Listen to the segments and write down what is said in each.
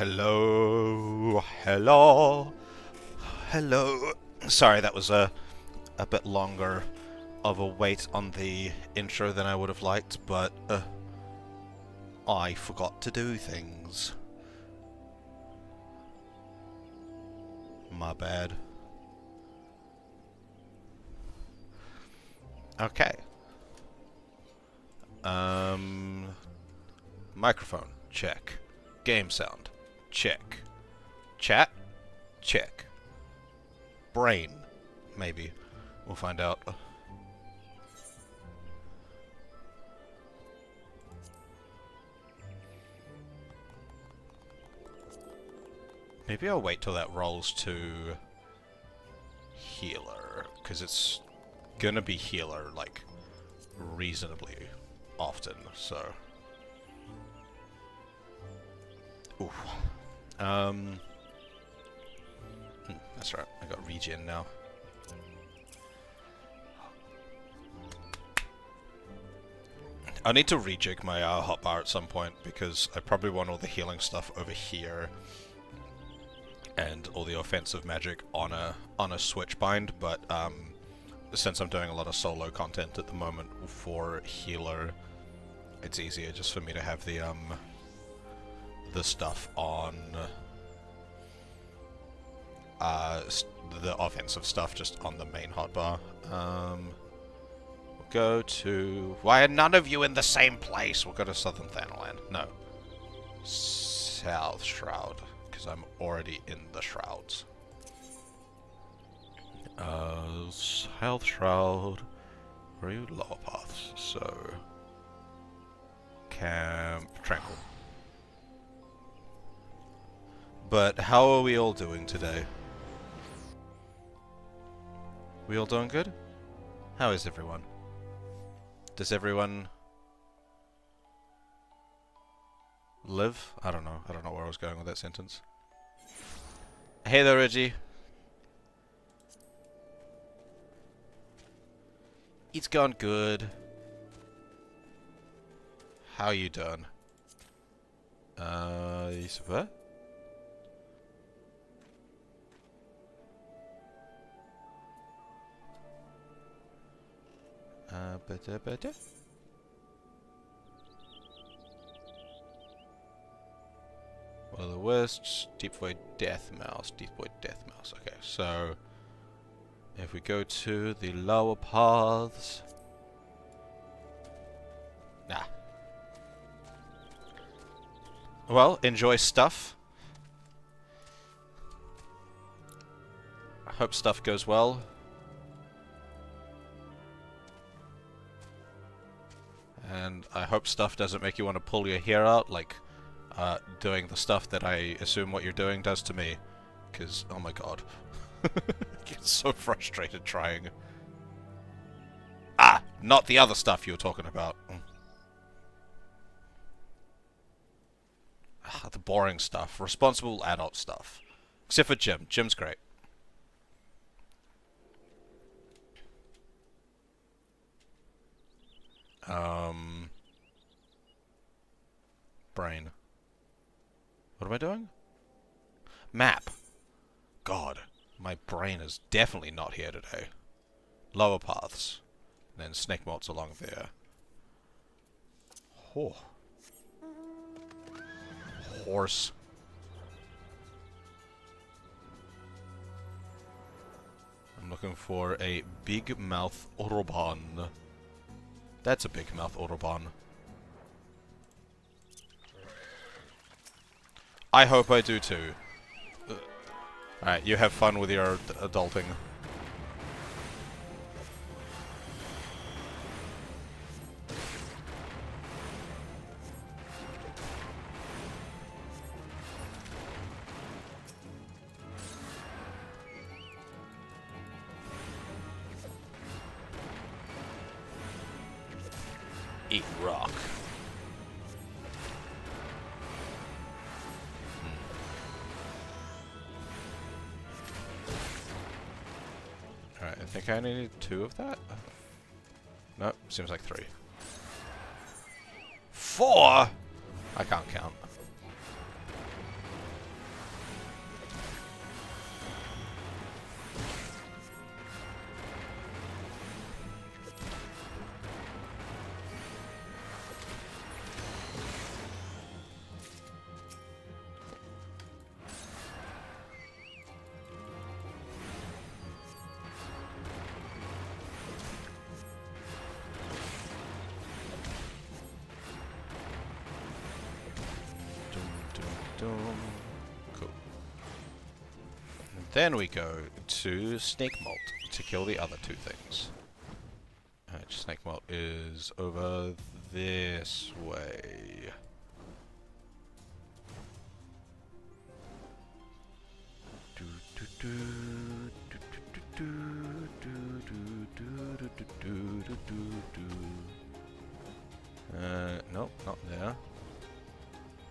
Hello, hello, hello. Sorry, that was a bit longer of a wait on the intro than I would have liked, but I forgot to do things. My bad. Okay. Microphone, check. Game sound, check. Chat, check. Brain, maybe. We'll find out. Maybe I'll wait till that rolls to healer, because it's gonna be healer, like, reasonably often, so... Ooh. That's right, I got regen now. I need to rejig my hotbar at some point, because I probably want all the healing stuff over here, and all the offensive magic on a switch bind, but since I'm doing a lot of solo content at the moment for healer, it's easier just for me to have the stuff on the offensive stuff just on the main hotbar. We'll go to... Why are none of you in the same place? We'll go to Southern Thanaland. No. South Shroud, because I'm already in the Shrouds. South Shroud. Where are you? Lower paths. So... Camp Tranquil. But how are we all doing today? We all doing good? How is everyone? Does everyone live? I don't know. I don't know where I was going with that sentence. Hey there, Reggie. It's gone good. How you doing? What? Better. Well, the West, Deep Void Death Mouse. Okay, so if we go to the lower paths, nah. Well, enjoy stuff. I hope stuff goes well. And I hope stuff doesn't make you want to pull your hair out, like doing the stuff that I assume what you're doing does to me. Because, oh my god. I get so frustrated trying. Ah! Not the other stuff you were talking about. Ah, the boring stuff. Responsible adult stuff. Except for Jim. Jim's great. Brain. What am I doing? Map. God, my brain is definitely not here today. Lower paths. And then snake motes along there. Oh. Horse. I'm looking for a big mouth Oroban. That's a big mouth Oroban. I hope I do too. Alright, you have fun with your adulting. Eat rock. Alright, I think I only need 2 of that. Nope, seems like 3. 4? I can't count. Cool. And then we go to Snake Malt to kill the other two things. Snake Malt is over this way. Nope, not there.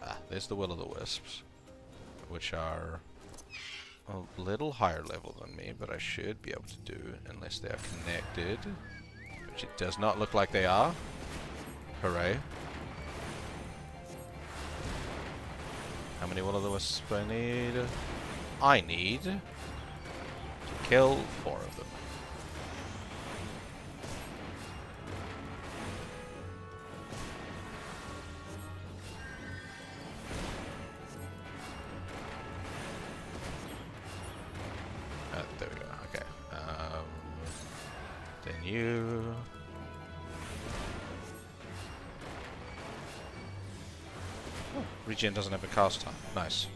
Ah, there's the Will-o'-the-Wisps, which are a little higher level than me, but I should be able to do, unless they are connected, which it does not look like they are. Hooray. How many Will-o'-the-Wisps do I need? I need to kill 4 of them. There we go. Okay. Then you. Oh, regen doesn't have a cast time. Nice.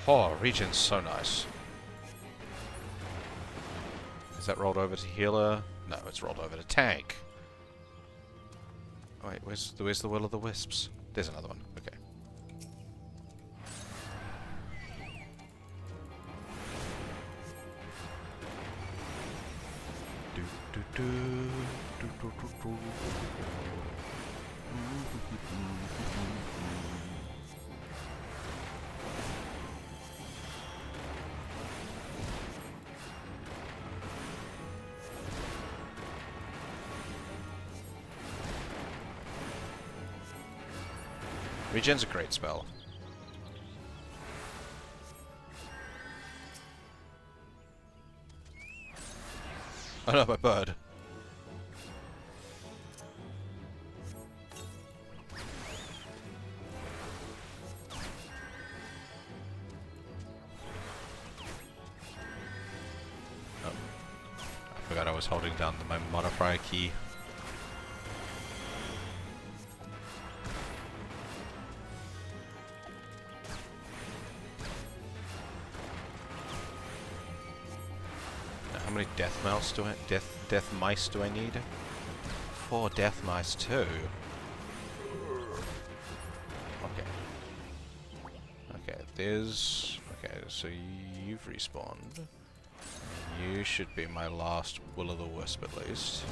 Oh, regen's so nice. Is that rolled over to healer? No, it's rolled over to tank. Oh, wait, where's the Will-o'-the-Wisps? There's another one. Okay. Regen's a great spell. Oh no, my bird. Oh. I forgot I was holding down my modifier key. How many death mice do I need? 4 death mice too. Okay. Okay, so you've respawned. You should be my last Will-o'-the-Wisp at least.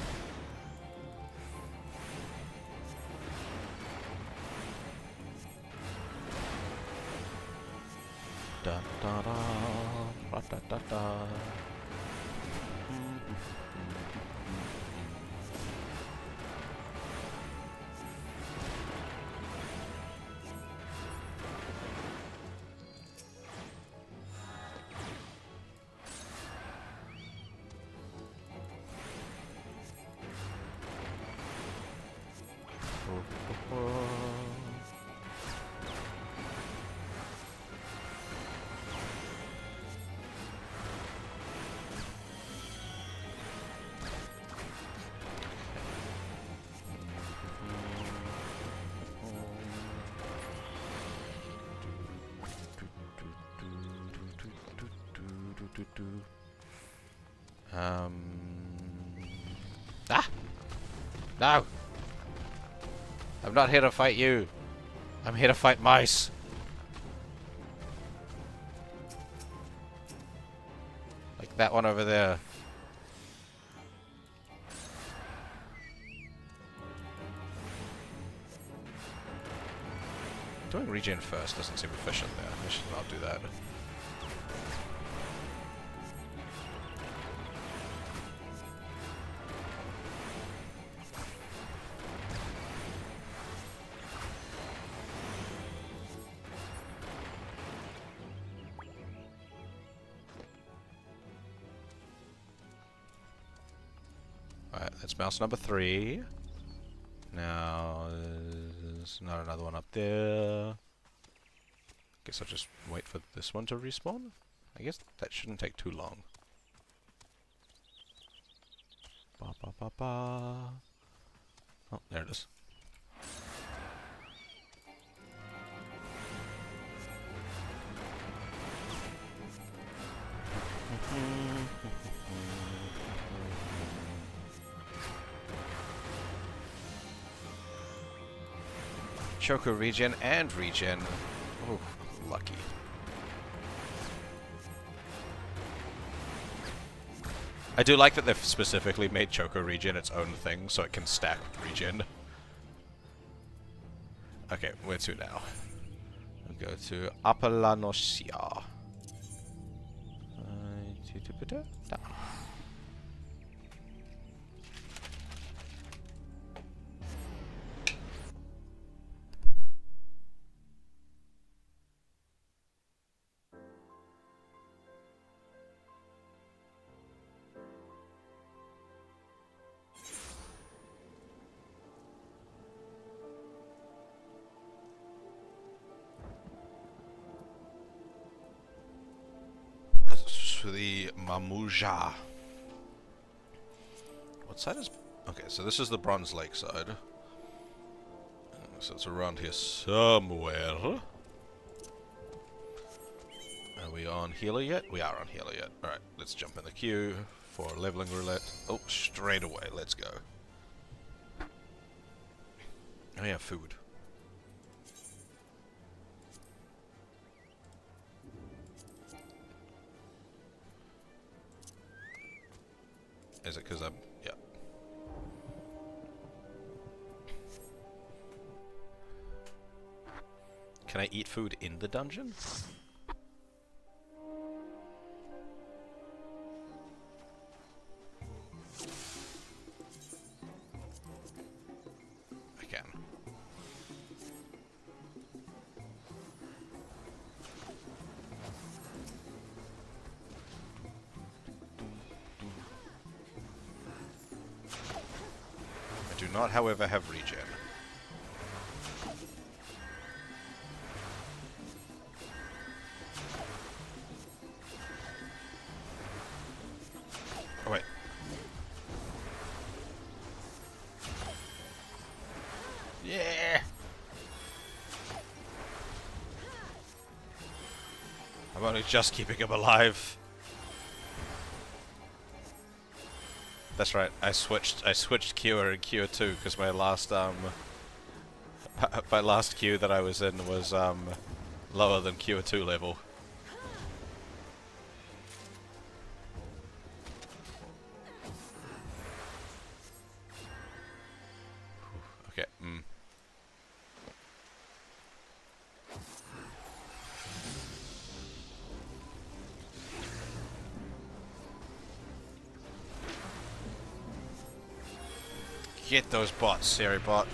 Da da da da da da da. Ah! No! I'm not here to fight you. I'm here to fight mice. Like that one over there. Doing regen first doesn't seem efficient there. I should not do that. Alright, that's mouse number 3. Now, there's not another one up there. guess I'll just wait for this one to respawn. I guess that shouldn't take too long. Ba ba ba ba. Oh, there it is. Choco regen and regen. Oh, lucky. I do like that they've specifically made Choco regen its own thing, so it can stack regen. Okay, where to now? We'll go to Apollonosia. Down. The Mamuja. What side is... Okay, so this is the Bronze Lake side. So it's around here somewhere. Are we on healer yet? We are on healer yet. Alright, let's jump in the queue for leveling roulette. Oh, straight away, let's go. Oh yeah, food. Is it because I'm... yeah. Can I eat food in the dungeon? I can. Do not, however, have regen. Oh, wait. Yeah! I'm only just keeping him alive. That's right. I switched Cure and Cure 2 because my last my last queue that I was in was lower than Cure 2 level. Okay. Get those bots, Siri bot.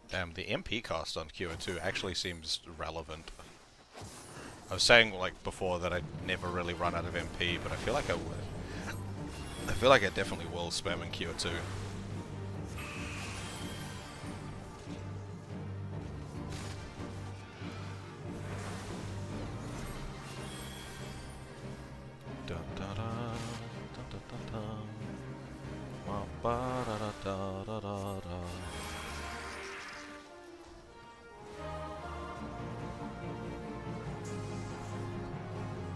Damn, the MP cost on QO2 actually seems relevant. I was saying, like, before that I'd never really run out of MP, but I feel like I would. I feel like I definitely will spam in QO2.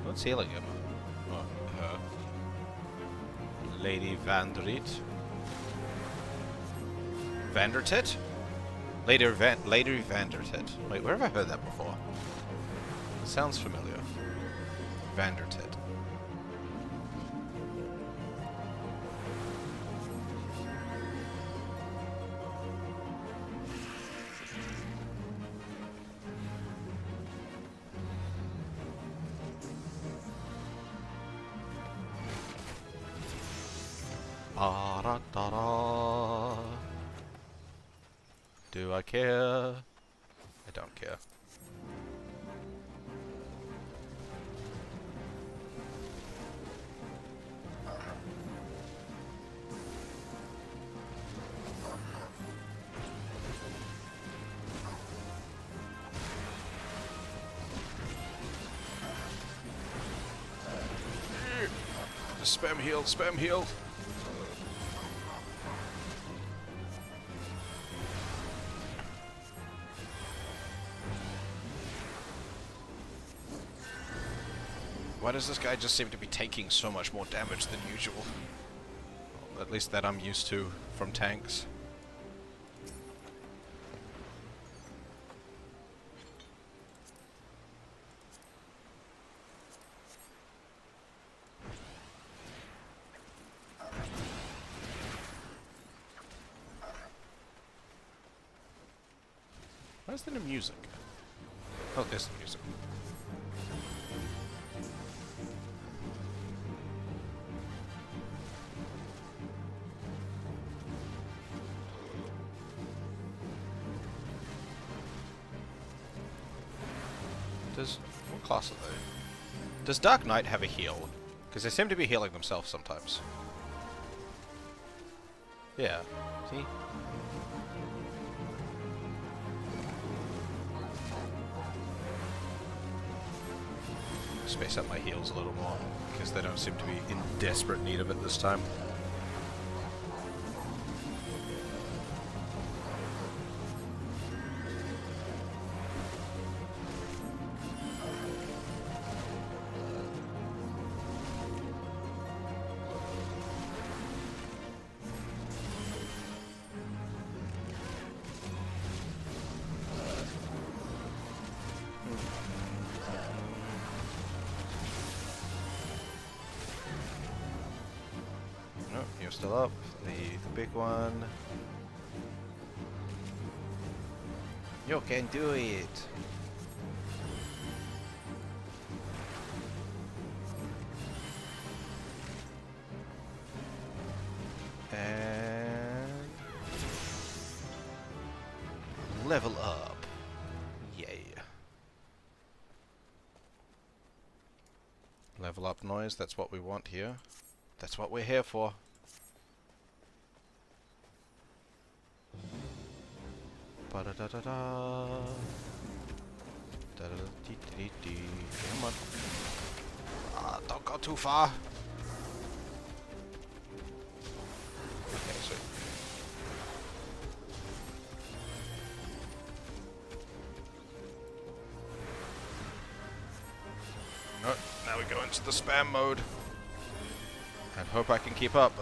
What's healing him? Oh, her. Lady Vandrit. Vandertit? Lady Vandertit. Wait, where have I heard that before? It sounds familiar. Vandertit. da da da. Do I care? I don't care. Spam heal, spam heal. Why does this guy just seem to be taking so much more damage than usual? Well, at least that I'm used to from tanks. Where's the music? Oh, there's the music. What class are they? Does Dark Knight have a heal? Because they seem to be healing themselves sometimes. Yeah. See? Space up my heals a little more, because they don't seem to be in desperate need of it this time. You're still up. The big one. You can do it. And level up. Yay. Level up noise, that's what we want here. That's what we're here for. Ba da da da da. Da da dee dee dee. Come on. Ah, don't go too far. Okay, so. No, now we go into the spam mode. And hope I can keep up.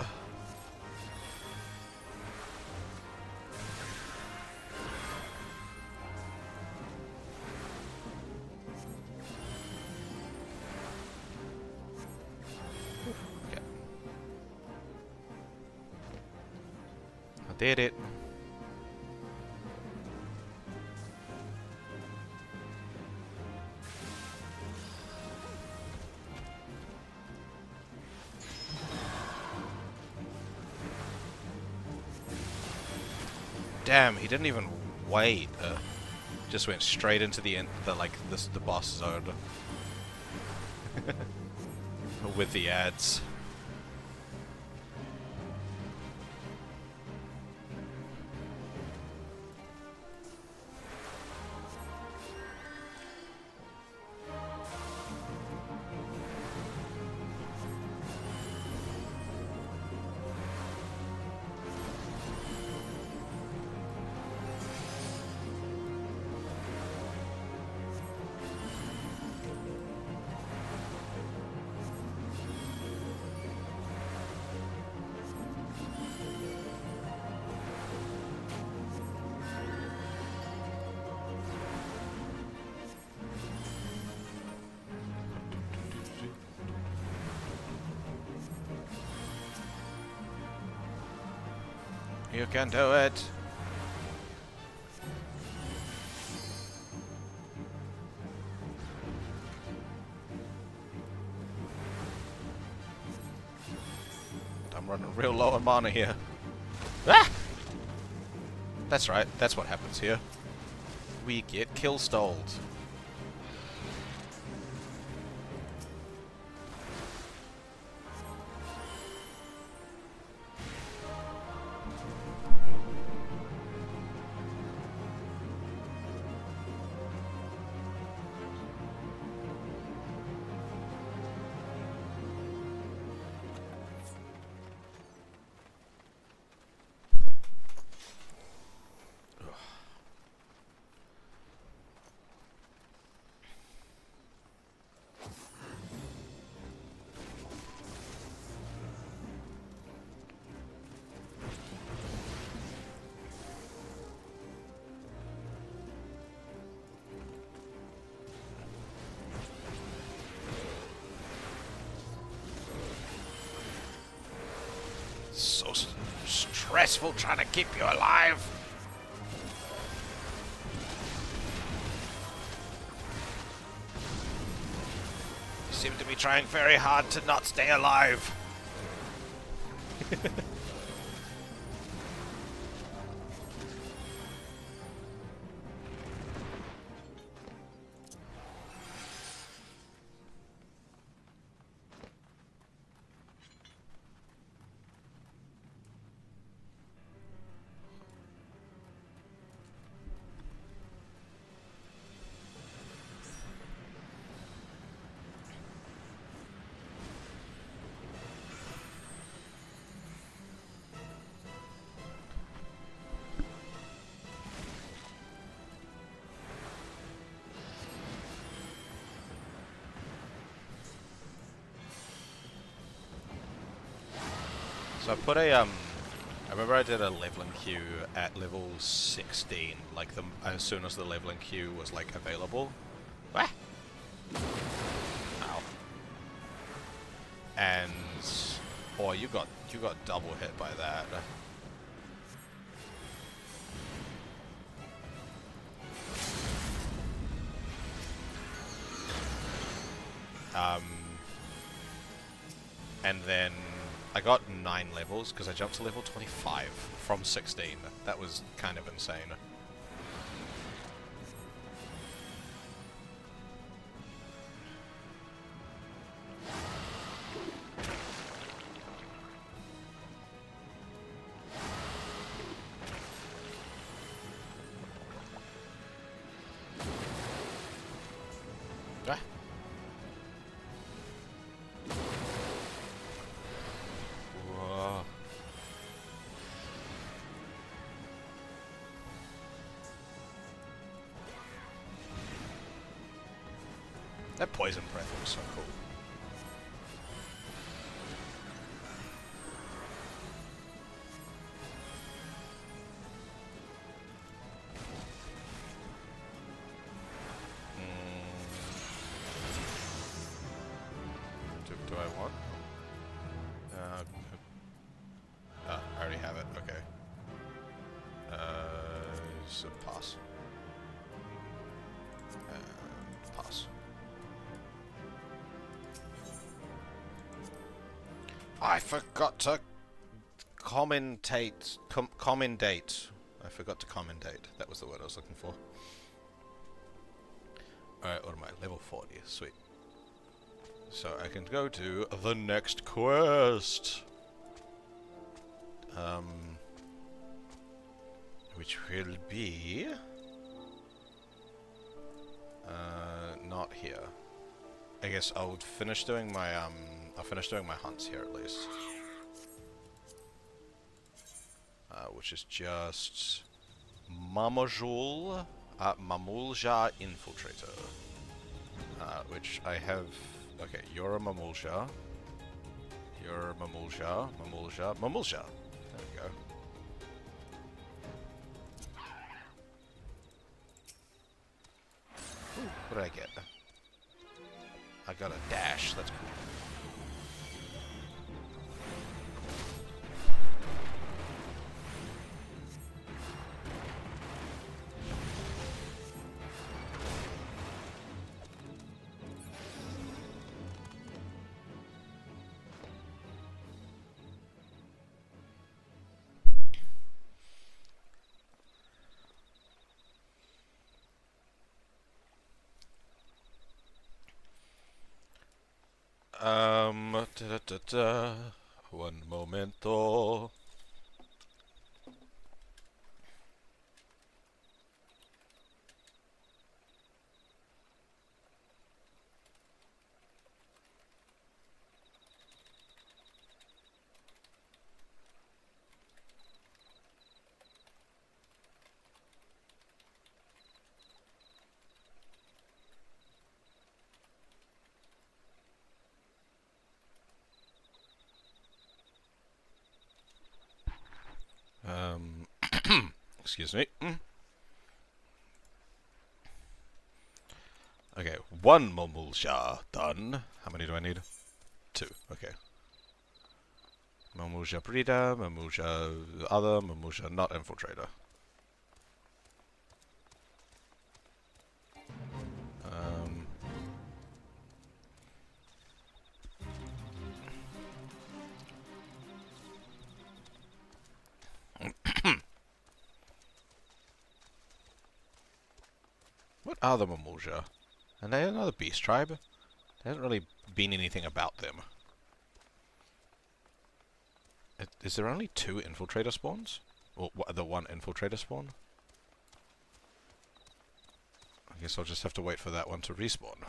Okay. I did it. Damn, he didn't even wait. Just went straight into the end, the boss zone with the ads. You can do it. I'm running real low on mana here. Ah! That's right, that's what happens here. We get kill stalled. So stressful trying to keep you alive. You seem to be trying very hard to not stay alive. So I put a, I remember I did a leveling queue at level 16, like as soon as the leveling queue was like available. Wah! Ow. And, oh, you got double hit by that. And then I got 9 levels because I jumped to level 25 from 16. That was kind of insane. Ah. Whoa. That poison breath was so cool. Do I want? I already have it. Okay. So pass. Pass. I forgot to commentate. Commendate. I forgot to commendate. That was the word I was looking for. Alright, what am I? Level 40. Sweet. So I can go to the next quest. Which will be... not here. I guess I'll finish doing my, I'll finish doing my hunts here at least. Which is just... Mamulja Infiltrator. Which I have... Okay, you're a Mamulja. You're a Mamulja. Mamulja! There we go. Ooh, what did I get? I got a dash, that's cool. Un momento. Excuse me. Okay, one Momulja done. How many do I need? 2. Okay. Momulja breeder, Momulja other, Momulja not infiltrator. What are the Momulja? And they another beast tribe? There hasn't really been anything about them. Is there only 2 infiltrator spawns? Or the 1 infiltrator spawn? I guess I'll just have to wait for that one to respawn.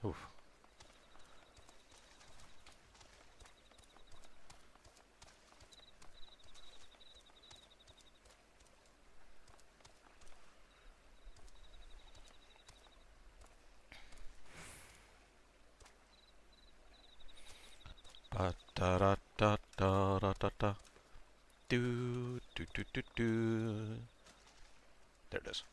Oof. Da da da da da da da. Do do do do do. There it is.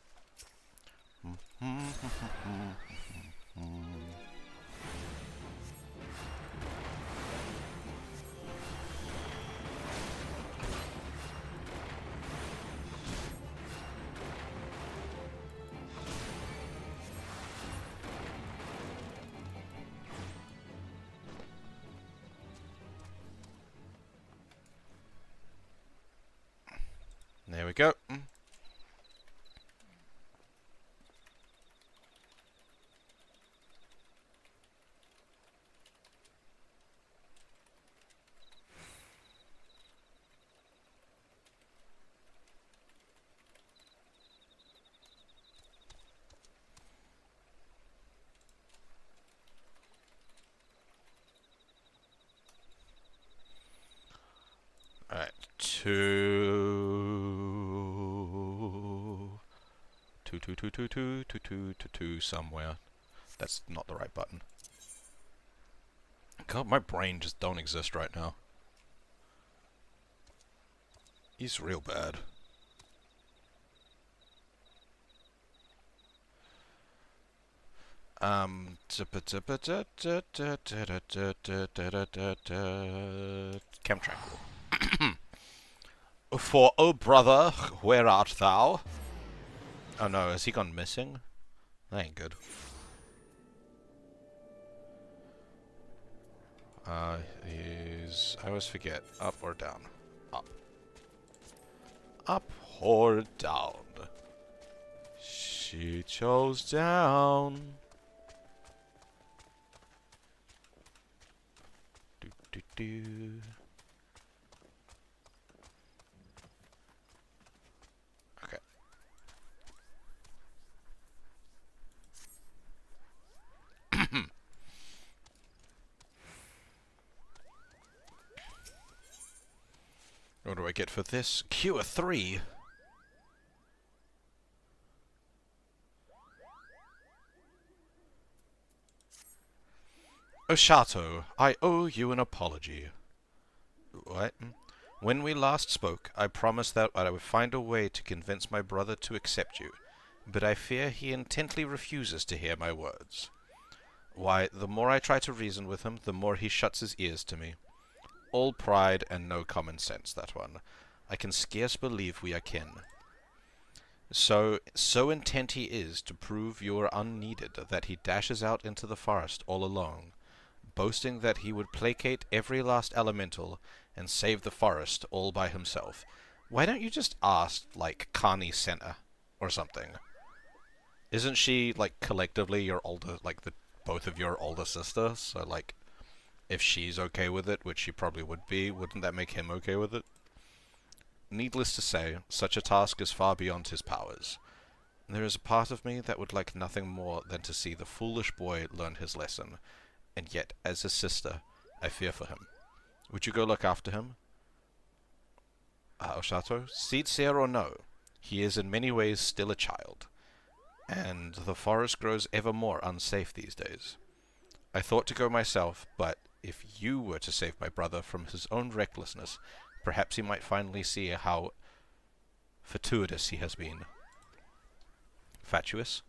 There we go. Alright, two somewhere. That's not the right button. God, my brain just don't exist right now. He's real bad. Cam tranquil. For, oh brother, where art thou? Oh no, has he gone missing? That ain't good. I always forget. Up or down? Up. Up or down? She chose down. Do do do. Okay. What do I get for this? Cure 3. Oshato, I owe you an apology. What? When we last spoke, I promised that I would find a way to convince my brother to accept you, but I fear he intently refuses to hear my words. Why, the more I try to reason with him, the more he shuts his ears to me. All pride and no common sense, that one. I can scarce believe we are kin. So intent he is to prove you are unneeded that he dashes out into the forest all alone, boasting that he would placate every last elemental and save the forest all by himself. Why don't you just ask, like, Kani Senna or something? Isn't she, like, collectively your older, like, the both of your older sisters, so like, if she's okay with it, which she probably would be, wouldn't that make him okay with it? Needless to say, such a task is far beyond his powers. There is a part of me that would like nothing more than to see the foolish boy learn his lesson, and yet, as his sister, I fear for him. Would you go look after him? Oshato? Sincere or no, he is in many ways still a child, and the forest grows ever more unsafe these days. I thought to go myself, but if you were to save my brother from his own recklessness, perhaps he might finally see how fatuous he has been. Fatuous?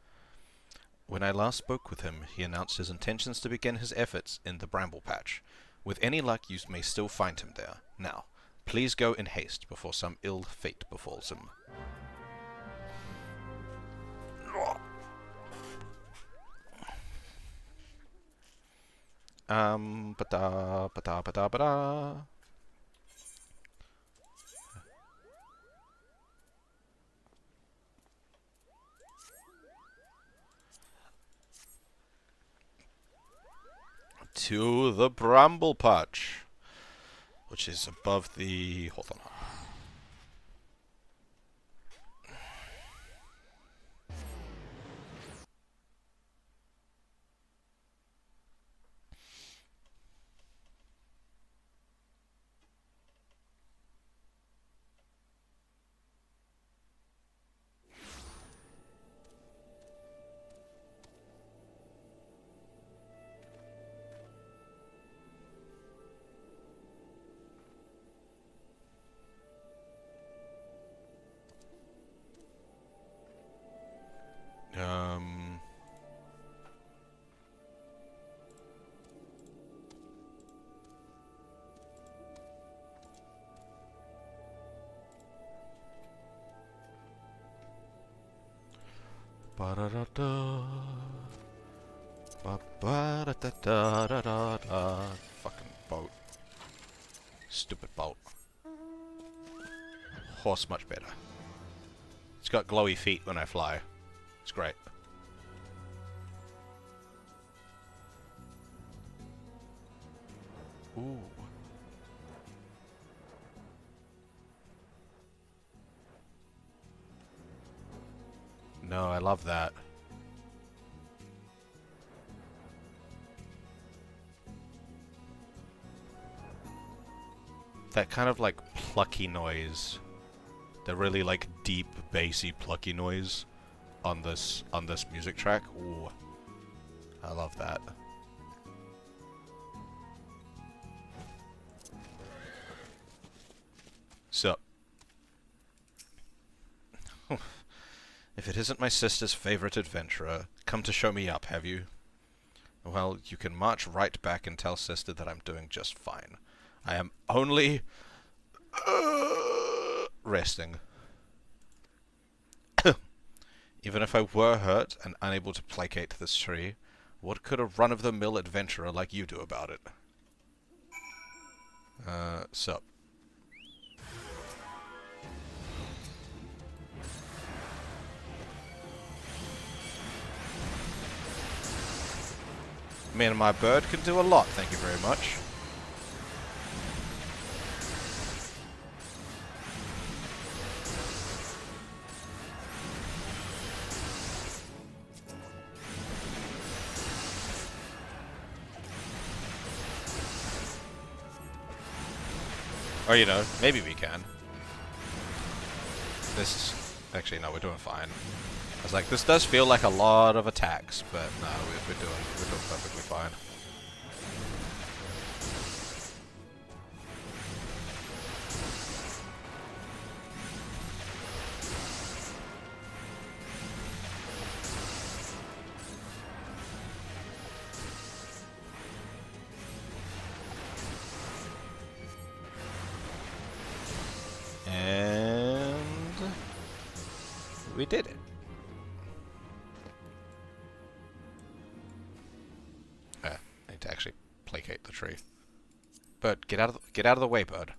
When I last spoke with him, he announced his intentions to begin his efforts in the bramble patch. With any luck, you may still find him there. Now, please go in haste before some ill fate befalls him. Ba-da. To the bramble patch, which is above the... hold on. Ba-da-da-da. Ba-ba-da-da-da-da-da. Fucking boat. Stupid boat. Horse much better. It's got glowy feet when I fly. It's great. Ooh. No, I love that. That kind of like plucky noise. The really like deep, bassy, plucky noise on this music track. Ooh. I love that. So, if it isn't my sister's favorite adventurer, come to show me up, have you? Well, you can march right back and tell sister that I'm doing just fine. I am only resting. Even if I were hurt and unable to placate this tree, what could a run-of-the-mill adventurer like you do about it? Sup? Me and my bird can do a lot, thank you very much. Or, you know, maybe we can. This... actually, no, we're doing fine. I was like, this does feel like a lot of attacks, but no, we're doing perfectly fine. And we did it. I need to actually placate the tree. Bird, get out of the way, bird.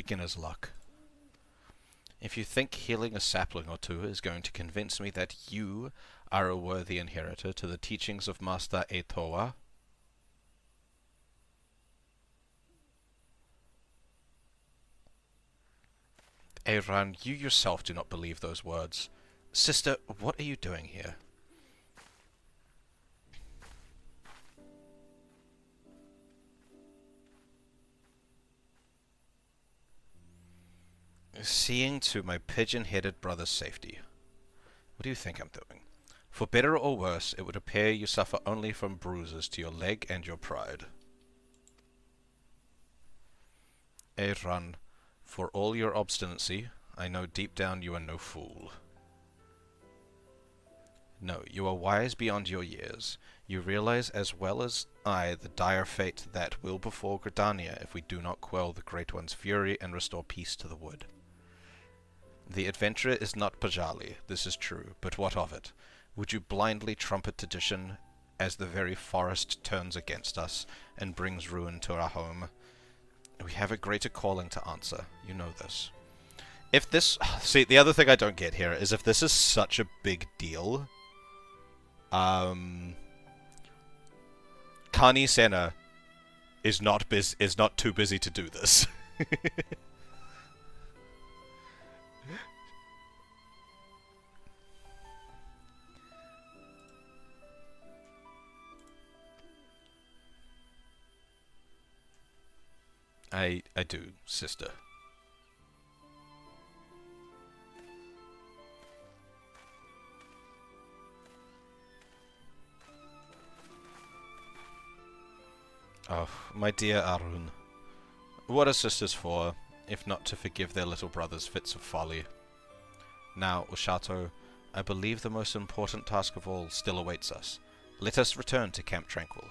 beginner's luck. If you think healing a sapling or two is going to convince me that you are a worthy inheritor to the teachings of Master Eorzea, Aaron, you yourself do not believe those words. Sister, what are you doing here? Seeing to my pigeon-headed brother's safety. What do you think I'm doing? For better or worse, it would appear you suffer only from bruises to your leg and your pride. Aaron, for all your obstinacy, I know deep down you are no fool. No, you are wise beyond your years. You realize as well as I the dire fate that will befall Gridania if we do not quell the Great One's fury and restore peace to the wood. The adventurer is not Pajali, this is true, but what of it? Would you blindly trumpet tradition as the very forest turns against us and brings ruin to our home? We have a greater calling to answer, you know this. If this... See, the other thing I don't get here is if this is such a big deal, Kani Senna is not too busy to do this. I do, sister. Oh, my dear Arun. What are sisters for, if not to forgive their little brother's fits of folly? Now, Ushato, I believe the most important task of all still awaits us. Let us return to Camp Tranquil.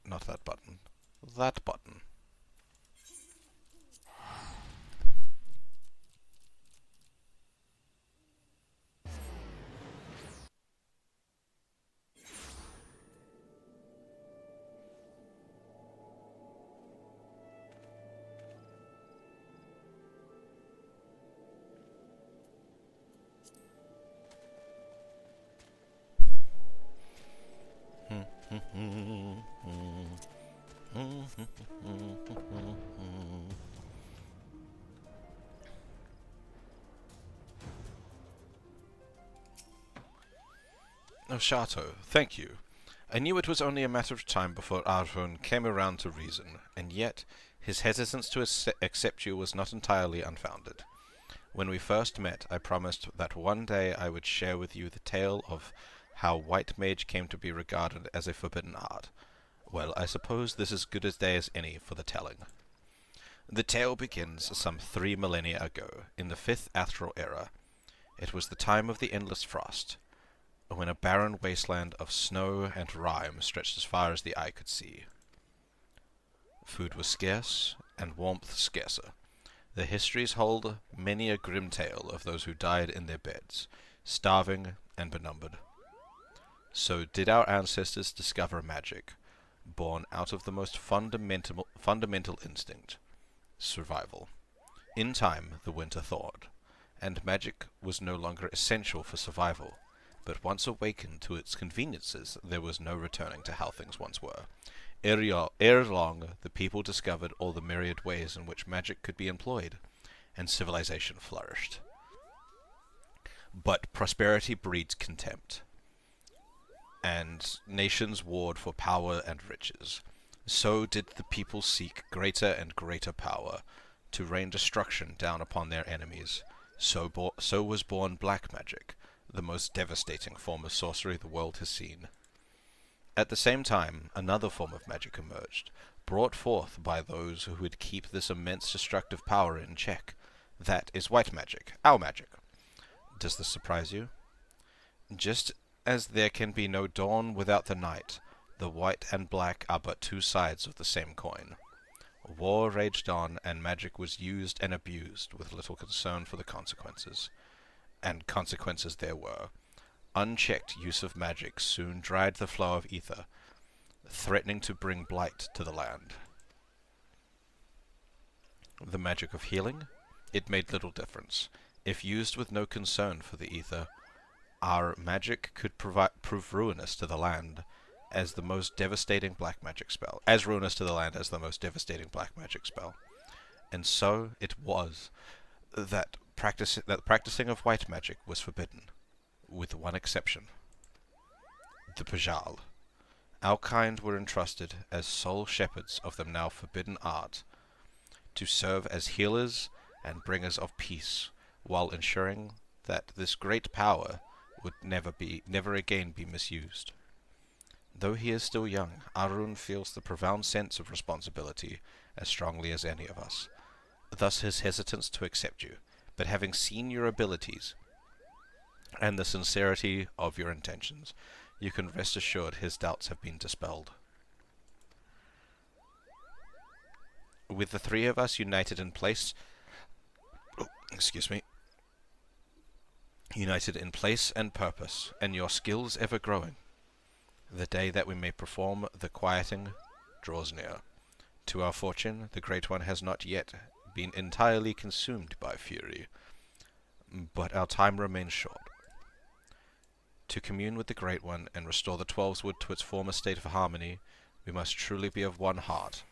Not that button. That button. Oh, Shato, thank you. I knew it was only a matter of time before Arun came around to reason, and yet his hesitance to accept you was not entirely unfounded. When we first met, I promised that one day I would share with you the tale of how White Mage came to be regarded as a forbidden art. Well, I suppose this is as good a day as any for the telling. The tale begins some 3 millennia ago, in the 5th Astral Era. It was the time of the Endless Frost, when a barren wasteland of snow and rime stretched as far as the eye could see. Food was scarce, and warmth scarcer. The histories hold many a grim tale of those who died in their beds, starving and benumbered. So did our ancestors discover magic, born out of the most fundamental instinct, survival. In time, the winter thawed, and magic was no longer essential for survival, but once awakened to its conveniences, there was no returning to how things once were. Ere long, the people discovered all the myriad ways in which magic could be employed, and civilization flourished. But prosperity breeds contempt, and nations warred for power and riches. So did the people seek greater and greater power, to rain destruction down upon their enemies. So was born black magic, the most devastating form of sorcery the world has seen. At the same time, another form of magic emerged, brought forth by those who would keep this immense destructive power in check. That is white magic, our magic. Does this surprise you? Just as there can be no dawn without the night The white and black are but two sides of the same coin. War raged on, and magic was used and abused with little concern for the consequences. And consequences there were. Unchecked use of magic soon dried the flow of ether, threatening to bring blight to the land. The magic of healing? It made little difference. If used with no concern for the ether, our magic could prove ruinous to the land as the most devastating black magic spell. And so it was that practicing of white magic was forbidden, with one exception. The Pajal. Our kind were entrusted as sole shepherds of the now forbidden art, to serve as healers and bringers of peace, while ensuring that this great power would never again be misused. Though he is still young, Arun feels the profound sense of responsibility as strongly as any of us. Thus his hesitance to accept you, but having seen your abilities and the sincerity of your intentions, you can rest assured his doubts have been dispelled. With the three of us united in place and purpose, and your skills ever growing, the day that we may perform the quieting draws near. To our fortune, the Great One has not yet been entirely consumed by fury, but our time remains short. To commune with the Great One and restore the Twelveswood to its former state of harmony, we must truly be of one heart.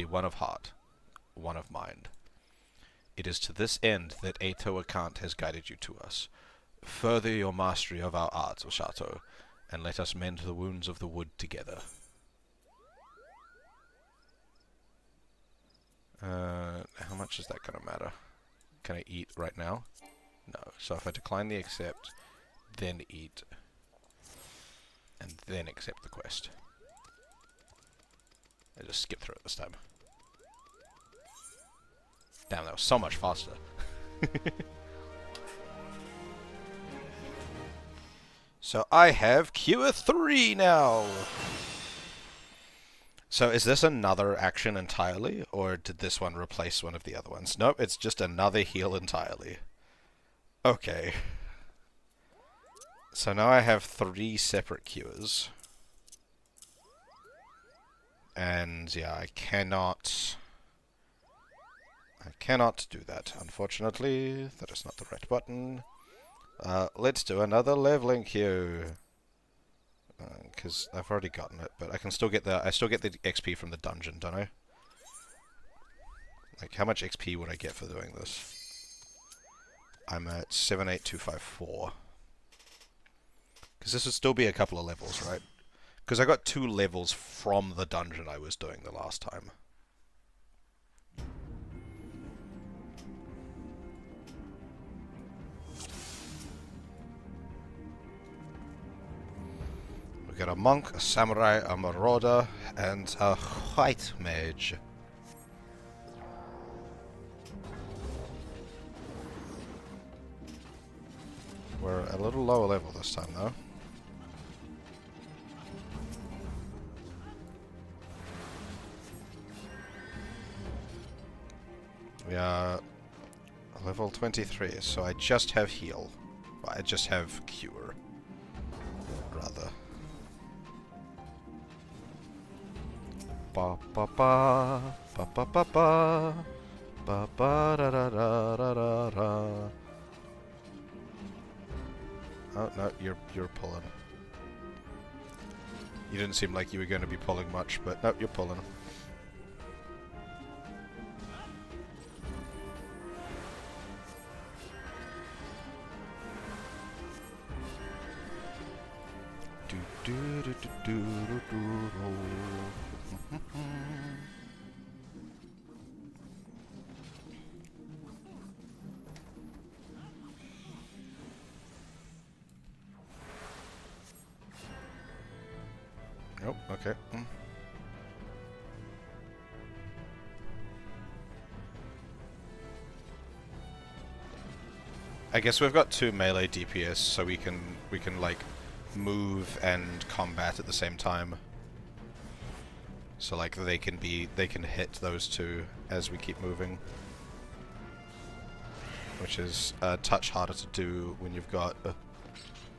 One of heart, one of mind. It is to this end that Ato Akant has guided you to us. Further your mastery of our arts, Oshato, and let us mend the wounds of the wood together. How much is that going to matter? Can I eat right now? No. So if I decline the accept, then eat, and then accept the quest. I just skipped through it this time. Damn, that was so much faster. So I have Cure 3 now! So is this another action entirely, or did this one replace one of the other ones? Nope, it's just another heal entirely. Okay. So now I have 3 separate cures. And yeah, I cannot do that, unfortunately. That is not the right button. Let's do another leveling queue. Because I've already gotten it, but I can still get I still get the XP from the dungeon, don't I? Like, how much XP would I get for doing this? I'm at 78254. Because this would still be a couple of levels, right? Because I got 2 levels from the dungeon I was doing the last time. We got a monk, a samurai, a marauder, and a white mage. We're a little lower level this time, though. We are level 23, so I just have heal. Well, I just have cure, rather. Ba ba ba ba ba ba ba ba ba da da da da da da. Oh no, you're pulling. You didn't seem like you were going to be pulling much, but no, you're pulling. Do do do do do do do. Oh, okay. I guess we've got 2 melee DPS, so we can like move and combat at the same time. So like they can hit those two as we keep moving. Which is a touch harder to do when you've got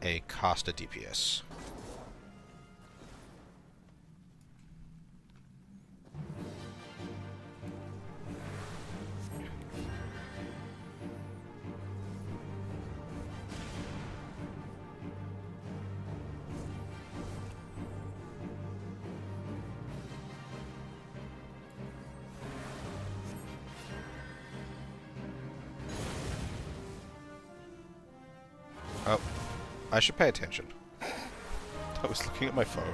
a caster DPS. Oh, I should pay attention. I was looking at my phone.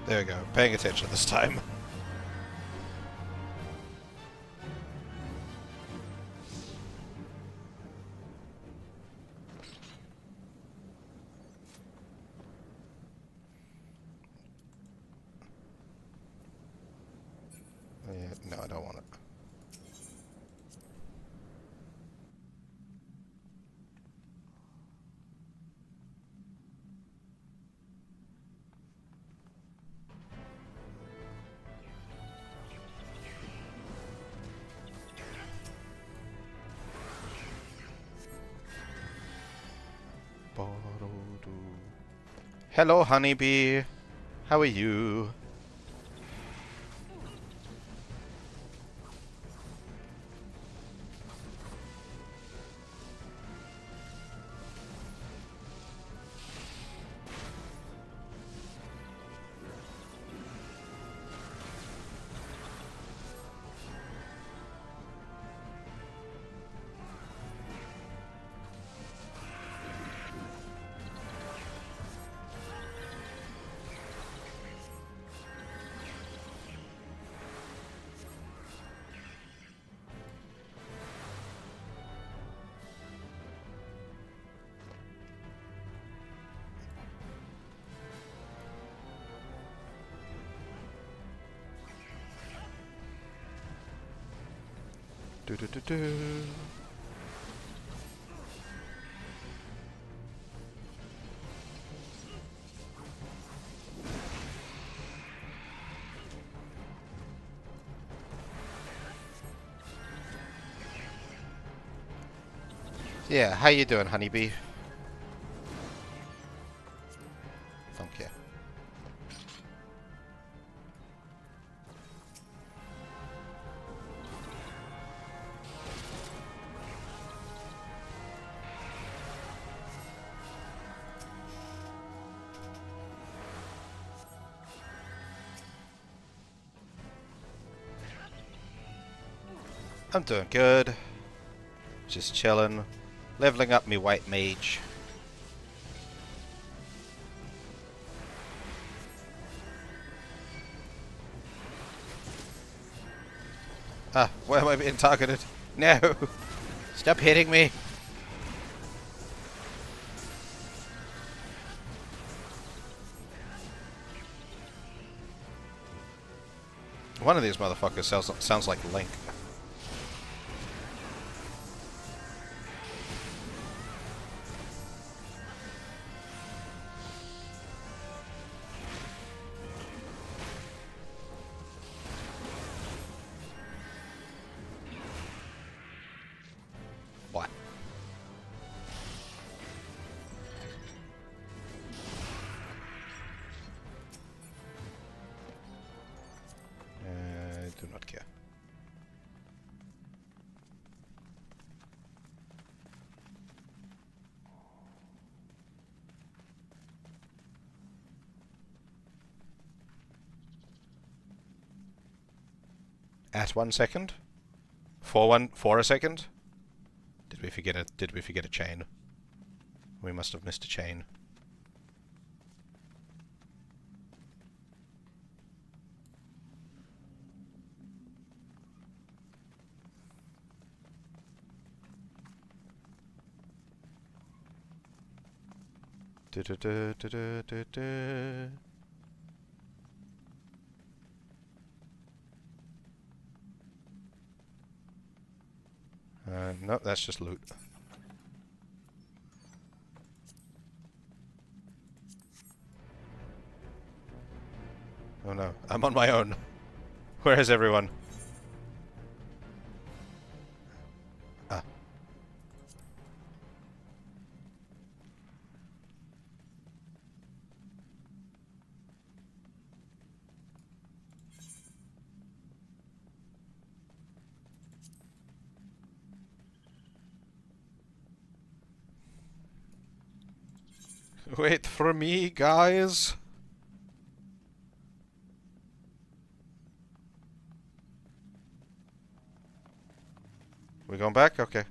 There we go. Paying attention this time. Yeah, no, I don't want it. Hello, honeybee. How are you? Do do do do. Yeah, how you doing, honeybee? Thank you. I'm doing good. Just chilling. Leveling up me white mage. Ah, why am I being targeted? No! Stop hitting me! One of these motherfuckers sounds like Link. What? I do not care. At 1 second? For a second? Did we forget a chain? We must have missed a chain. No, that's just loot. Oh no, I'm on my own. Where is everyone? Ah. Wait for me, guys. We going back? Okay.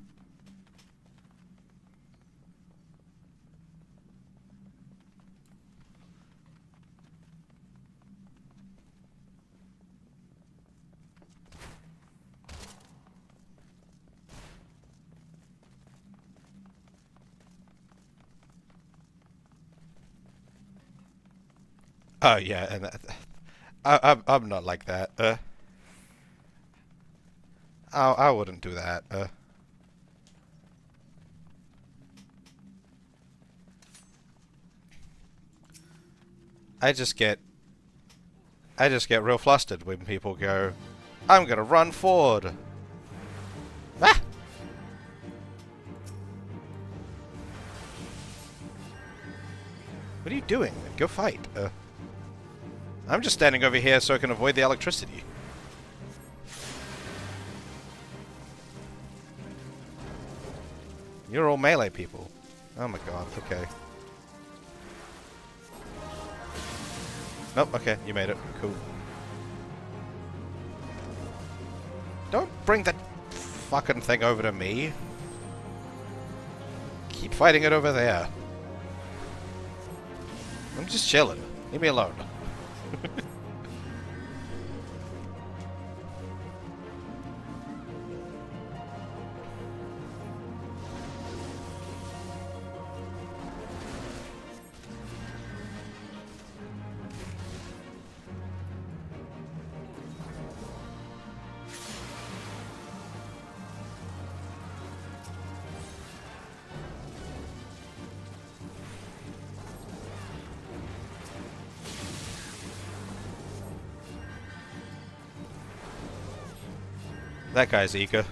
Oh yeah, and I'm not like that. I wouldn't do that. I just get real flustered when people go, "I'm gonna run forward." Ah! What are you doing? Go fight. I'm just standing over here so I can avoid the electricity. You're all melee people. Oh my god, okay. Nope, okay, you made it. Cool. Don't bring that fucking thing over to me. Keep fighting it over there. I'm just chilling. Leave me alone. That guy's eager.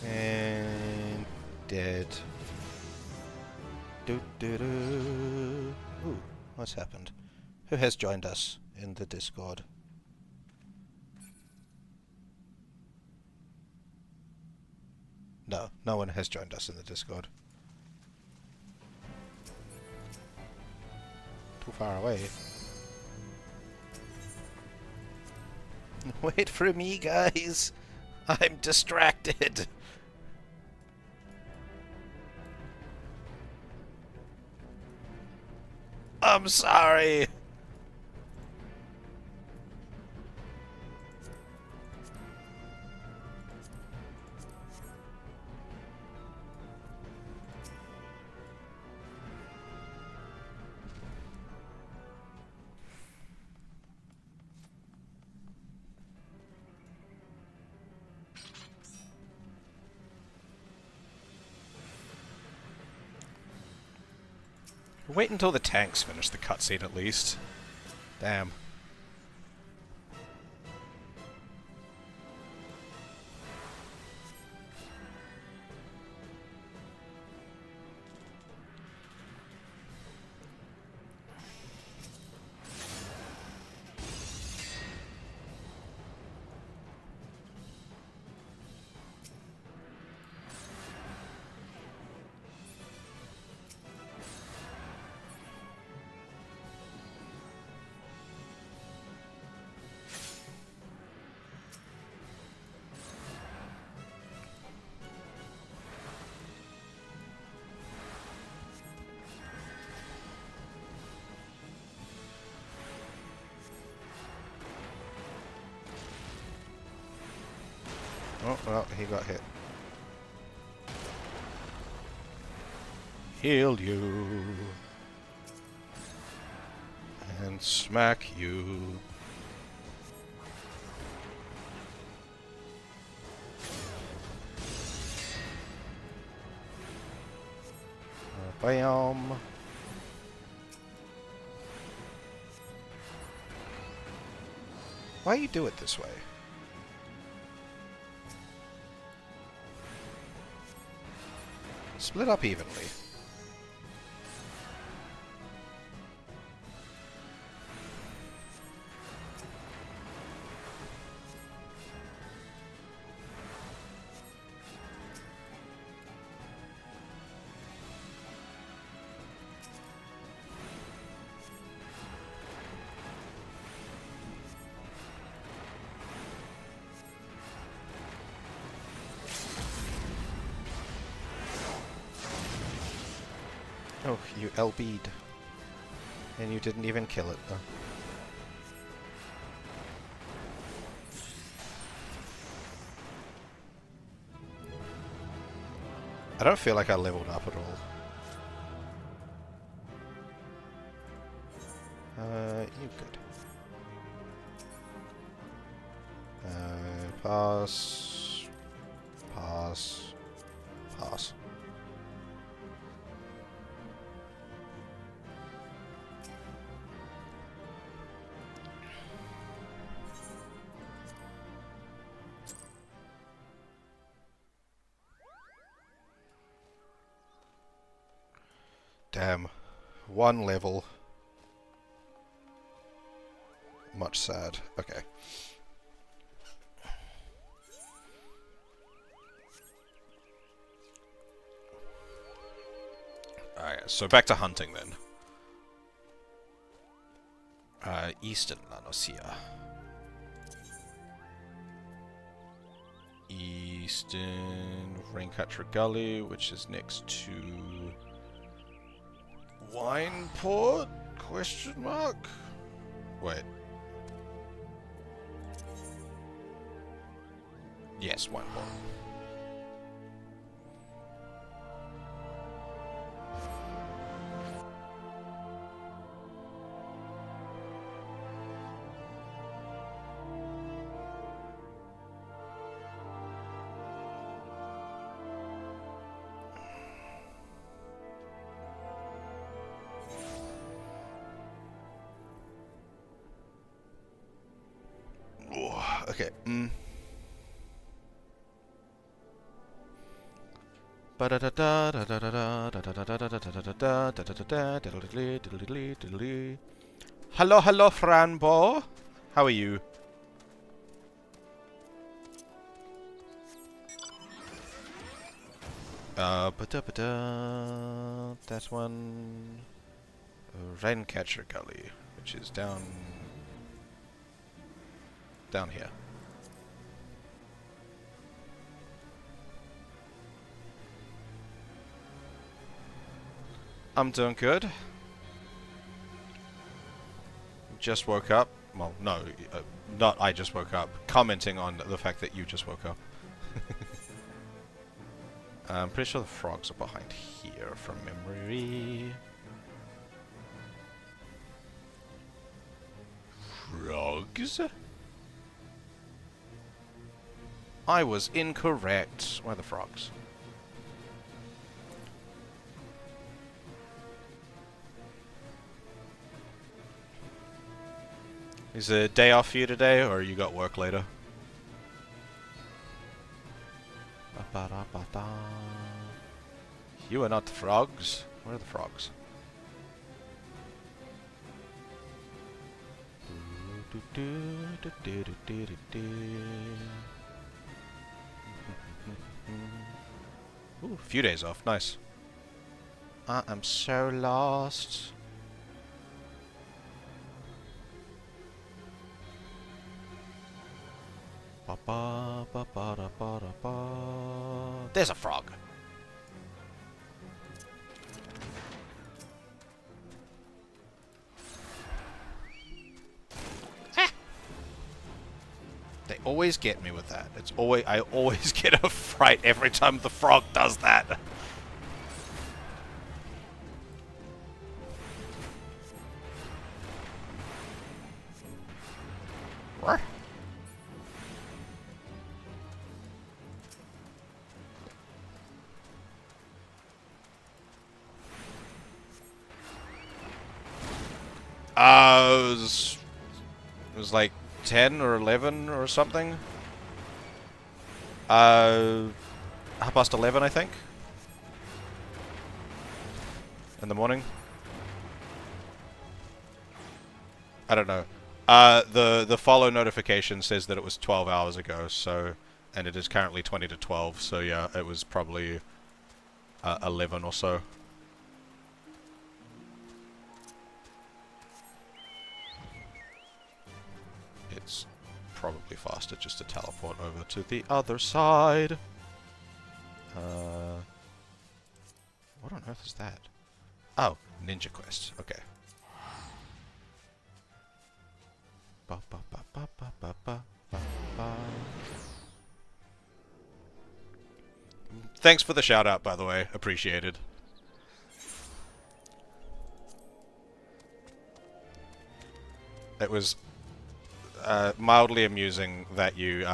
And dead. Doo doo doo. Ooh, what's happened? Who has joined us in the Discord? No, no one has joined us in the Discord. Too far away. Wait for me, guys. I'm distracted. I'm sorry. Wait until the tanks finish the cutscene at least. Damn. Oh, well, he got hit. Heal you. And smack you. Bam. Why you do it this way? Split up evenly. Oh, you LB'd. And you didn't even kill it, though. I don't feel like I leveled up at all. You good. Pass. Pass. Pass. Damn. One level. Much sad. Okay. Alright, so back to hunting then. Eastern Lanosia. Eastern Raincatcher Gully, which is next to Wineport? Question mark? Wait. Yes, Wineport. Okay. Hello, hello, Franbo. How are you? That one. Raincatcher Gully, which is down here. I'm doing good. Just woke up. Well, no, not I just woke up. Commenting on the fact that you just woke up. I'm pretty sure the frogs are behind here from memory. Frogs? I was incorrect. Where are the frogs? Is it a day off for you today, or you got work later? You are not the frogs. Where are the frogs? Ooh, a few days off. Nice. I am so lost. There's a frog. Ah. They always get me with that. I always get a fright every time the frog does that. It was like 10 or 11 or something. 11:30, I think. In the morning. I don't know. The follow notification says that it was 12 hours ago, so, and it is currently 20 to 12, so yeah, it was probably 11 or so. It's probably faster just to teleport over to the other side. What on earth is that? Oh, Ninja Quest. Okay. Ba, ba, ba, ba, ba, ba, ba, ba, ba. Thanks for the shout out, by the way. Appreciated. It was mildly amusing that you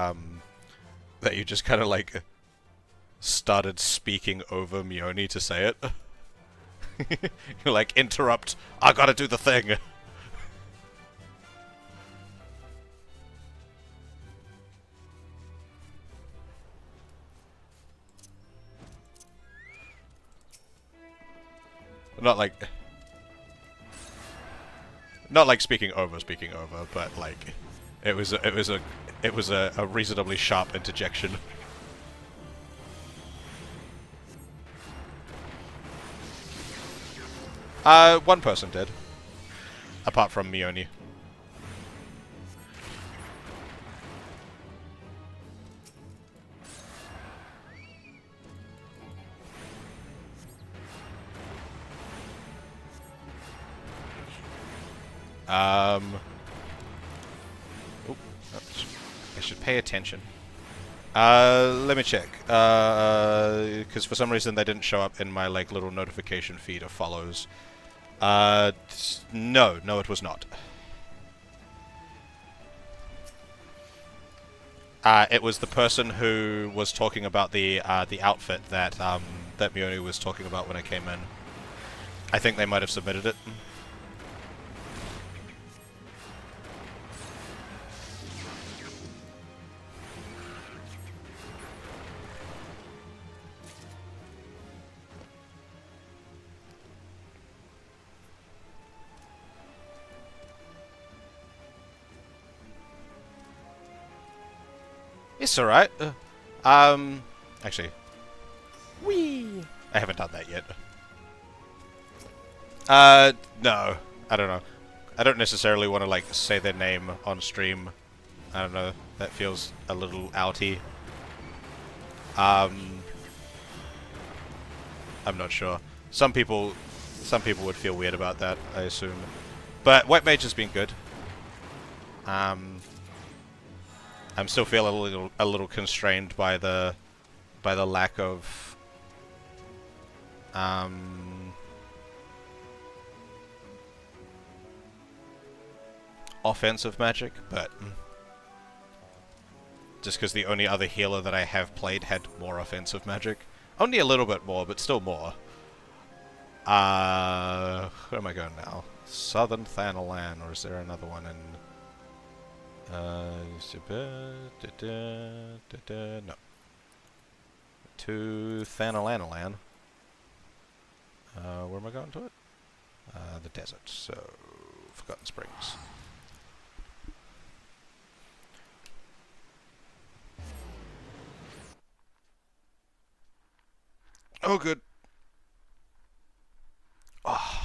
just kind of like started speaking over Mione to say it. You're like, interrupt, I gotta do the thing. Not like speaking over, but like it was a reasonably sharp interjection. One person did. Apart from Mione. Oh, I should pay attention. Let me check. Because for some reason they didn't show up in my like little notification feed of follows. No, it was not. It was the person who was talking about the outfit that that Mione was talking about when I came in. I think they might have submitted it. It's alright. Actually. Whee! I haven't done that yet. No. I don't know. I don't necessarily want to, like, say their name on stream. I don't know. That feels a little outy. I'm not sure. Some people would feel weird about that, I assume. But White Mage has been good. I'm still feeling a little constrained by the lack of offensive magic, but just because the only other healer that I have played had more offensive magic. Only a little bit more, but still more. Where am I going now? Southern Thanalan, or is there another one in... no. To Thanalanalan. Where am I going to it? The desert, so... Forgotten Springs. Oh, good. Oh.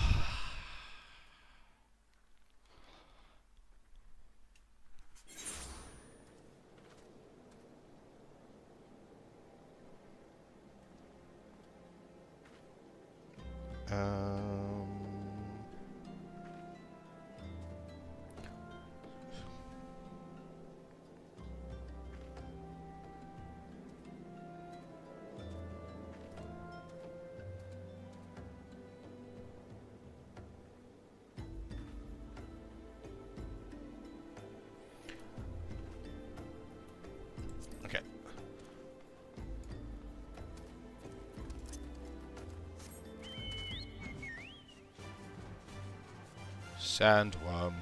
Sandworm.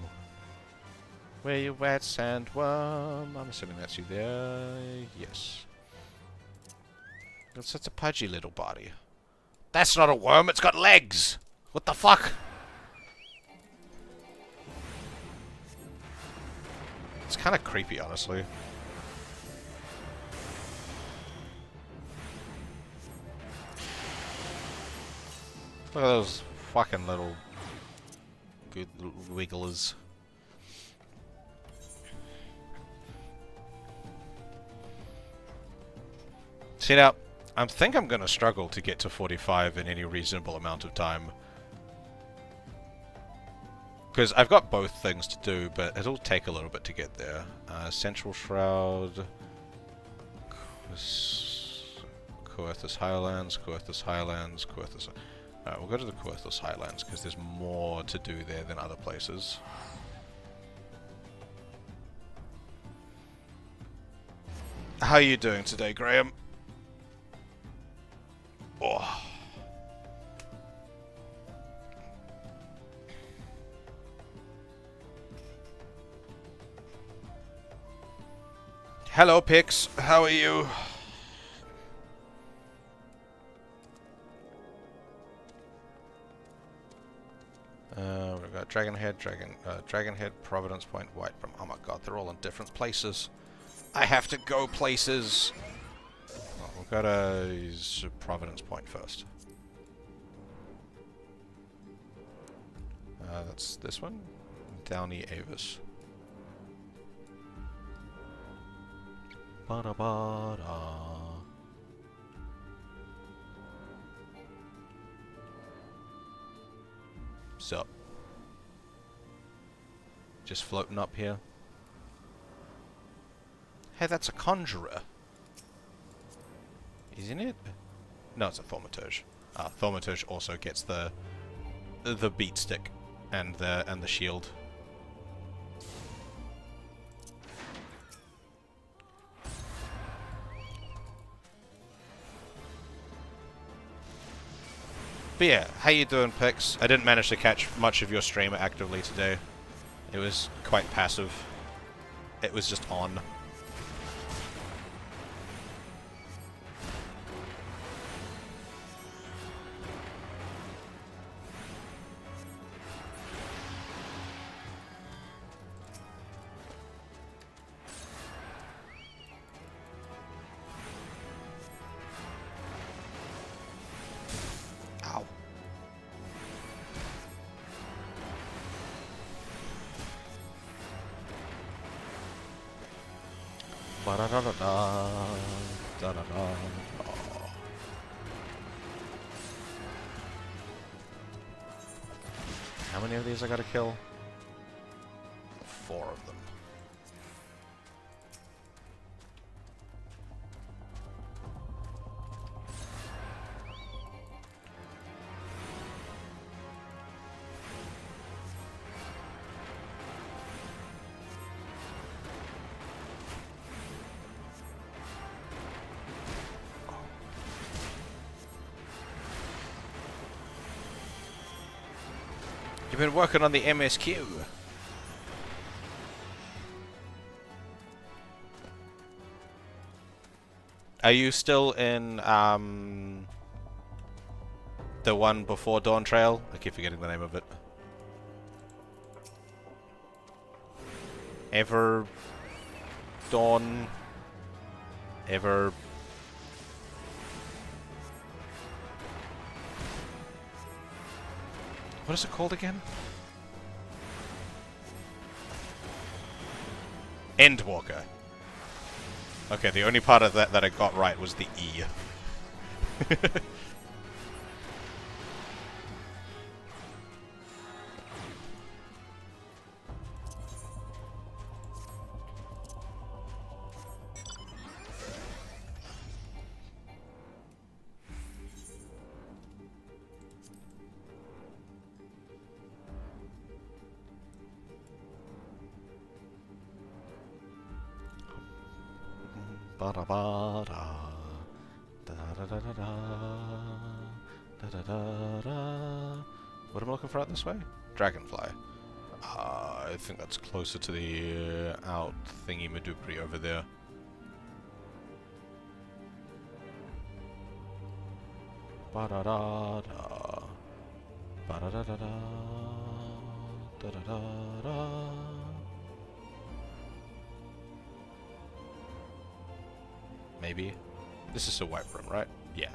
Where you at, Sandworm? I'm assuming that's you there. Yes. It's such a pudgy little body. That's not a worm, it's got legs! What the fuck? It's kind of creepy, honestly. Look at those fucking little good wigglers. See now, I think I'm gonna struggle to get to 45 in any reasonable amount of time. Because I've got both things to do, but it'll take a little bit to get there. Central Shroud... Coerthus Highlands, Coerthus Highlands, Coerthus... Alright, we'll go to the Coerthus Highlands, because there's more to do there than other places. How are you doing today, Graham? Oh. Hello, Pix. How are you? We've got Dragonhead, Providence Point, Whitebrim. Oh my god, they're all in different places. I have to go places. Well, we'll go to Providence Point first. That's this one. Downey Avis. Ba-da-ba-da. So, just floating up here. Hey, that's a conjurer. Isn't it? No, it's a thaumaturge. Thaumaturge also gets the beat stick and the shield. But yeah, how you doing, Pix? I didn't manage to catch much of your stream actively today. It was quite passive. It was just on. How many of these I gotta kill? 4 of them. You've been working on the MSQ. Are you still in the one before Dawn Trail? I keep forgetting the name of it. Ever Dawn Ever what is it called again? Endwalker. Okay, the only part of that I got right was the E. What am I looking for out this way? Dragonfly. I think that's closer to the out thingy Madupri over there. Ba da da da. Ba da da da da. Da da da da. Maybe. This is a white room, right? Yeah.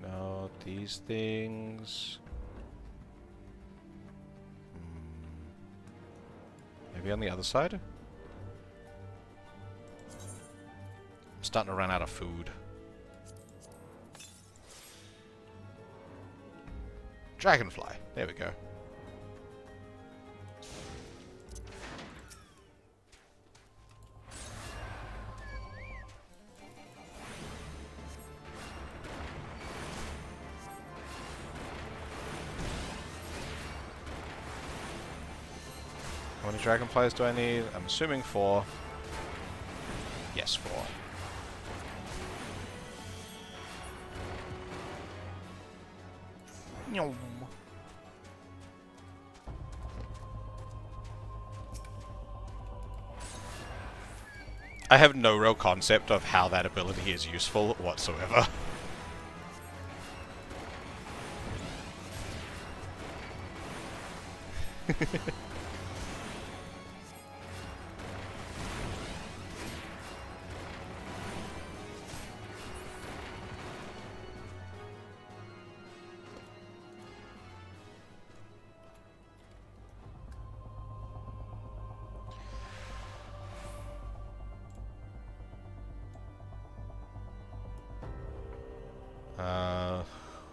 No, these things. Maybe on the other side? I'm starting to run out of food. Dragonfly. There we go. How many dragonflies do I need? I'm assuming 4. Yes, 4. Nyom. I have no real concept of how that ability is useful whatsoever.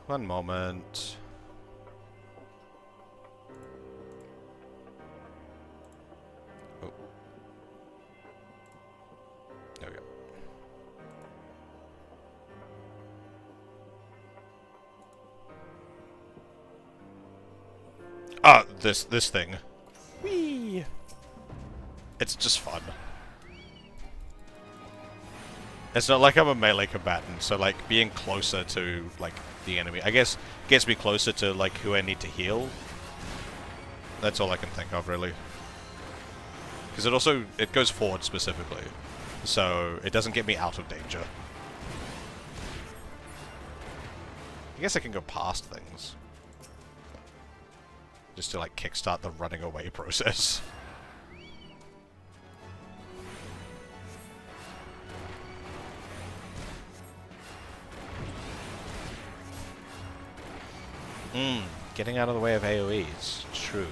One moment. Oh. There we go. Ah, this thing. Whee! It's just fun. It's not like I'm a melee combatant, so like being closer to like the enemy, I guess, gets me closer to like who I need to heal. That's all I can think of, really. Because it goes forward specifically, so it doesn't get me out of danger. I guess I can go past things, just to like kickstart the running away process. Getting out of the way of AoEs. True.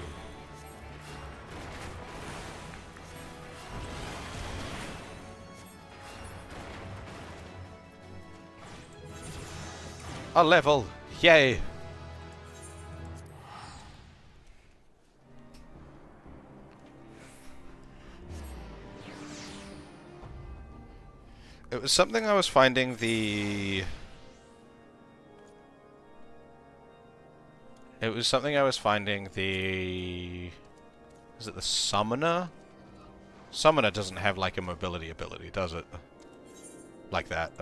A level! Yay! It was something I was finding the... It was something I was finding the... Is it the Summoner? Summoner doesn't have like a mobility ability, does it? Like that.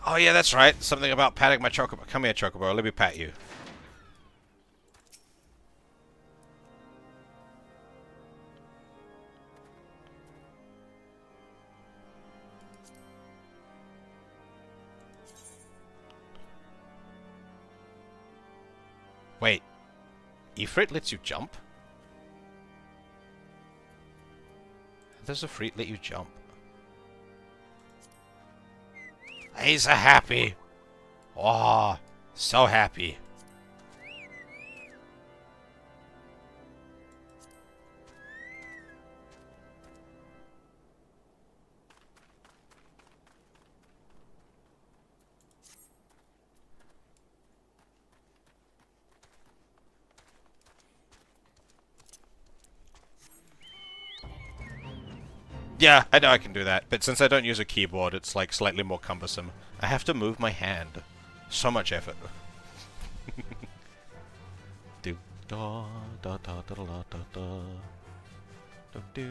Oh yeah, that's right. Something about patting my chocobo. Come here, chocobo. Let me pat you. Wait. Ifrit lets you jump? How does Ifrit let you jump? He's a happy. Oh, so happy. Yeah, I know I can do that, but since I don't use a keyboard, it's like slightly more cumbersome. I have to move my hand. So much effort. Do da da da da da da da. Do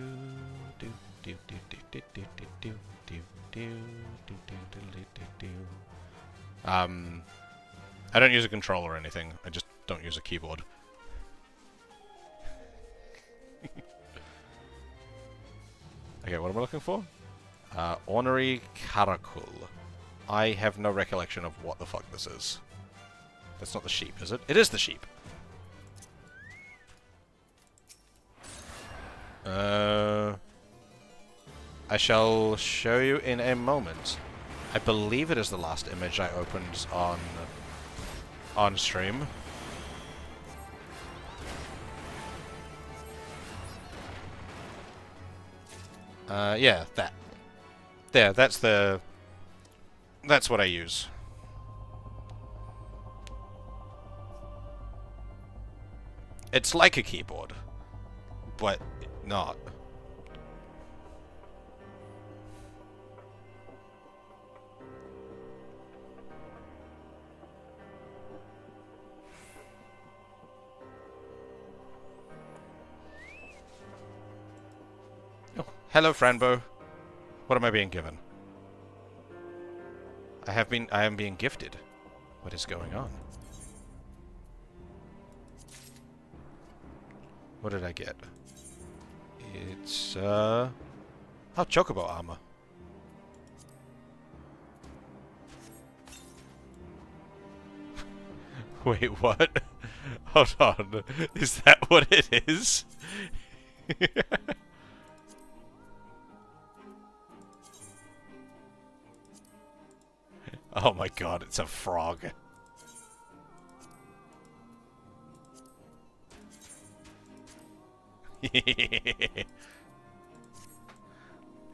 do do I don't use a controller or anything. I just don't use a keyboard. Okay, what am I looking for? Ornery Karakul. I have no recollection of what the fuck this is. That's not the sheep, is it? It is the sheep! I shall show you in a moment. I believe it is the last image I opened on stream. Yeah, that. There, that's what I use. It's like a keyboard, but not. Oh, hello, Franbo. What am I being given? I am being gifted. What is going on? What did I get? It's, oh, Chocobo armor. Wait, what? Hold on. Is that what it is? Oh my god, it's a frog.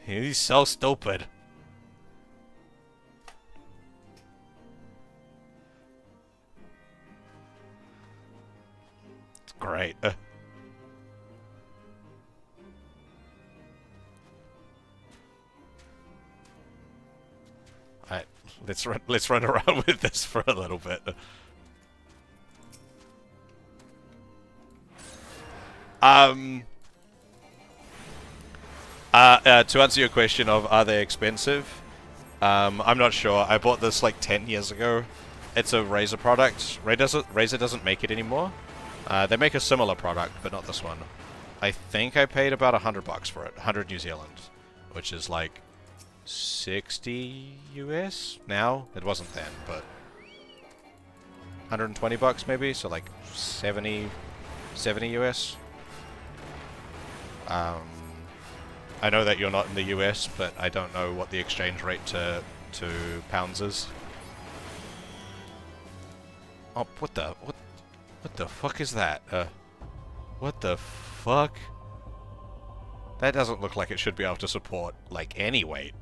He's so stupid. It's great. Alright, let's run around with this for a little bit. To answer your question of are they expensive, I'm not sure. I bought this like 10 years ago. It's a Razer product. Razer doesn't make it anymore. They make a similar product, but not this one. I think I paid about $100 for it, 100 New Zealand, which is like 60 US now. It wasn't then, but 120 bucks maybe, so like 70 US. I know that you're not in the US, but I don't know what the exchange rate to pounds is. Oh, what the fuck is that? What the fuck? That doesn't look like it should be able to support, like, any weight.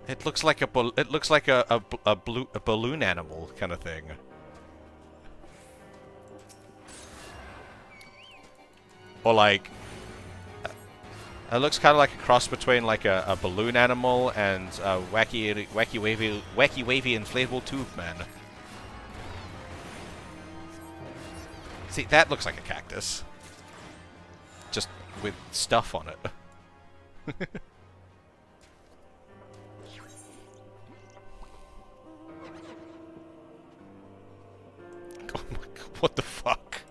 It looks like a balloon animal kind of thing. Or like, it looks kind of like a cross between like a balloon animal and a wacky wavy inflatable tube man. See, that looks like a cactus, just with stuff on it. Oh my god, what the fuck?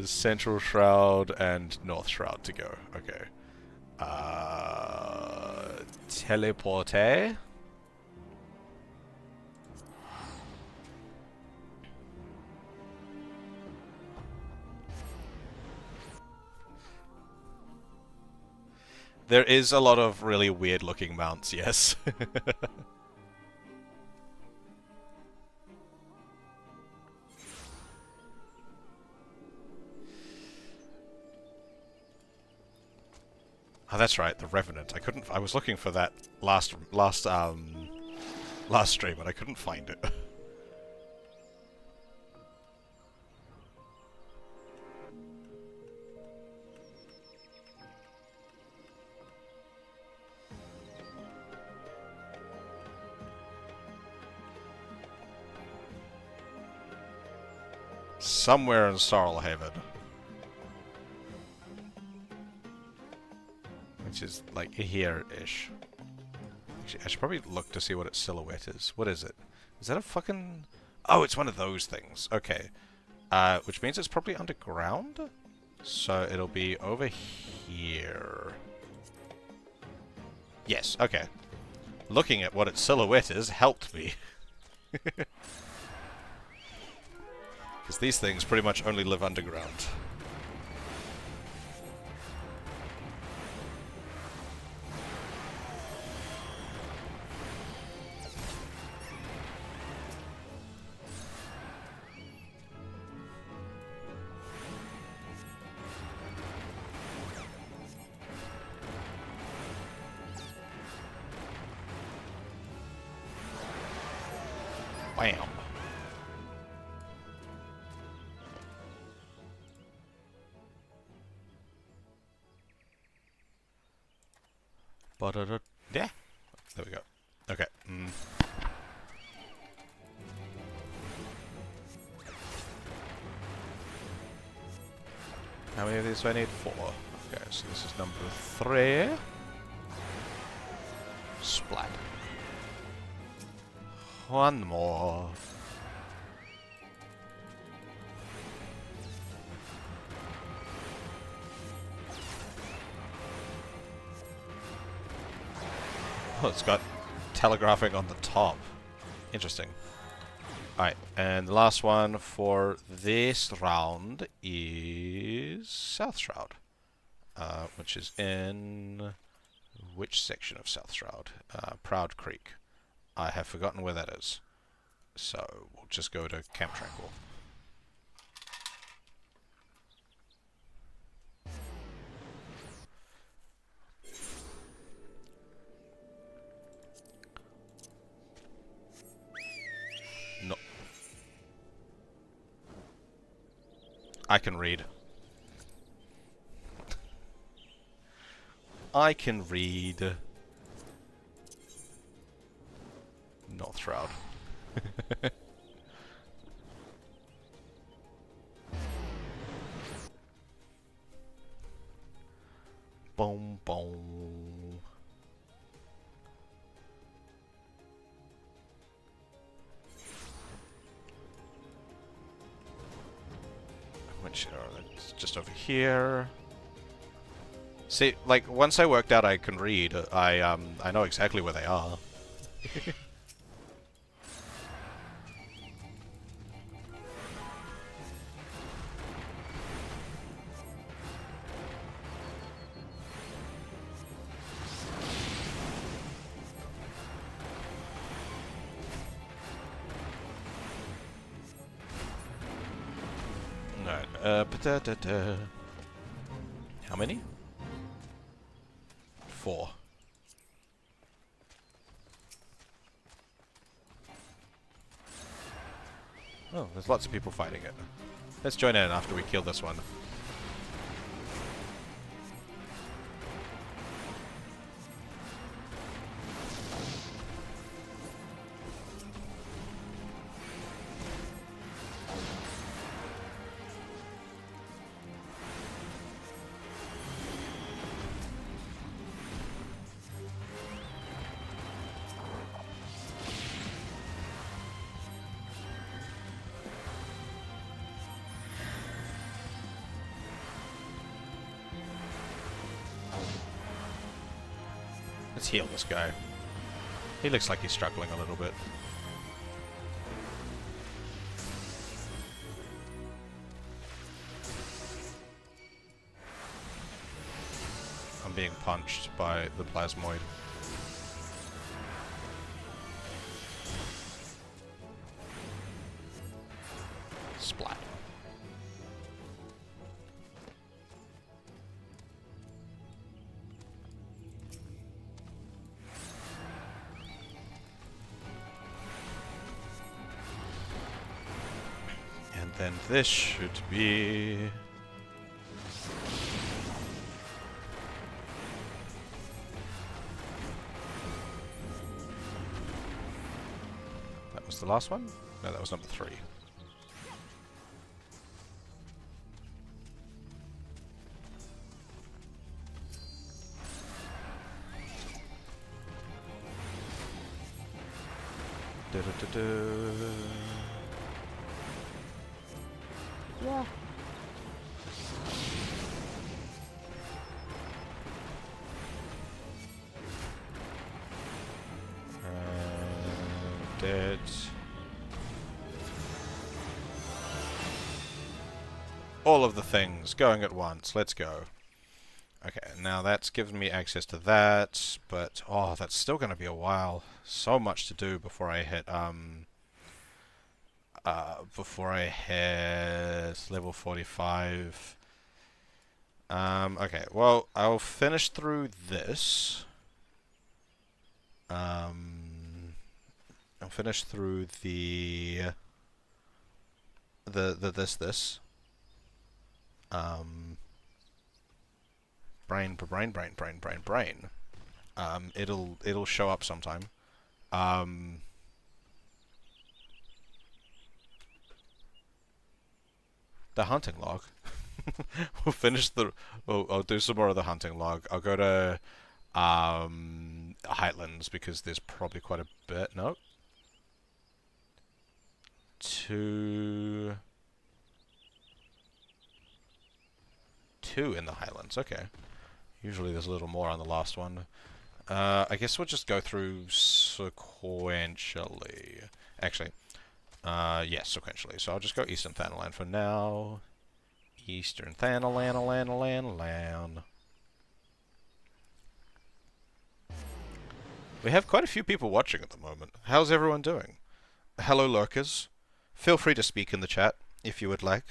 Central Shroud and North Shroud to go. Okay. Teleporte. There is a lot of really weird looking mounts, yes. Oh, that's right, the Revenant. I was looking for that last stream and I couldn't find it. Somewhere in Sorrelhaven. Which is, like, here-ish. Actually, I should probably look to see what its silhouette is. What is it? Is that a fucking... Oh, it's one of those things. Okay. Which means it's probably underground? So it'll be over here. Yes, okay. Looking at what its silhouette is helped me. Because these things pretty much only live underground. Bam. Yeah. There we go. Okay. How many of these do I need? 4. Okay, so this is number 3. Splat. One more. Oh, it's got telegraphing on the top. Interesting. Alright, and the last one for this round is South Shroud. Which is in... which section of South Shroud? Proud Creek. I have forgotten where that is. So, we'll just go to Camp Tranquil. No. I can read. I can read. North Shroud. Boom, boom. Which it's just over here. See, like once I worked out I can read, I know exactly where they are. How many? 4. Oh, there's lots of people fighting it. Let's join in after we kill this one. Let's heal this guy. He looks like he's struggling a little bit. I'm being punched by the plasmoid. Splat. And then this should be... That was the last one? No, that was number 3. Yeah. Dead. All of the things going at once. Let's go. Okay, now that's given me access to that, but oh, that's still going to be a while. So much to do before I hit level 45. Okay, well, I'll finish through this. I'll finish through this. Brain. It'll show up sometime. The hunting log. We'll finish the. I'll do some more of the hunting log. I'll go to Heightlands because there's probably quite a bit. Nope. Two in the Highlands. Okay. Usually there's a little more on the last one. I guess we'll just go through sequentially. Actually, yes, sequentially. So I'll just go Eastern Thanalan for now. Eastern Thanalan. We have quite a few people watching at the moment. How's everyone doing? Hello, lurkers. Feel free to speak in the chat if you would like.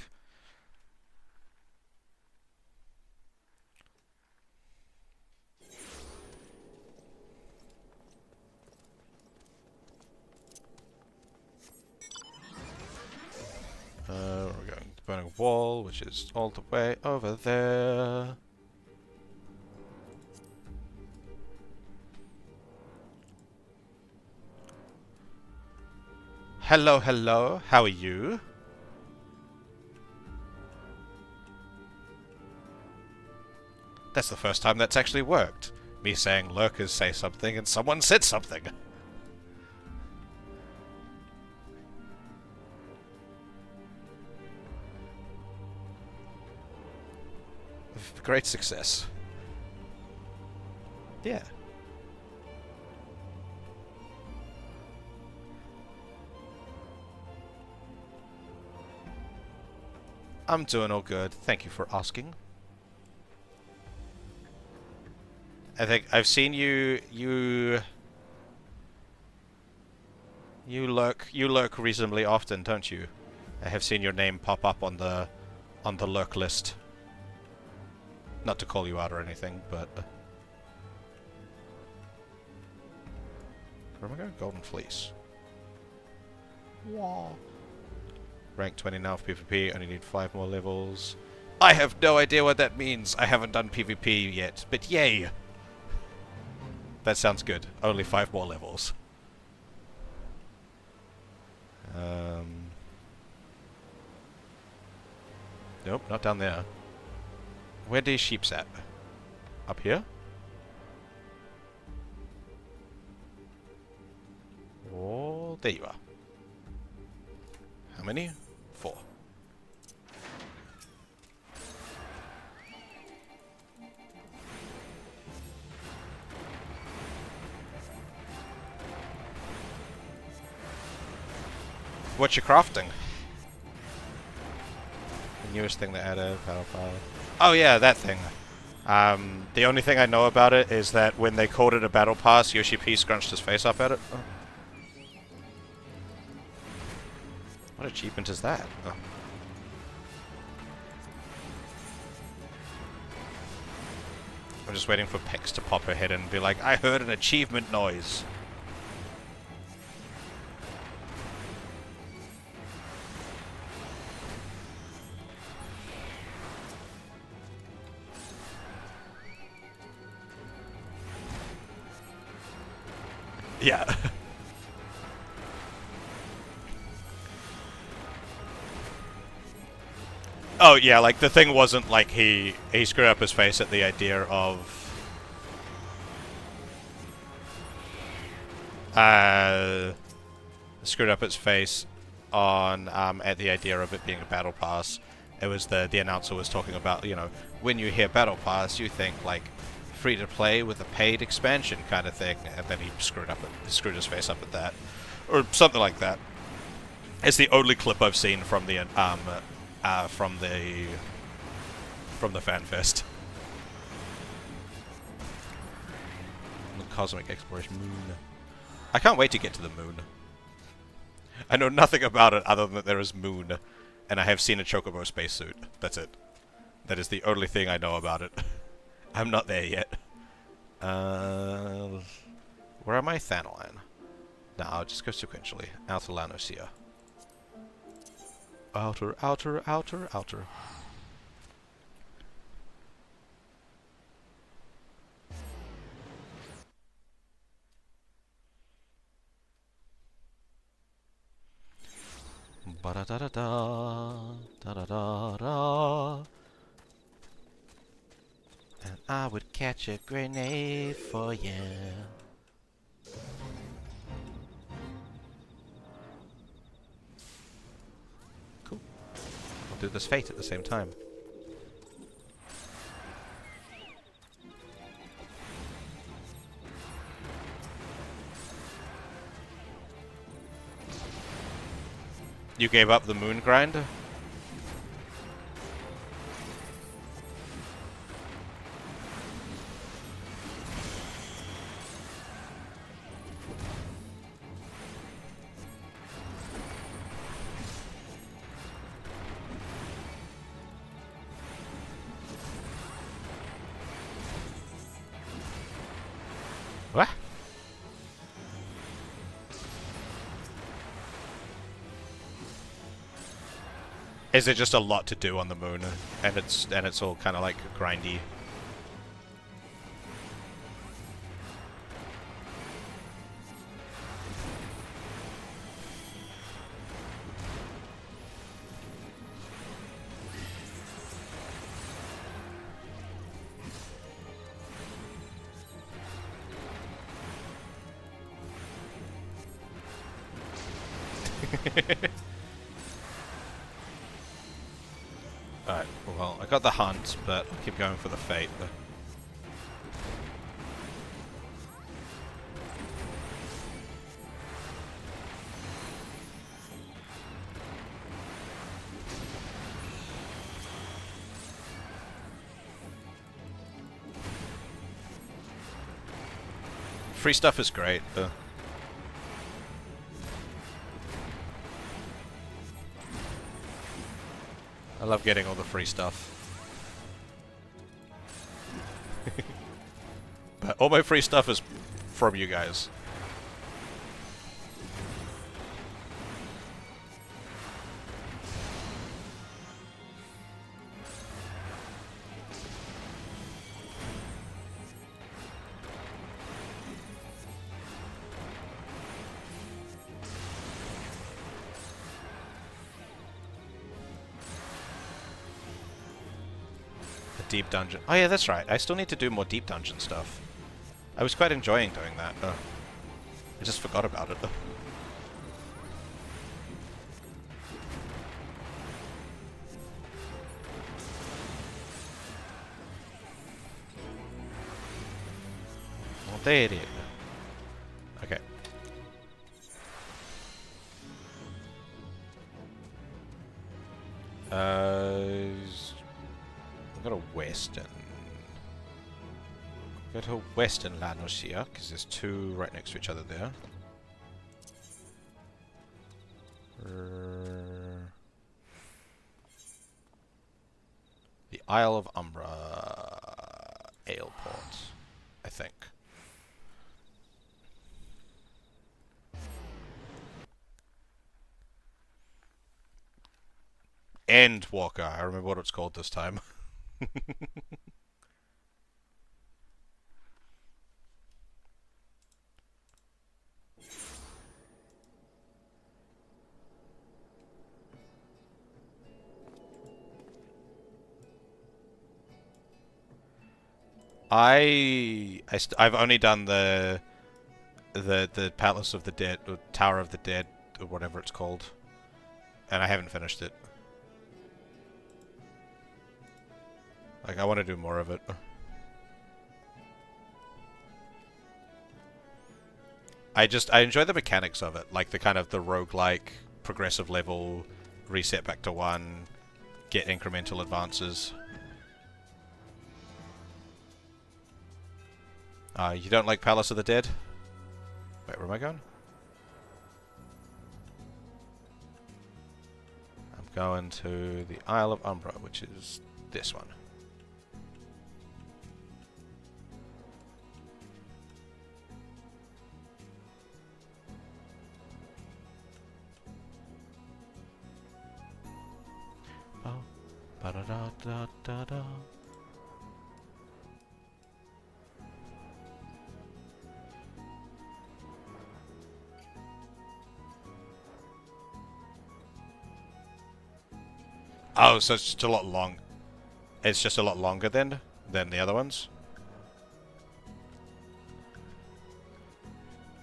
We're going to Burning Wall, which is all the way over there. Hello, hello. How are you? That's the first time that's actually worked. Me saying lurkers say something and someone said something. Great success. Yeah. I'm doing all good. Thank you for asking. I think I've seen you lurk reasonably often, don't you? I have seen your name pop up on the lurk list. Not to call you out or anything, but where am I going? Golden Fleece. Wow. Rank 20 now for PvP, only need 5 more levels. I have no idea what that means. I haven't done PvP yet, but yay! That sounds good. Only 5 more levels. Nope, not down there. Where are these sheeps at? Up here? Oh, there you are. How many? 4. What you crafting? The newest thing they added, Battle Pass. Oh yeah, that thing. The only thing I know about it is that when they called it a Battle Pass, Yoshi P scrunched his face up at it. Oh. What achievement is that? Oh. I'm just waiting for Pex to pop her head in and be like, I heard an achievement noise. Yeah. Oh yeah, like the thing wasn't like he screwed up his face at the idea of screwed up its face on at the idea of it being a battle pass. It was the announcer was talking about, you know, when you hear battle pass, you think like free to play with a paid expansion kind of thing, and then he screwed his face up at that, or something like that. It's the only clip I've seen from the FanFest. The Cosmic Exploration Moon. I can't wait to get to the moon. I know nothing about it other than that there is moon, and I have seen a Chocobo spacesuit. That's it. That is the only thing I know about it. I'm not there yet. Where am I? Thanalan. No, I'll just go sequentially. Outer Eorzea. Outer, outer, outer, outer. Ba-da-da-da-da, da-da-da-da. And I would catch a grenade for you. Cool. I'll do this fate at the same time. You gave up the moon grind? What? Is it just a lot to do on the moon, and it's all kind of like grindy? Alright, well, I got the hunt, but I'll keep going for the fate. Free stuff is great. I love getting all the free stuff. But all my free stuff is from you guys. Deep dungeon. Oh yeah, that's right. I still need to do more deep dungeon stuff. I was quite enjoying doing that. I just forgot about it. Well, there it is. Okay. Go to western. Go to western Eorzea, because there's two right next to each other there. The Isle of Umbra Aleport, I think. Endwalker, I remember what it's called this time. I've only done the Palace of the Dead, or Tower of the Dead or whatever it's called. And I haven't finished it. Like, I want to do more of it. I enjoy the mechanics of it, like the kind of the roguelike progressive level, reset back to 1, get incremental advances. You don't like Palace of the Dead? Wait, where am I going? I'm going to the Isle of Umbra, which is this one. Ba-da-da-da-da-da. Oh, so it's just a lot long. It's just a lot longer then than the other ones.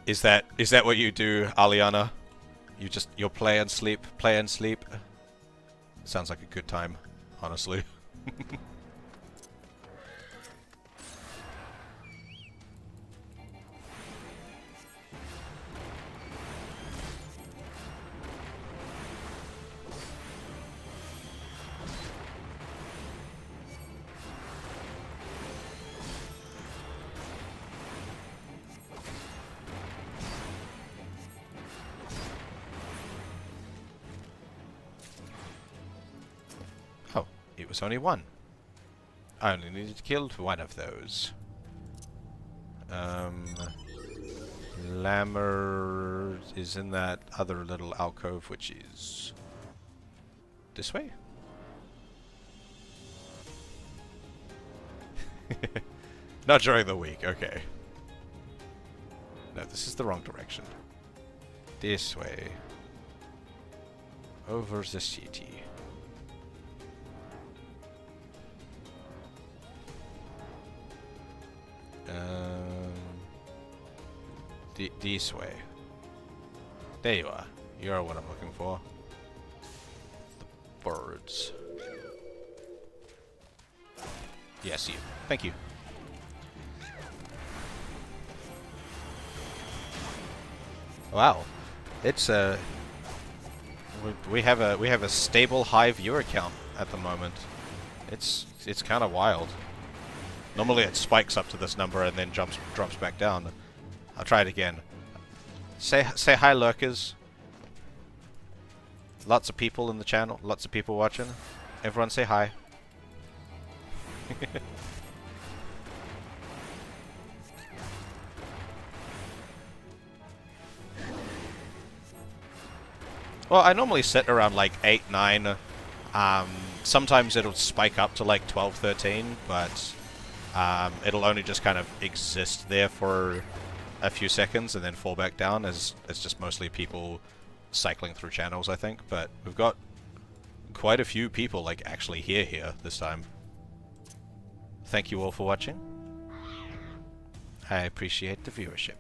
Is that what you do, Aliana? You'll play and sleep, play and sleep. Sounds like a good time, honestly. Oh, it was only one. I only needed to kill one of those. Lammer is in that other little alcove, which is this way. Not during the week, okay. No, this is the wrong direction. This way. Over the city. This way. There you are. You're what I'm looking for. The birds. Yes, you. Thank you. Wow, it's we have a stable high viewer count at the moment. It's kind of wild. Normally it spikes up to this number and then drops back down. I'll try it again. Say hi, lurkers. Lots of people in the channel. Lots of people watching. Everyone say hi. Well, I normally sit around like 8, 9. Sometimes it'll spike up to like 12, 13, but it'll only just kind of exist there for a few seconds and then fall back down, as it's just mostly people cycling through channels, I think. But we've got quite a few people like actually here this time. Thank you all for watching. I appreciate the viewership.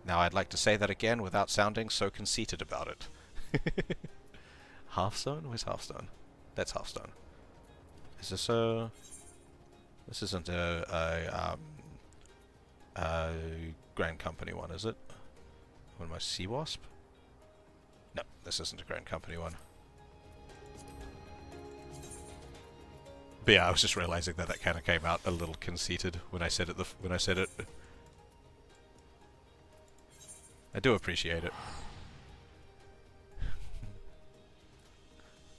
Now I'd like to say that again without sounding so conceited about it. Hearthstone? Where's Hearthstone? That's Hearthstone. Is this a... This isn't a Grand Company one, is it? What am I, Sea Wasp? No, this isn't a Grand Company one. But yeah, I was just realizing that kind of came out a little conceited when I said it. I do appreciate it.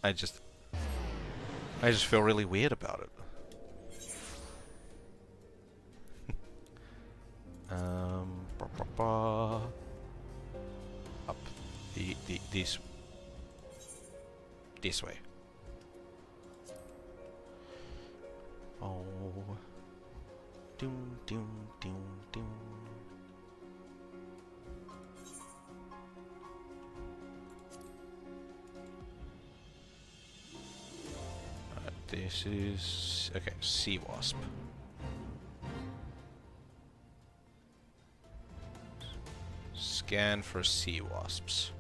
I just feel really weird about it. Up this way. Oh, doom doom doom doom. This is okay. Sea Wasp. scan for sea wasps.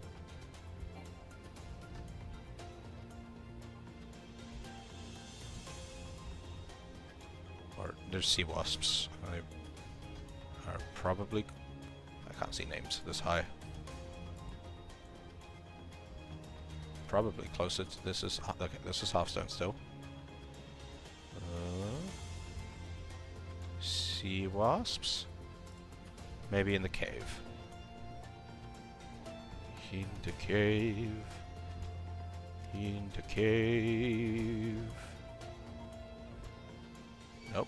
Or there's sea wasps. They are probably... I can't see names this high. Probably closer to this is... Okay, this is Hearthstone still. Sea wasps? Maybe in the cave. In the cave. In the cave. Nope.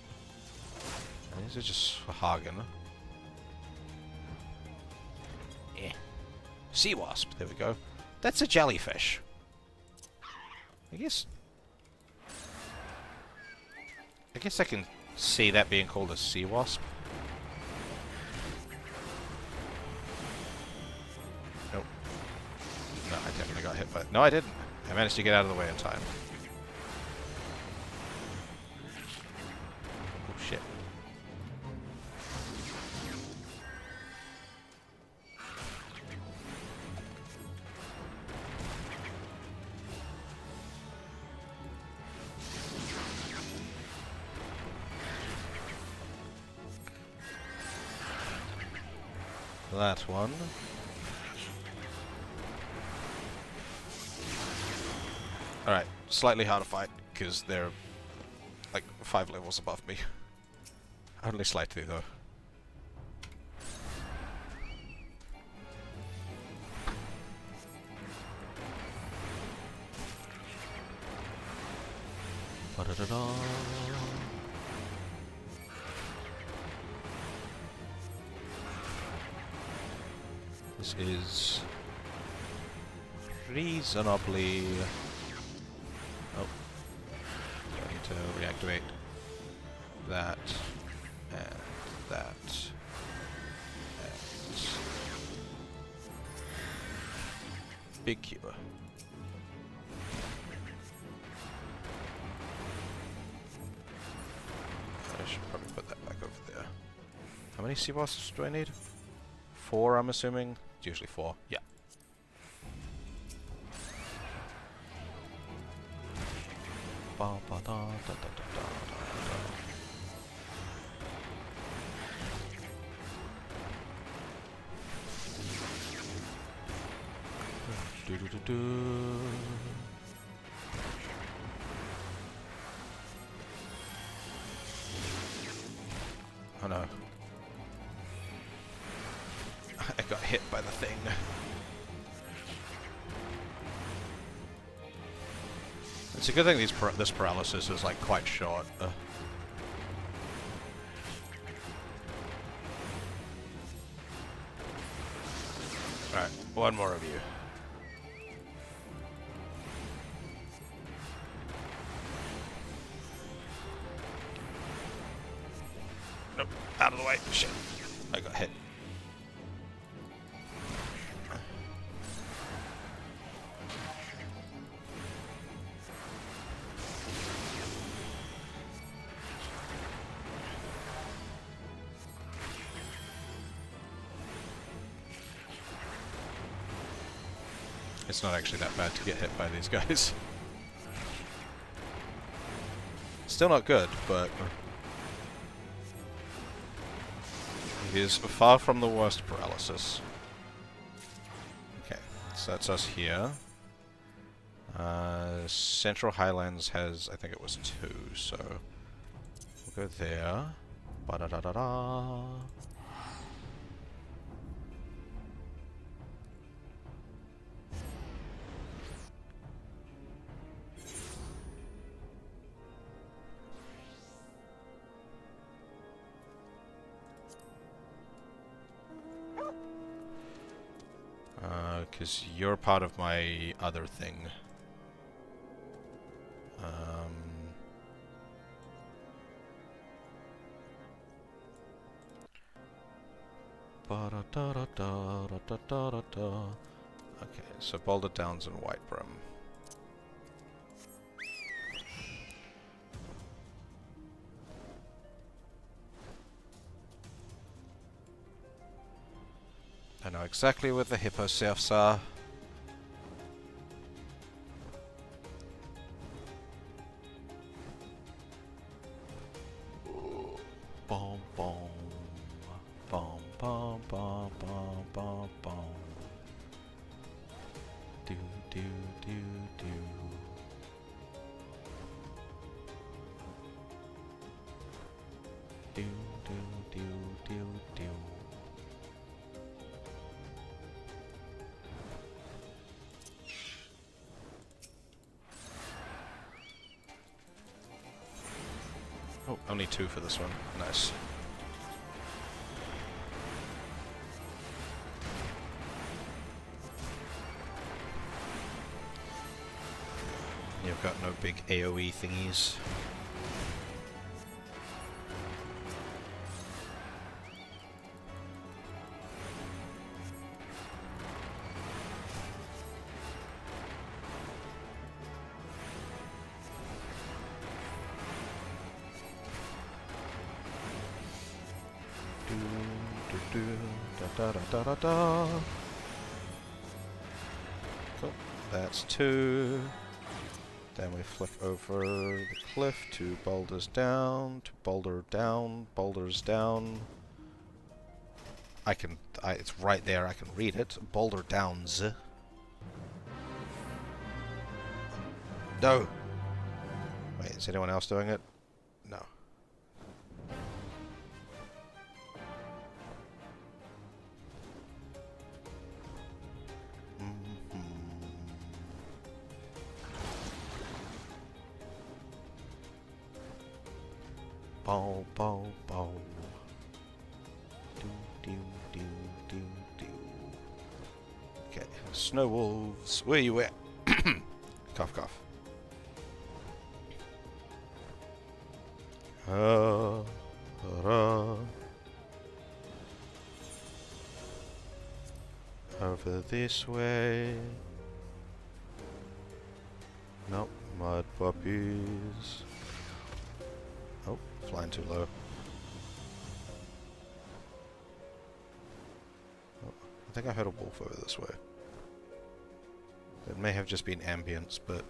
These are just Hagen. Eh. Sea wasp. There we go. That's a jellyfish. I guess I can see that being called a sea wasp. Nope. No, I definitely got hit by it. No, I didn't. I managed to get out of the way in time. Oh, shit. That one. Alright, slightly harder fight, because they're like 5 levels above me. Only slightly, though. Ba-da-da-da. This is reasonably... Oh. I need to reactivate that, and that, and... Big cube. I should probably put that back over there. How many sea wasps do I need? 4, I'm assuming. It's usually 4. Yeah. Ba ba da da da da da da. Do do do do. Oh no. I got hit by the thing. It's a good thing this paralysis is like quite short. Alright, one more of you. Nope, out of the way. Shit. I got hit. It's not actually that bad to get hit by these guys. Still not good, but it is far from the worst paralysis. Okay, so that's us here. Central Highlands has, I think it was 2, so we'll go there. Ba-da-da-da-da. Because you're part of my other thing. Okay, so Boulder Downs and Whitebrim. I know exactly where the hippo serfs are. Bom bom. Bom bom bom bom bom bom. Do do do do. Do do do do do. Oh, only 2 for this one. Nice. You've got no big AoE thingies. Da da da da da. Cool. That's 2. Then we flick over the cliff to boulders down, to boulder down, boulders down. It's right there, I can read it. Boulder downs. No! Wait, is anyone else doing it? No. Bow, bow, bow. Do, do, do, do, do. Okay, snow wolves, where you at? Cough, cough. Over this way. Nope, mud puppies. Oh, flying too low. Oh, I think I heard a wolf over this way. It may have just been ambience, but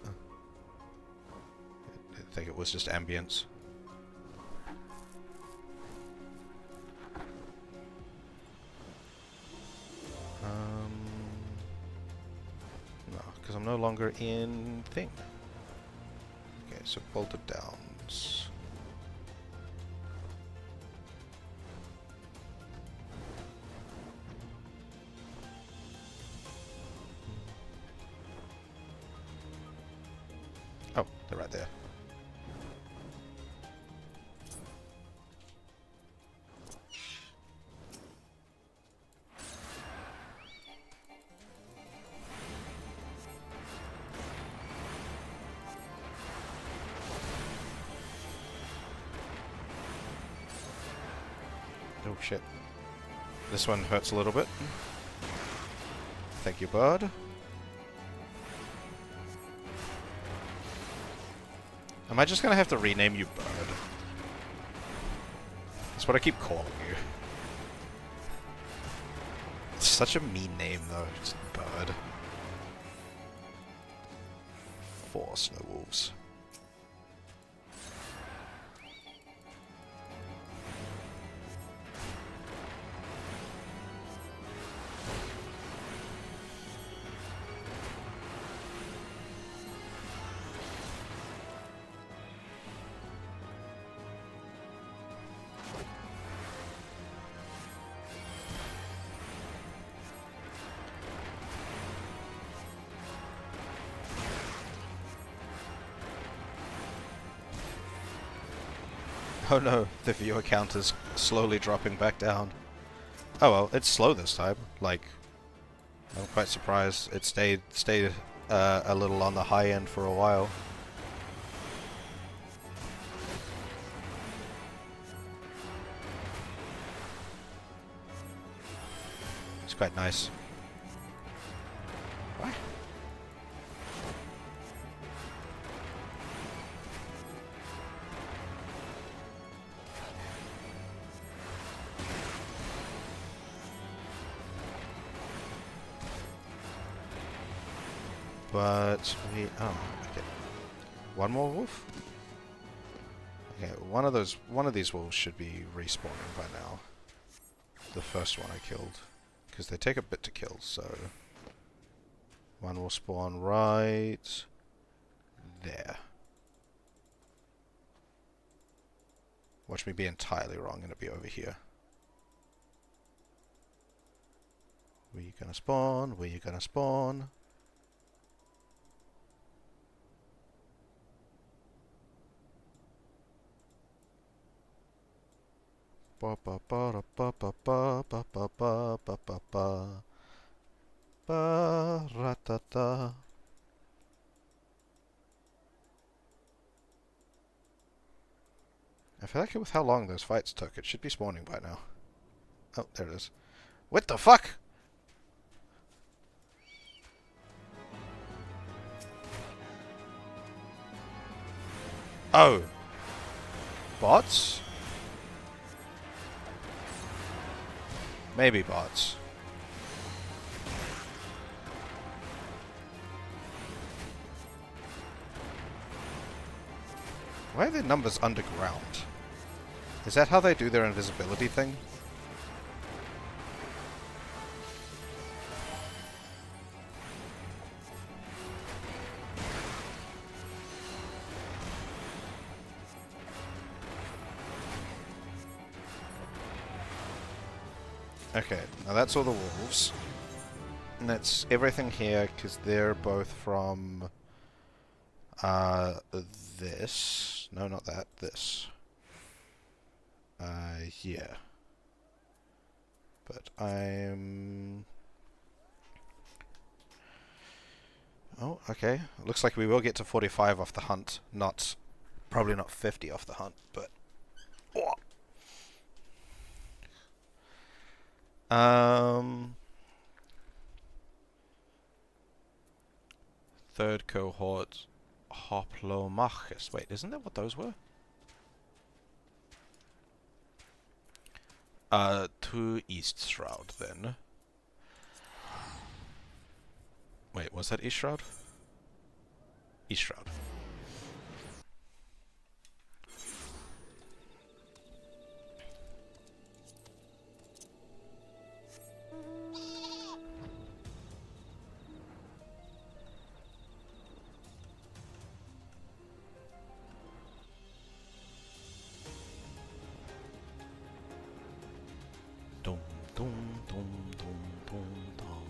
I think it was just ambience. No, because I'm no longer in thing. Okay, so Boulder Downs. Oh, they're right there. Oh shit. This one hurts a little bit. Thank you, bud. Am I just gonna have to rename you Bird? That's what I keep calling you. It's such a mean name though, just Bird. 4 snow wolves. Oh no, the viewer count is slowly dropping back down. Oh well, it's slow this time. Like, I'm quite surprised. It stayed a little on the high end for a while. It's quite nice. What? But we... Oh, okay. One more wolf? Okay, one of these wolves should be respawning by now. The first one I killed. Because they take a bit to kill, so... One will spawn right... there. Watch me be entirely wrong, and it'll be over here. Where you gonna spawn? Where you gonna spawn? Ba ba ba ba ba ba ba ba ba ba ba ba ba ra ta ta. I feel like with how long those fights took, it should be spawning by now. Oh, there it is. What the fuck? Oh. Bots? Maybe bots. Why are their numbers underground? Is that how they do their invisibility thing? Okay, now that's all the wolves. And that's everything here, because they're both from... this. No, not that. This. Yeah. But I'm... Oh, okay. Looks like we will get to 45 off the hunt. Probably not 50 off the hunt, but... Oh. Third cohort, Hoplomachus. Wait, isn't that what those were? To East Shroud, then. Wait, was that East Shroud? East Shroud. Dum dum dum dum dum dum.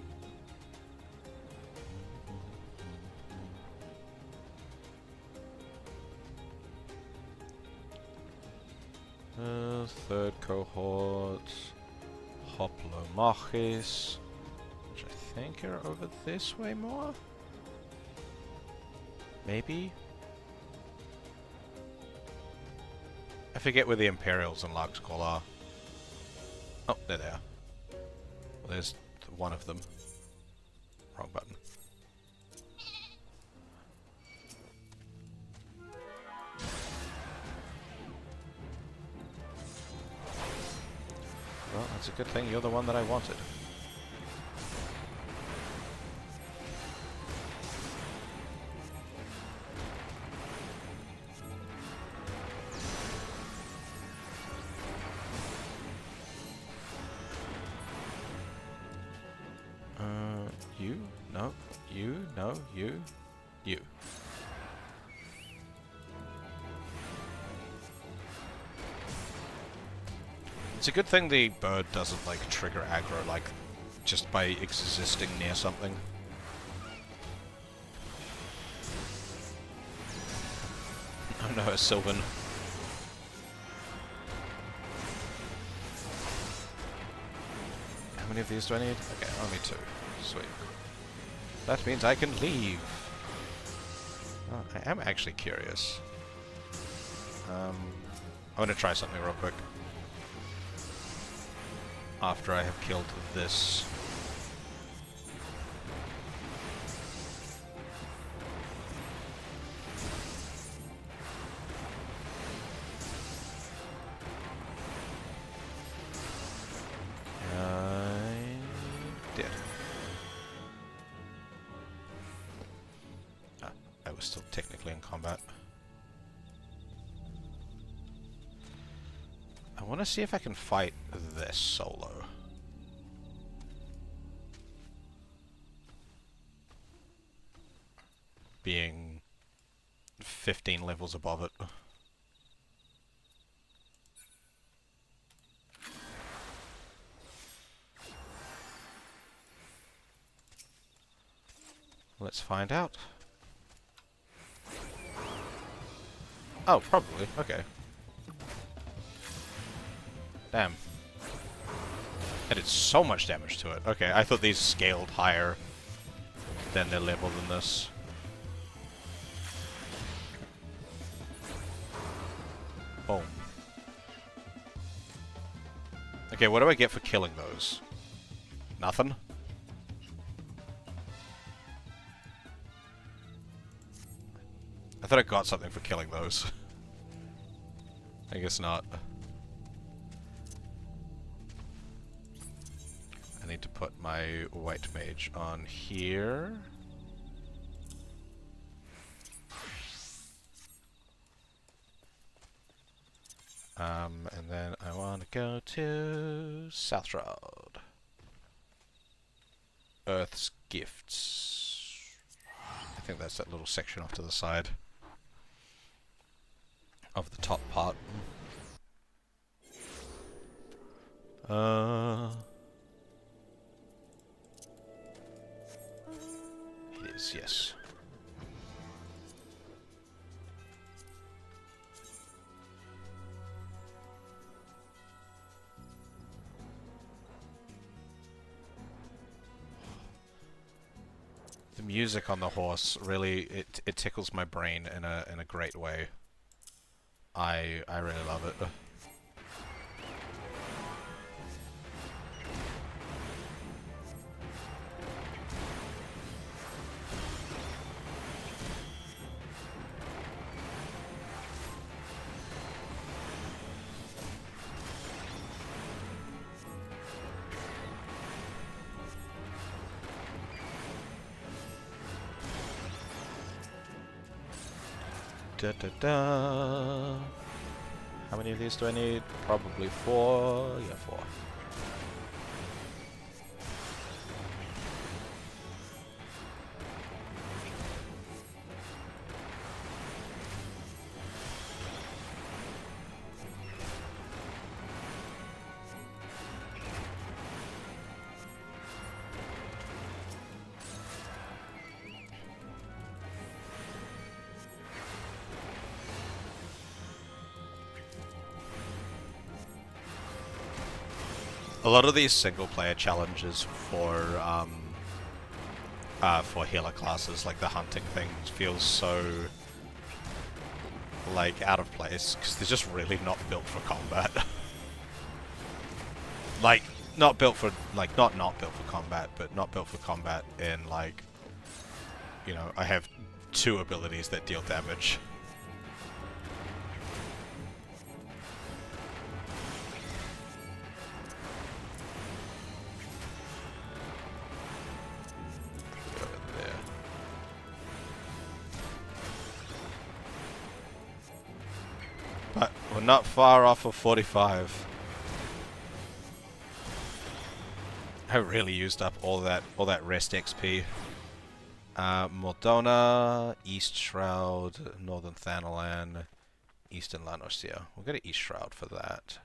Third cohort, Hoplomachus, which I think are over this way more. Maybe. I forget where the Imperials and Lark's-Call are. Oh, there they are. Well, there's one of them. Wrong button. Well, that's a good thing you're the one that I wanted. You, no, you, no, you, you. It's a good thing the bird doesn't, like, trigger aggro, like, just by existing near something. Oh no, a Sylvan. How many of these do I need? Okay, only 2. Sweet. That means I can leave. Oh, I am actually curious. I'm gonna try something real quick. After I have killed this. I did. combat. I want to see if I can fight this solo. Being 15 levels above it. Let's find out. Oh, probably. Okay. Damn. I did so much damage to it. Okay, I thought these scaled higher than their level than this. Boom. Okay, what do I get for killing those? Nothing? I thought I got something for killing those. I guess not. I need to put my white mage on here. And then I want to go to South Shroud. Earth's Gifts. I think that's that little section off to the side of the top part. It is, yes. The music on the horse really it tickles my brain in a great way. I really love it. Da da da. How many of these do I need? Probably 4. Yeah, 4. A lot of these single-player challenges for healer classes, like the hunting thing, feels so like out of place because they're just really not built for combat. Like not built for not built for combat, but not built for combat in like, you know, I have 2 abilities that deal damage. But we're not far off of 45. I really used up all that rest XP. Mordona, East Shroud, Northern Thanalan, Eastern Eorzea. We'll go to East Shroud for that.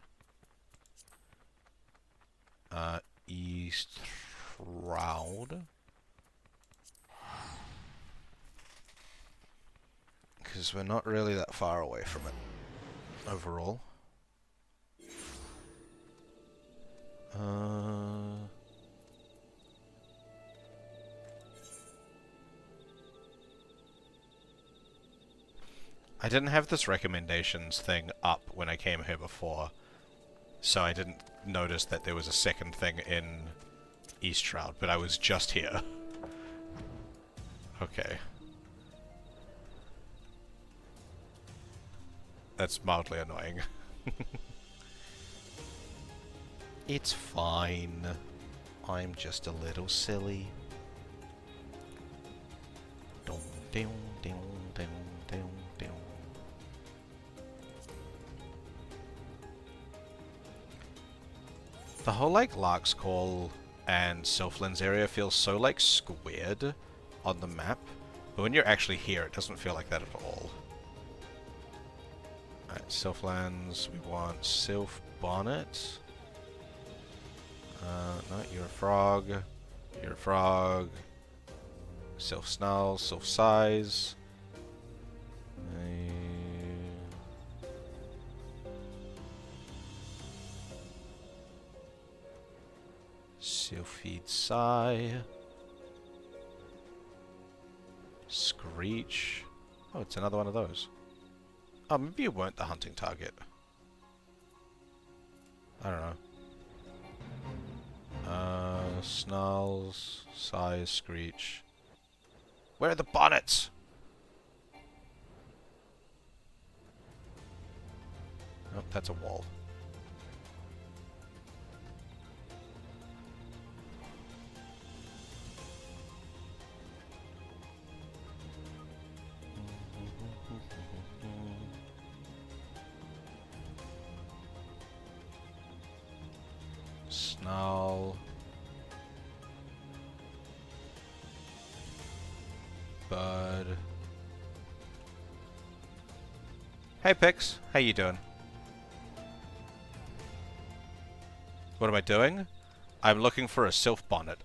East Shroud. Because we're not really that far away from it overall. I didn't have this recommendations thing up when I came here before, so I didn't notice that there was a second thing in East Shroud, but I was just here. Okay. That's mildly annoying. It's fine. I'm just a little silly. Dum, dum, dum, dum, dum. The whole, like, Lark's Call and Sylphlands area feels so, like, squared on the map. But when you're actually here, it doesn't feel like that at all. Alright, Sylphlands, we want Sylph Bonnet. No, you're a frog. You're a frog. Sylph Snarl, Sylph Size. Sylphid Sigh. Screech. Oh, it's another one of those. Oh, maybe you weren't the hunting target. I don't know. Snarls, Sighs, Screech. Where are the bonnets? Oh, that's a wall. Snarl. Bud. Hey Pix, how you doing? What am I doing? I'm looking for a Sylph Bonnet.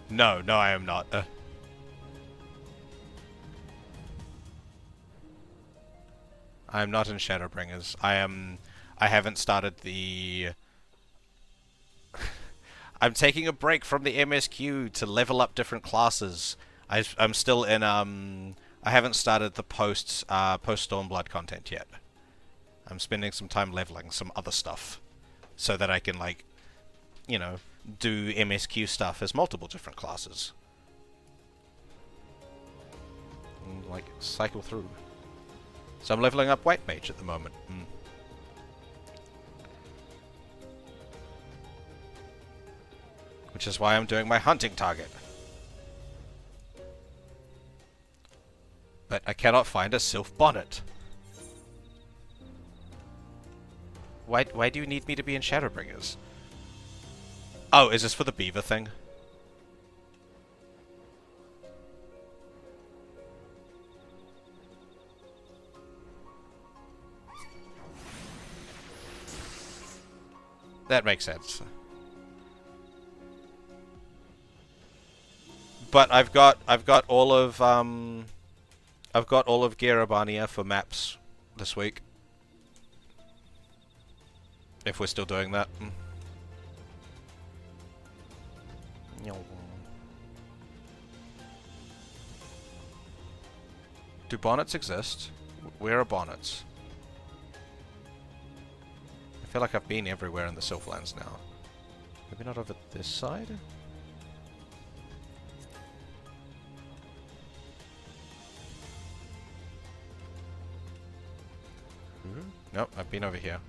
No, I am not. I am not in Shadowbringers. I haven't started the... I'm taking a break from the MSQ to level up different classes. I'm still in, I haven't started the post Stormblood content yet. I'm spending some time leveling some other stuff. So that I can, like, you know, do MSQ stuff as multiple different classes. And, like, cycle through. So I'm leveling up White Mage at the moment. Which is why I'm doing my hunting target. But I cannot find a Sylph Bonnet. Why do you need me to be in Shadowbringers? Oh, is this for the beaver thing? That makes sense. But I've got all of Garabania for maps this week. If we're still doing that. Do bonnets exist? Where are bonnets? I feel like I've been everywhere in the Sylphlands now. Maybe not over this side? Nope, I've been over here.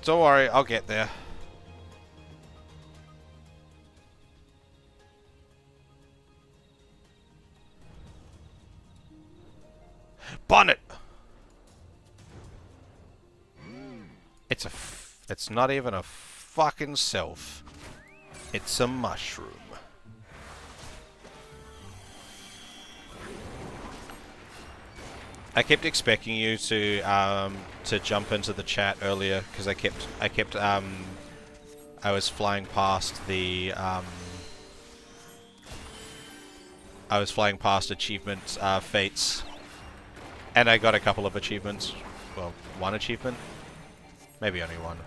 Don't worry, I'll get there. Bonnet! It's not even a fucking sylph. It's a mushroom. I kept expecting you to jump into the chat earlier because I was flying past the achievement fates, and I got a couple of achievements. Well, one achievement, maybe only one,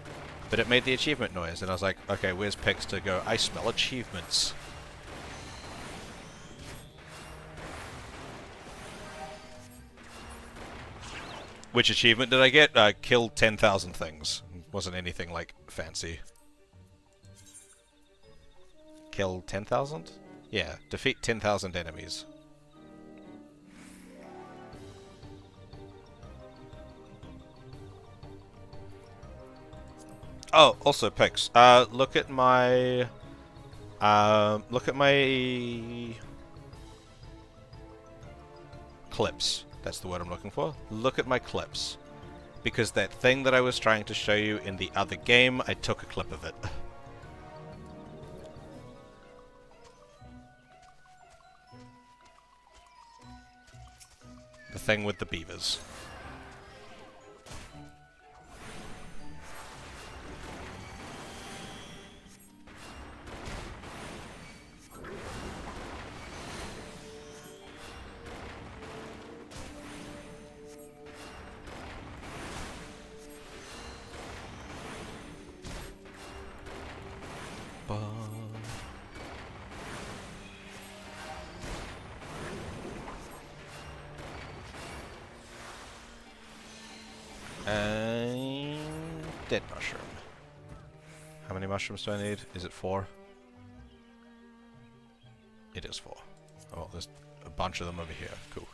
but it made the achievement noise, and I was like, okay, where's Pix to go? I smell achievements. Which achievement did I get? Kill 10,000 things. Wasn't anything, like, fancy. Kill 10,000? Yeah, defeat 10,000 enemies. Oh, also, Pix, look at my... clips. That's the word I'm looking for. Look at my clips. Because that thing that I was trying to show you in the other game, I took a clip of it. The thing with the beavers. And dead mushroom. How many mushrooms do I need? Is it 4? It is 4. Oh, there's a bunch of them over here. Cool.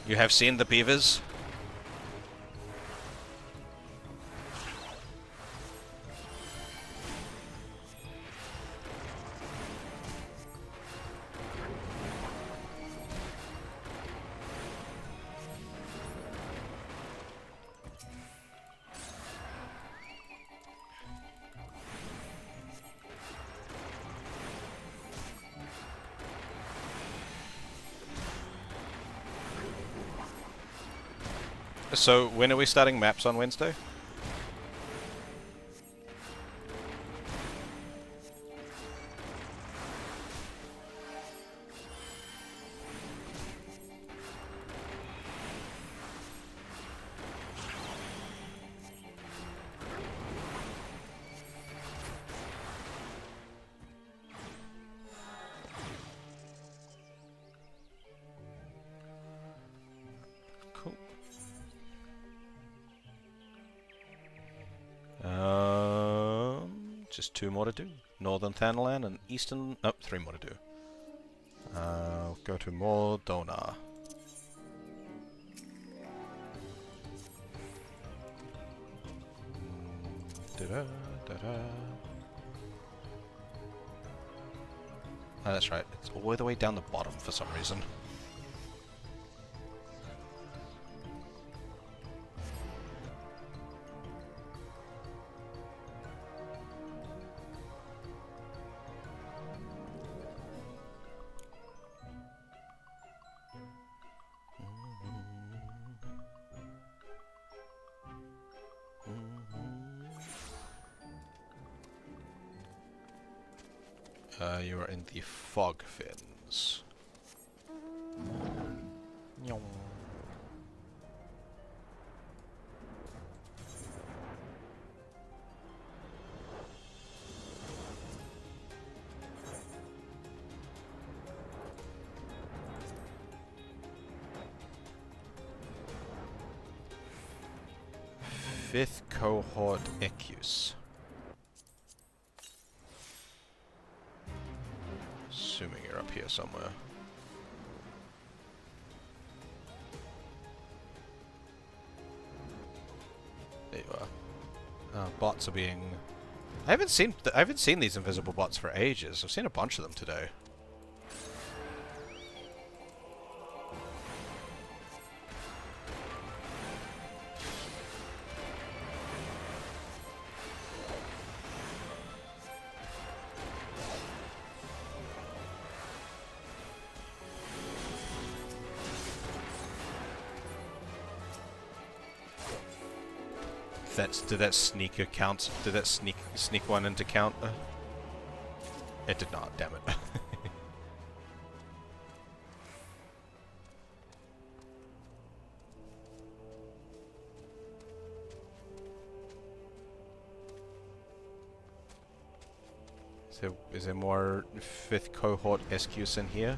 You have seen the beavers? So, when are we starting maps on Wednesday? Cool. Just 2 more to do. Northern Thanalan and Eastern... Nope, 3 more to do. Go to Mordona. Da-da, da-da. Oh, that's right. It's all the way down the bottom for some reason. You are in the Fog Fins. Fifth cohort Ecus. Assuming you're up here somewhere. There you are. Bots are being... I haven't seen these invisible bots for ages. I've seen a bunch of them today. Did that sneaker count? Did that sneak one into count? It did not, damn it. Is there more 5th cohort SQs in here?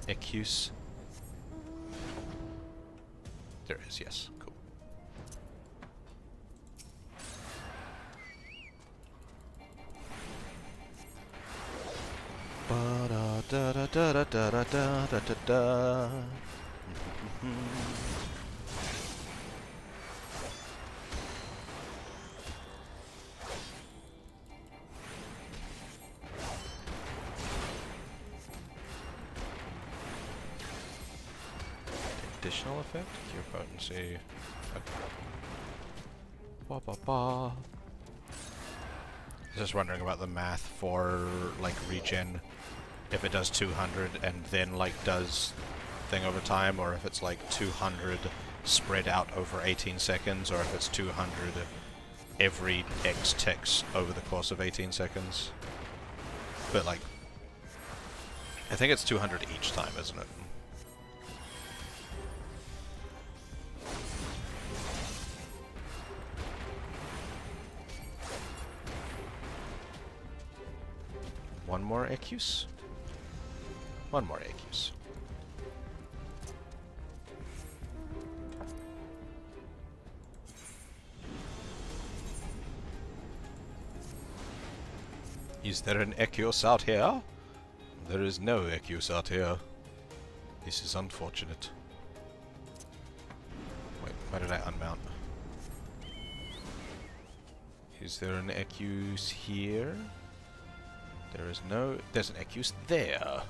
EQs? There is, yes. Cool. Ba-da-da-da-da-da-da-da-da. Additional effect? Cure potency. Okay. Ba ba ba. Just wondering about the math for like regen. If it does 200 and then like does thing over time, or if it's like 200 spread out over 18 seconds, or if it's 200 every X ticks over the course of 18 seconds. But like, I think it's 200 each time, isn't it? One more EQs? One more EQs. Is there an EQs out here? There is no EQs out here. This is unfortunate. Wait, why did I unmount? Is there an EQs here? There is no... There's an EQs there. Okay,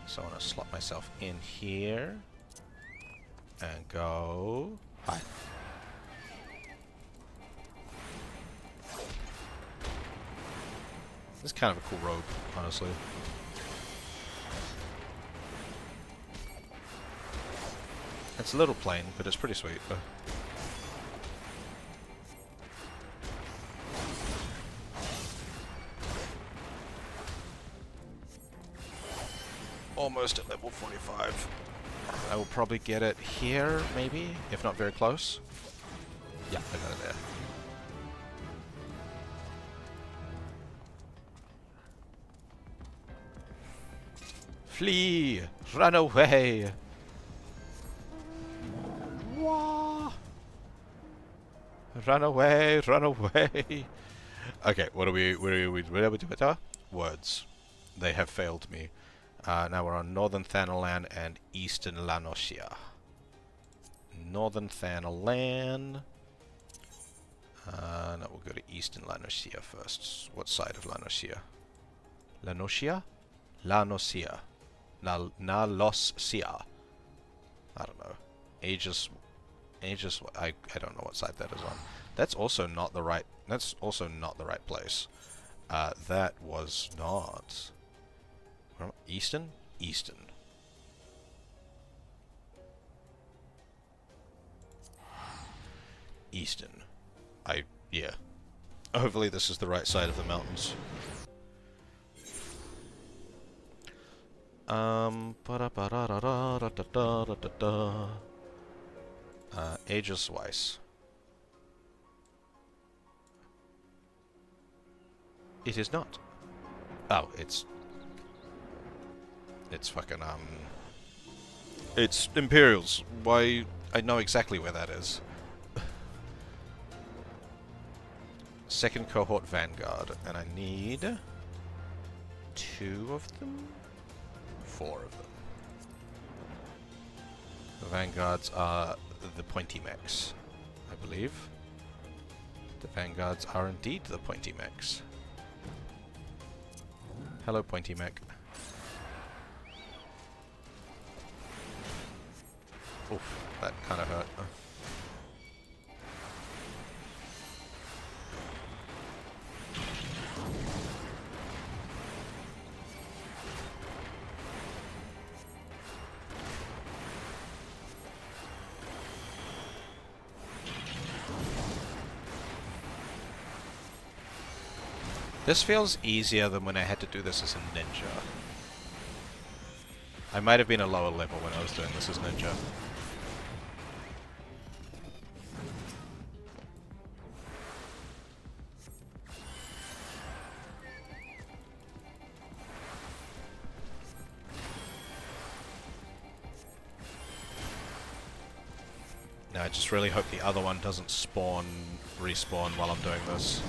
so I want to slot myself in here. And go... Hi. This is kind of a cool robe, honestly. It's a little plain, but it's pretty sweet. Almost at level 45. I will probably get it here, maybe, if not very close. Yeah, I got it there. Flee! Run away! Wah! Run away! Run away! Okay, what are we doing? Words. They have failed me. Now we're on Northern Thanalan and Eastern Lanosia. Northern Thanalan. No, we'll go to Eastern Lanosia first. What side of Lanosia? Lanosia? Lanosia. Nalosia. I don't know. Aegis. I don't know what side that is on. That's also not the right. That's also not the right place. That was not. Eastern? Eastern. Eastern. Yeah. Hopefully this is the right side of the mountains. Aegis Weiss. It is not. Oh, it's fucking, it's Imperials. Why? I know exactly where that is. Second cohort Vanguard, and I need 2 of them? 4 of them. The Vanguards are the pointy mechs, I believe. The Vanguards are indeed the pointy mechs. Hello, pointy mech. Oof, that kind of hurt. This feels easier than when I had to do this as a ninja. I might have been a lower level when I was doing this as ninja. Now I just really hope the other one doesn't respawn while I'm doing this.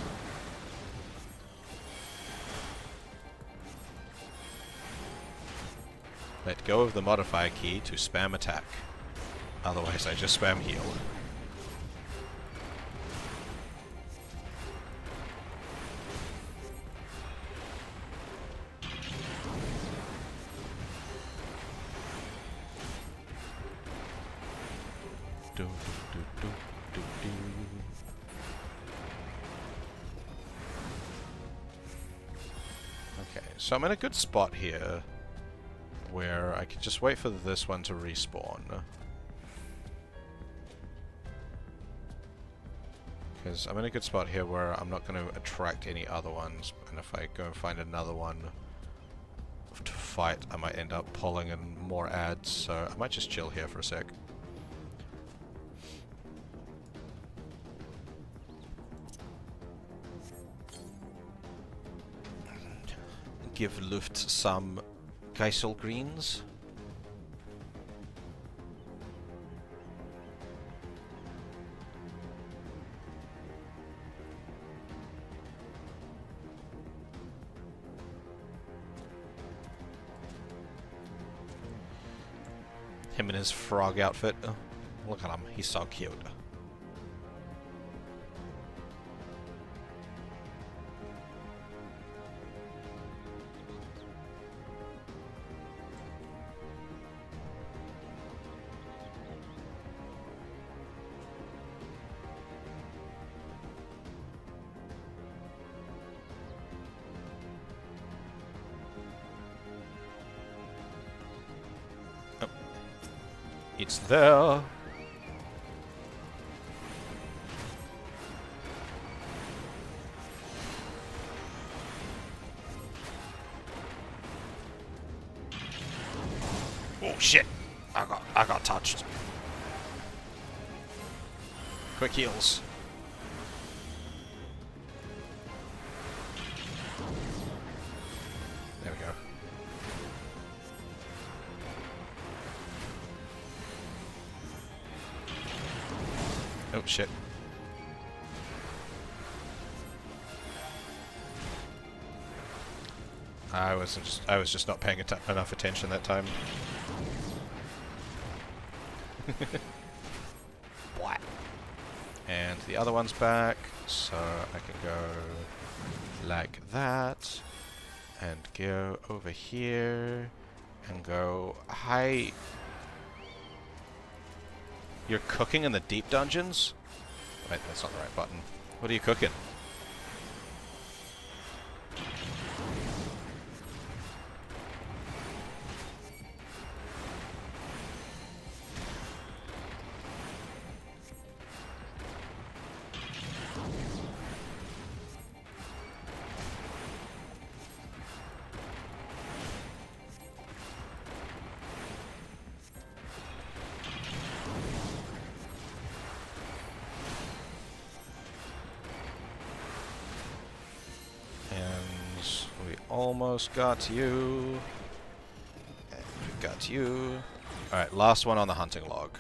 Let go of the modifier key to spam attack. Otherwise I just spam heal. Okay, so I'm in a good spot here where I can just wait for this one to respawn. Because I'm in a good spot here where I'm not going to attract any other ones, and if I go and find another one to fight, I might end up pulling in more ads, so I might just chill here for a sec. Give Luft some Geisel greens. Him in his frog outfit. Oh, look at him, he's so cute. It's there. Oh shit! I got touched. Quick heals. There we go. Oh shit. I was just not paying enough attention that time. What? And the other one's back, so I can go like that and go over here and go, hi. You're cooking in the deep dungeons? Wait, that's not the right button. What are you cooking? Almost got you. And we got you. Alright, last one on the hunting log.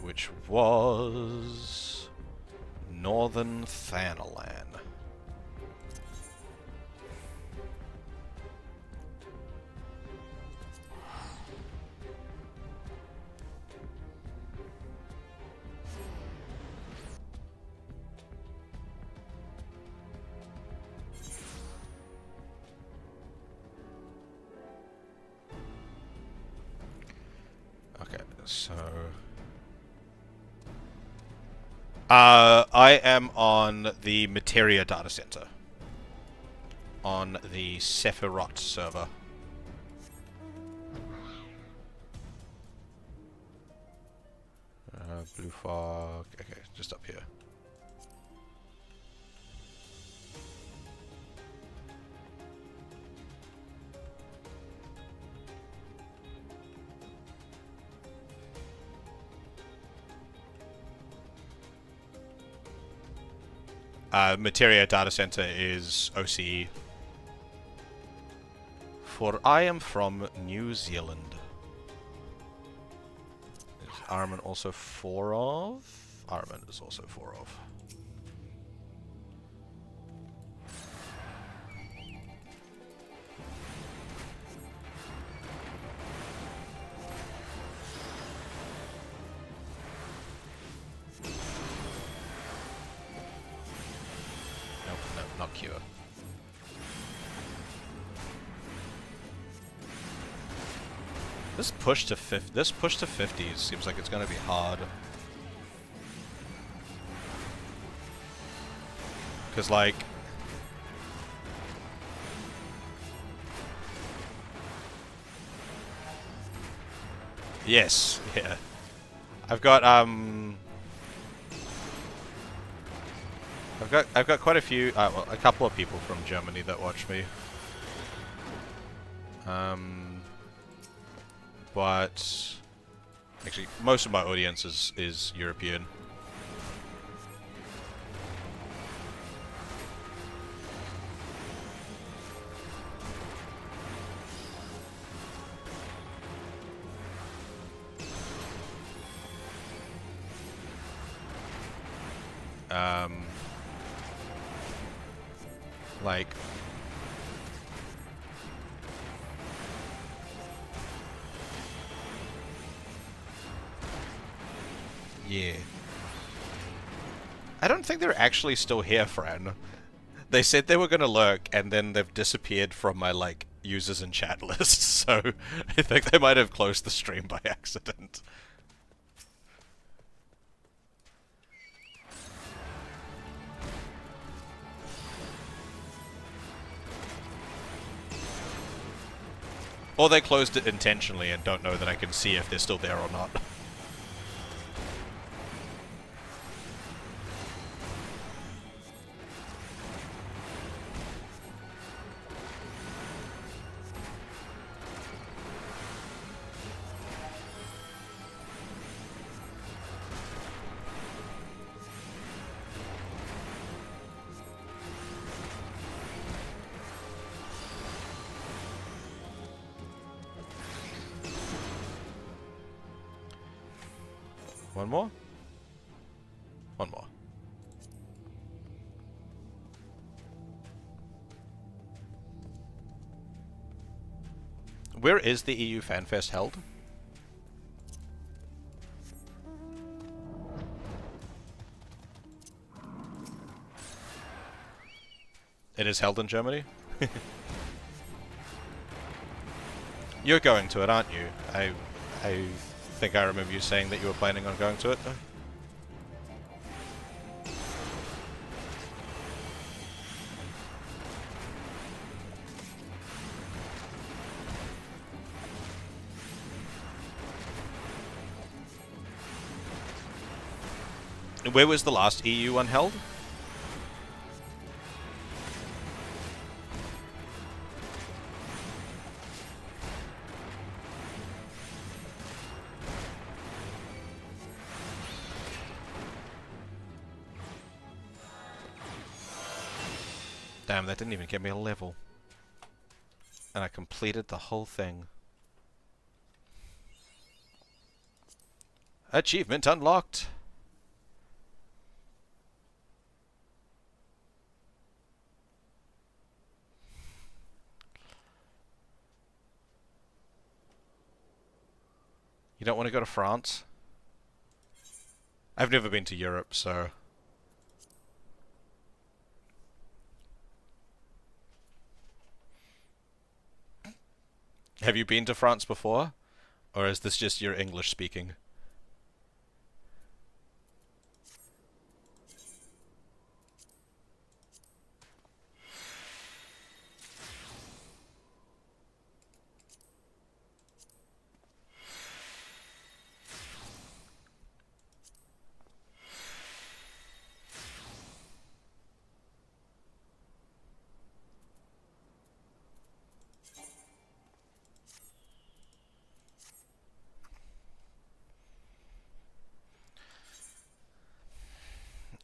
Which was Northern Thanalan. So, I am on the Materia data center, on the Sephiroth server. Blue fog. Okay, just up here. Materia data center is OCE. For I am from New Zealand. armament also 4 of? Armament is also 4 of. Nope, no, not cure. This push to 50s seems like it's gonna be hard. Cause like yes, yeah. I've got quite a few well, a couple of people from Germany that watch me. But actually, most of my audience is European. Like yeah. I don't think they're actually still here, Fran. They said they were gonna lurk, and then they've disappeared from my, like, users and chat list, so I think they might have closed the stream by accident. Or they closed it intentionally and don't know that I can see if they're still there or not. One more? One more. Where is the EU FanFest held? It is held in Germany? You're going to it, aren't you? I think I remember you saying that you were planning on going to it. Where was the last EU one held? Damn, that didn't even get me a level. And I completed the whole thing. Achievement unlocked! You don't want to go to France? I've never been to Europe, so... Have you been to France before? Or is this just your English speaking?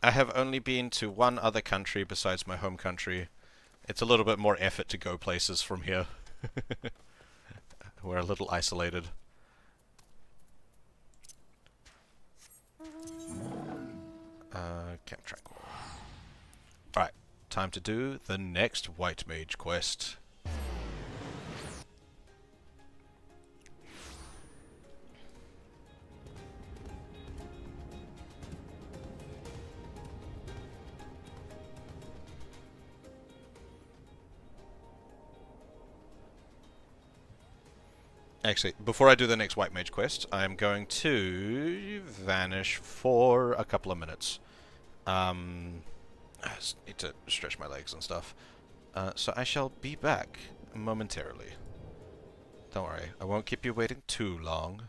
I have only been to one other country besides my home country. It's a little bit more effort to go places from here. We're a little isolated. Camp Tranquil. Alright, time to do the next White Mage quest. Actually, before I do the next White Mage quest, I'm going to vanish for a couple of minutes. I just need to stretch my legs and stuff. So I shall be back momentarily. Don't worry, I won't keep you waiting too long.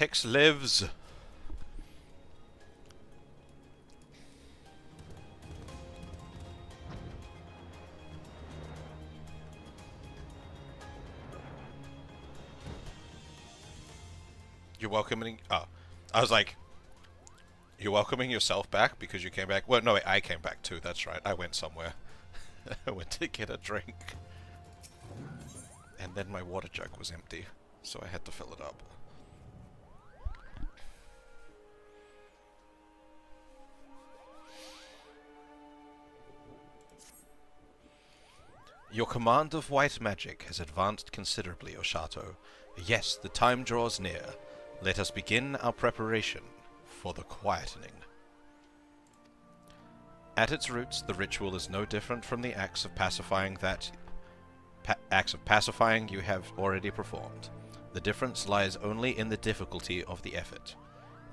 Hex lives! You're welcoming... Oh. I was like... You're welcoming yourself back because you came back? Well, no, wait, I came back too, that's right. I went somewhere. I went to get a drink. And then my water jug was empty, so I had to fill it up. Your command of white magic has advanced considerably, Oshato. Yes, the time draws near. Let us begin our preparation for the quietening. At its roots, the ritual is no different from the acts of pacifying you have already performed. The difference lies only in the difficulty of the effort.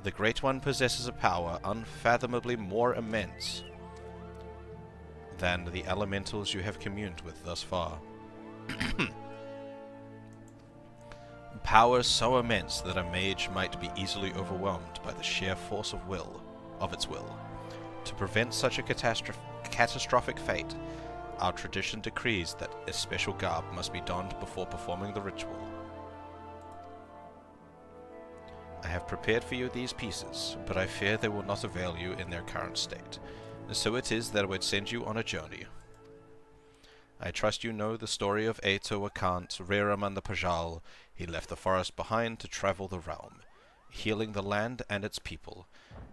The Great One possesses a power unfathomably more immense than the elementals you have communed with thus far. Power so immense that a mage might be easily overwhelmed by the sheer force of its will. To prevent such a catastrophic fate, our tradition decrees that a special garb must be donned before performing the ritual. I have prepared for you these pieces, but I fear they will not avail you in their current state. So it is that I would send you on a journey. I trust you know the story of Eto Akant, Reram the Pajal. He left the forest behind to travel the realm, healing the land and its people.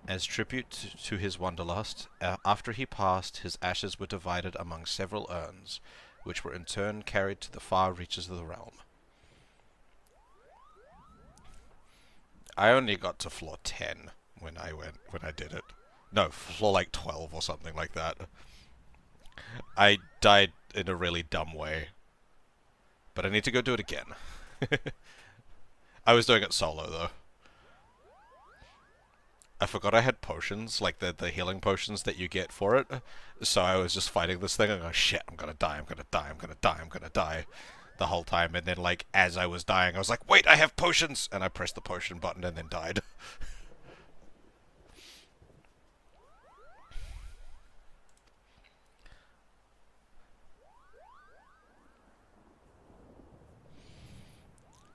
As tribute to his wanderlust, after he passed, his ashes were divided among several urns, which were in turn carried to the far reaches of the realm. I only got to floor 10 when I did it. No, floor like 12 or something like that. I died in a really dumb way. But I need to go do it again. I was doing it solo, though. I forgot I had potions, like the healing potions that you get for it. So I was just fighting this thing and I go, shit, I'm gonna die, I'm gonna die, I'm gonna die, I'm gonna die. The whole time. And then, like, as I was dying, I was like, wait, I have potions! And I pressed the potion button and then died.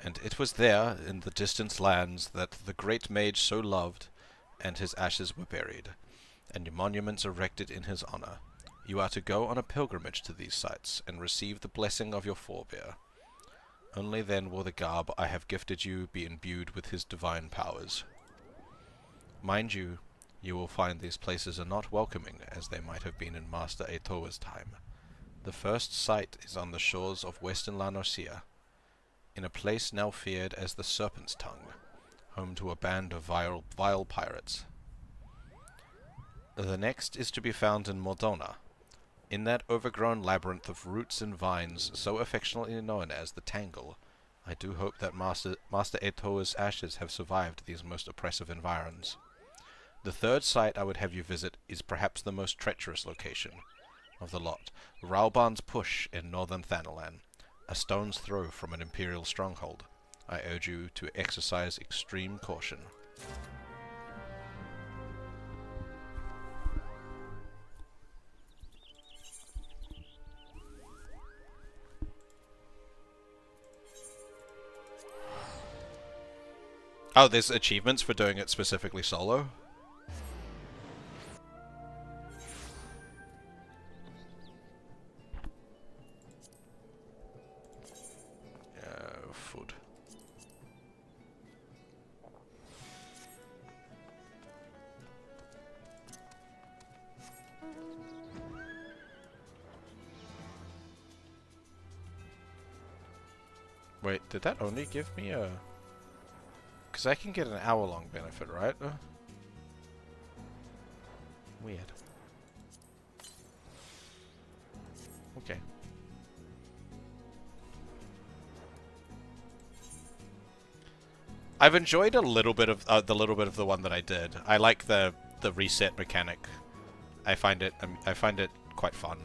And it was there, in the distant lands, that the great mage so loved, and his ashes were buried, and monuments erected in his honor. You are to go on a pilgrimage to these sites, and receive the blessing of your forebear. Only then will the garb I have gifted you be imbued with his divine powers. Mind you, you will find these places are not welcoming, as they might have been in Master Eorzea's time. The first site is on the shores of western Eorzea, in a place now feared as the Serpent's Tongue, home to a band of vile pirates. The next is to be found in Mordona, in that overgrown labyrinth of roots and vines so affectionately known as the Tangle. I do hope that Master Eorzea's ashes have survived these most oppressive environs. The third site I would have you visit is perhaps the most treacherous location of the lot, Rauban's Push in northern Thanalan, a stone's throw from an Imperial stronghold. I urge you to exercise extreme caution. Oh, there's achievements for doing it specifically solo? Food. Wait, did that only give me a... Because I can get an hour-long benefit, right? Weird. Okay. I've enjoyed a little bit of the one that I did. I like the reset mechanic. I find it quite fun.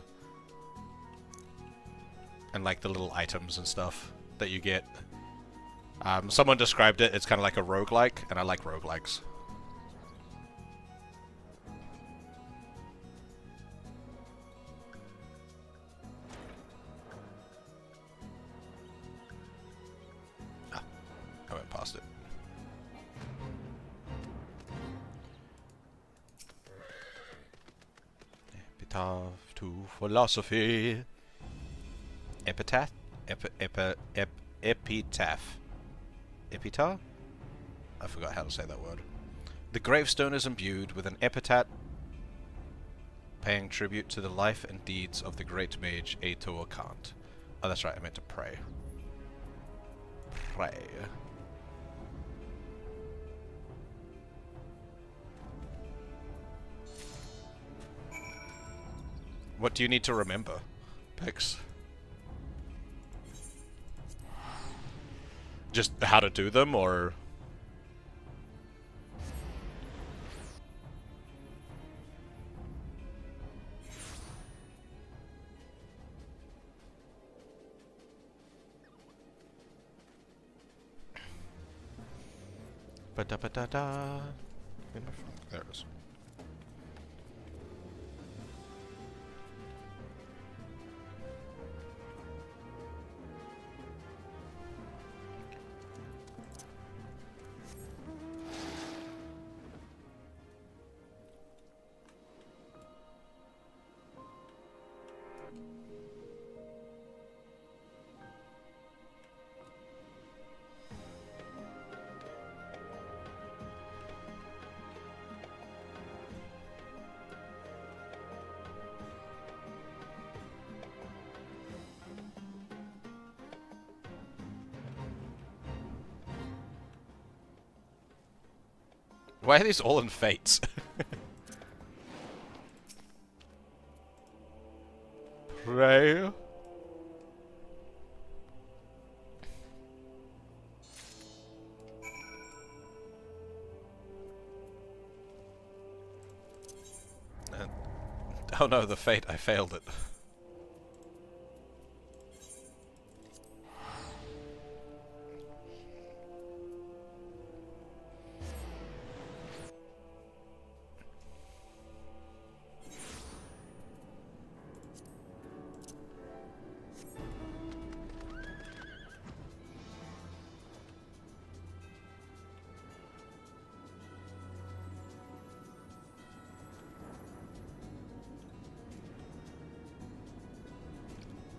And like the little items and stuff that you get. Someone described it, it's kind of like a roguelike, and I like roguelikes. Ah, I went past it. Epitaph to philosophy. Epitaph? Epitaph. Epitaph? I forgot how to say that word. The gravestone is imbued with an epitaph paying tribute to the life and deeds of the great mage Eorzea. Oh, that's right, I meant to pray. Pray. What do you need to remember, Pix? Just how to do them, or... Ba-da-ba-da-da. There it is. Why are these all in fates? Pray. Oh no, the fate, I failed it.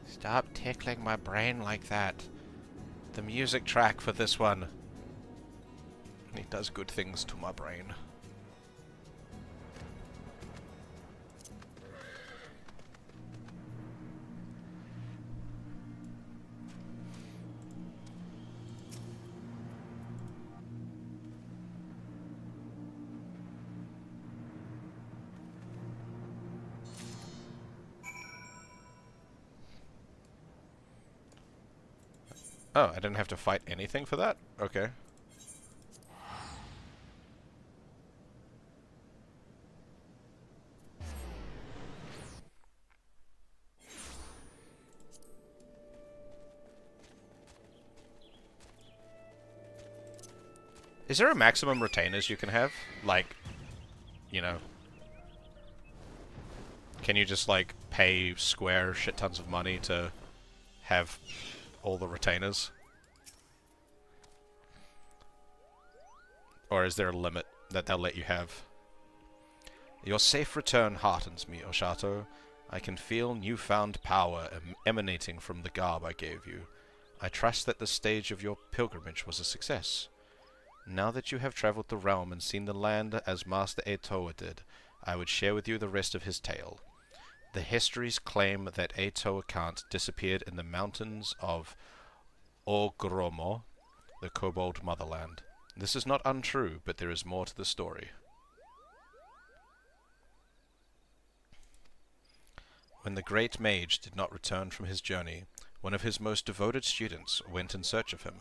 Stop tickling my brain like that. The music track for this one. It does good things to my brain. Oh, I didn't have to fight anything for that? Okay. Is there a maximum retainers you can have? Like, you know... Can you just, like, pay Square shit tons of money to have all the retainers? Or is there a limit that they'll let you have? Your safe return heartens me, Oshato. I can feel newfound power emanating from the garb I gave you. I trust that the stage of your pilgrimage was a success. Now that you have traveled the realm and seen the land as Master Eorzea did, I would share with you the rest of his tale. The histories claim that Eorzea disappeared in the mountains of Eorzea, the Kobold motherland. This is not untrue, but there is more to the story. When the great mage did not return from his journey, one of his most devoted students went in search of him.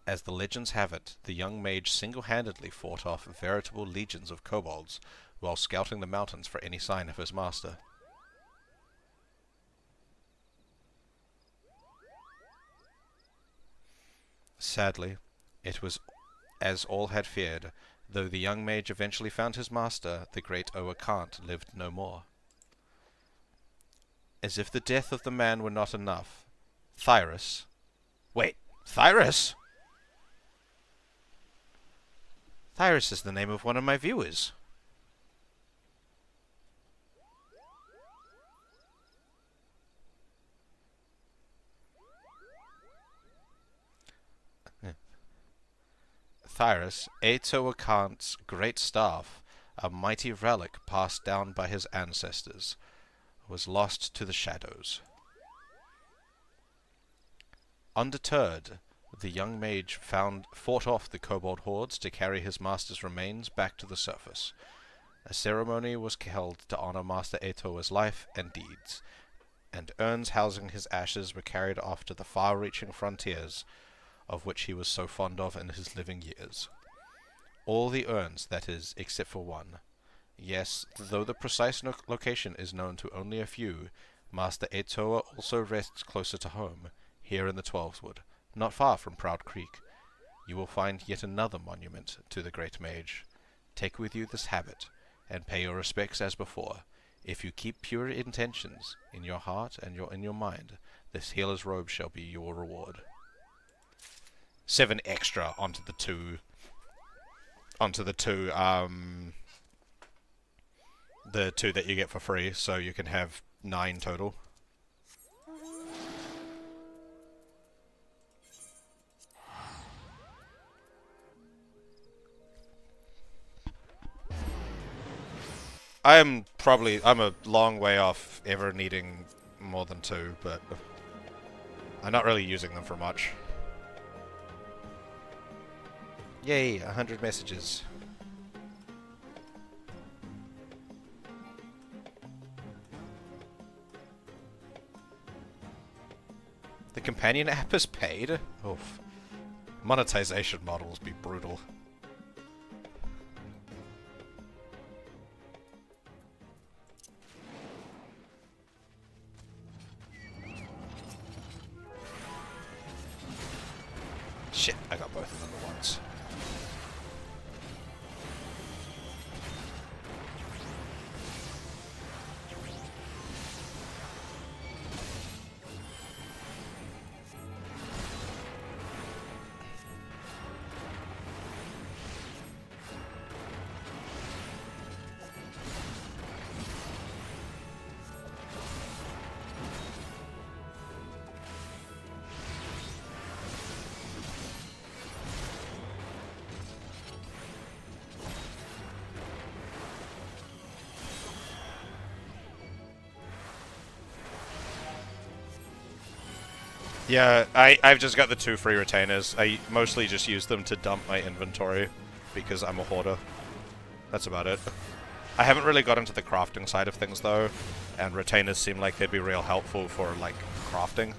As the legends have it, the young mage single-handedly fought off veritable legions of kobolds while scouting the mountains for any sign of his master. Sadly, It was as all had feared. Though the young mage eventually found his master, the great Oakant lived no more. As if the death of the man were not enough, Thyrus... Wait, Thyrus? Thyrus is the name of one of my viewers. Thyrus, Eorzea great staff, a mighty relic passed down by his ancestors, was lost to the shadows. Undeterred, the young mage fought off the kobold hordes to carry his master's remains back to the surface. A ceremony was held to honor Master Eorzeia's life and deeds, and urns housing his ashes were carried off to the far-reaching frontiers of which he was so fond of in his living years. All the urns, that is, except for one. Yes, though the precise location is known to only a few, Master Eorzea also rests closer to home, here in the Twelveswood, not far from Proud Creek. You will find yet another monument to the great mage. Take with you this habit, and pay your respects as before. If you keep pure intentions in your heart and in your mind, this healer's robe shall be your reward. 7 extra onto the two that you get for free, so you can have 9 total. I'm a long way off ever needing more than 2, but I'm not really using them for much. Yay, 100 messages. The companion app is paid? Oof. Monetization models be brutal. Shit, I got both of them at once. Yeah, I've just got the 2 free retainers. I mostly just use them to dump my inventory, because I'm a hoarder. That's about it. I haven't really got into the crafting side of things, though, and retainers seem like they'd be real helpful for, like, crafting.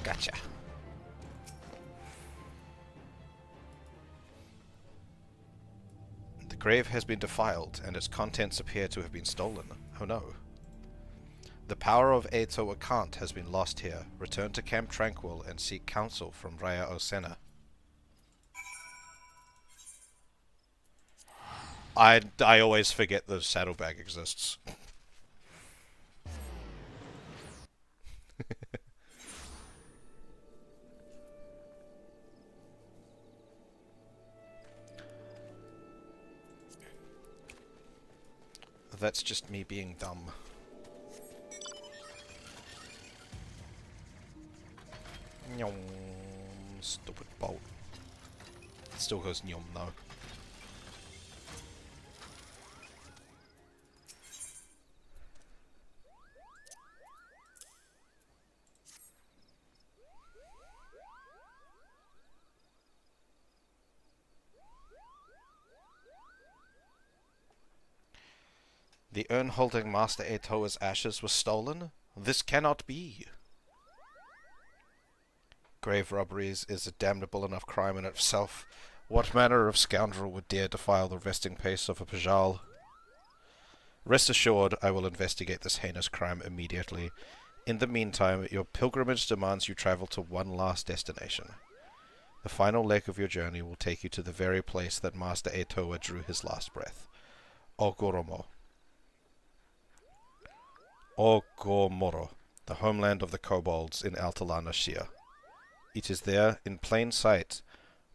Gotcha. The grave has been defiled, and its contents appear to have been stolen. Oh no. The power of Eorzea has been lost here. Return to Camp Tranquil and seek counsel from Raya Osena. I always forget the saddlebag exists. That's just me being dumb. Nyom, stupid bolt. It still goes nyom though. The urn holding Master Eorzea's ashes was stolen? This cannot be. Grave robberies is a damnable enough crime in itself. What manner of scoundrel would dare defile the resting place of a Pajal? Rest assured, I will investigate this heinous crime immediately. In the meantime, your pilgrimage demands you travel to one last destination. The final leg of your journey will take you to the very place that Master Etoa drew his last breath. Ogoromo. Ogomoro, the homeland of the kobolds in Altalana Shia. It is there, in plain sight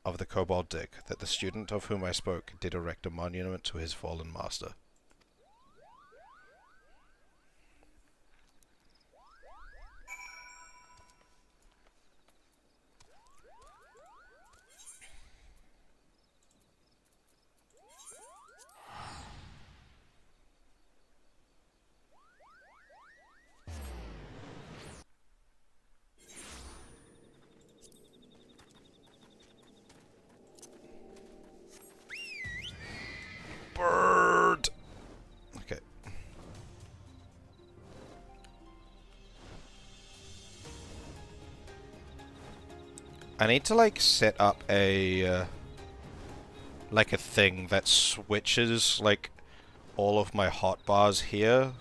of the kobold dig, that the student of whom I spoke did erect a monument to his fallen master. Bird! Okay. I need to, like, set up a, like a thing that switches, like, all of my hotbars here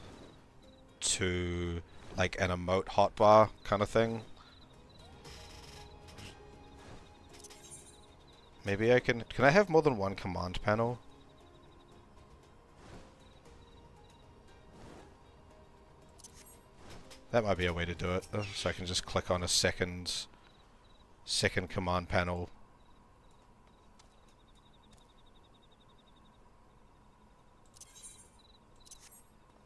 to, like, an emote hotbar kind of thing. Maybe I can I have more than one command panel? That might be a way to do it, so I can just click on a second command panel.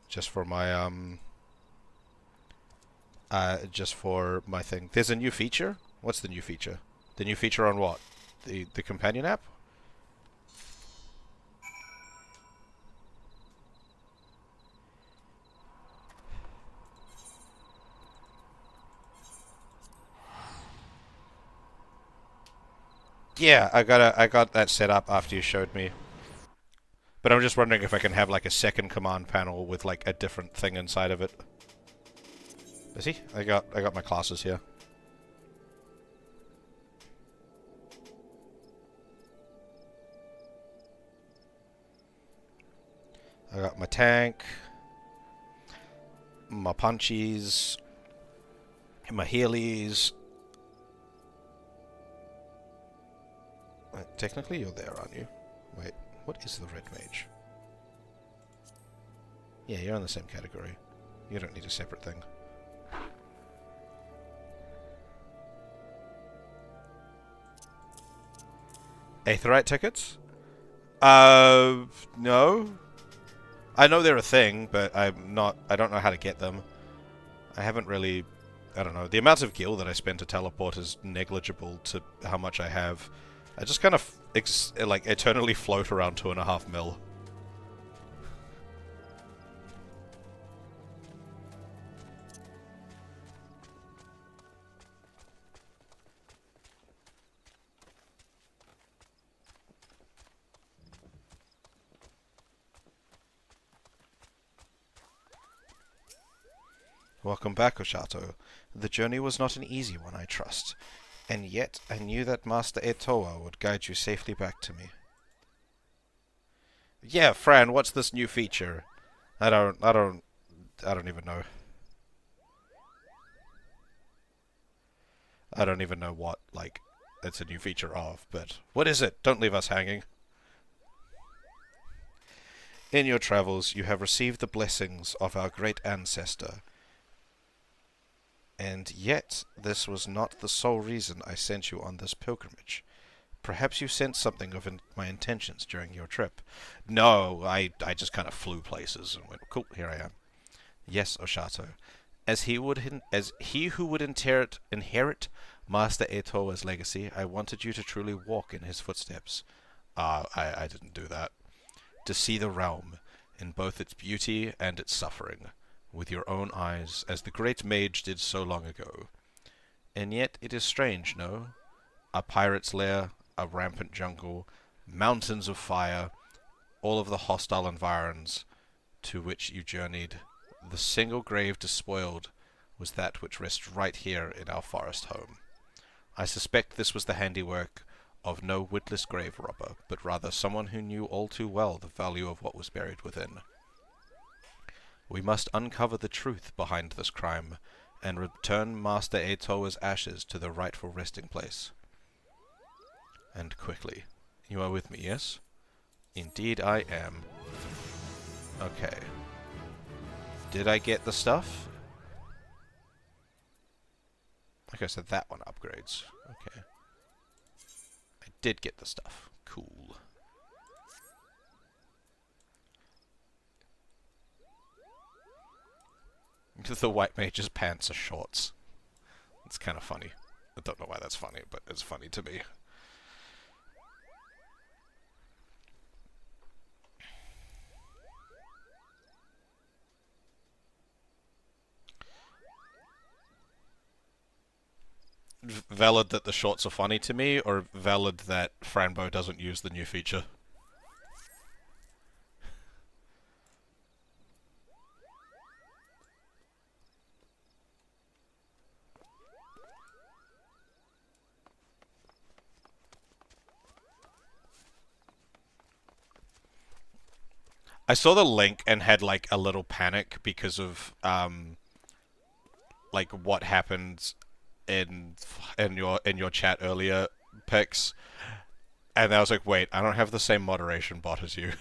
Just for my just for my thing. There's a new feature? What's the new feature? The new feature on what? The companion app? Yeah, I got that set up after you showed me. But I'm just wondering if I can have like a second command panel with like a different thing inside of it. See? I got my classes here. I got my tank, my punchies, my healies. Technically you're there, aren't you? Wait, what is the red mage? Yeah, you're in the same category. You don't need a separate thing. Aetheryte tickets? No. I know they're a thing, but I don't know how to get them. I haven't really, I don't know. The amount of gil that I spend to teleport is negligible to how much I have. I just kind of, like, eternally float around 2.5 mil. Welcome back, Oshato. The journey was not an easy one, I trust. And yet, I knew that Master Etoa would guide you safely back to me. Yeah, Fran, what's this new feature? I don't even know. I don't even know what, like, it's a new feature of, but what is it? Don't leave us hanging. In your travels, you have received the blessings of our great ancestor. And yet, this was not the sole reason I sent you on this pilgrimage. Perhaps you sensed something of my intentions during your trip. No, I just kind of flew places and went, cool, here I am. Yes, Oshato. As he who would inherit Master Etoa's legacy, I wanted you to truly walk in his footsteps. I didn't do that. To see the realm, in both its beauty and its suffering, with your own eyes, as the great mage did so long ago. And yet it is strange, no? A pirate's lair, a rampant jungle, mountains of fire, all of the hostile environs to which you journeyed. The single grave despoiled was that which rests right here in our forest home. I suspect this was the handiwork of no witless grave robber, but rather someone who knew all too well the value of what was buried within. We must uncover the truth behind this crime, and return Master Eorzea ashes to the rightful resting place. And quickly. You are with me, yes? Indeed I am. Okay. Did I get the stuff? Okay, so that one upgrades. Okay. I did get the stuff. Cool. The white mage's pants are shorts. It's kind of funny. I don't know why that's funny, but it's funny to me. Valid that the shorts are funny to me, or valid that Franbo doesn't use the new feature? I saw the link and had like a little panic because of like what happened in your chat earlier, Pix, and I was like, wait, I don't have the same moderation bot as you.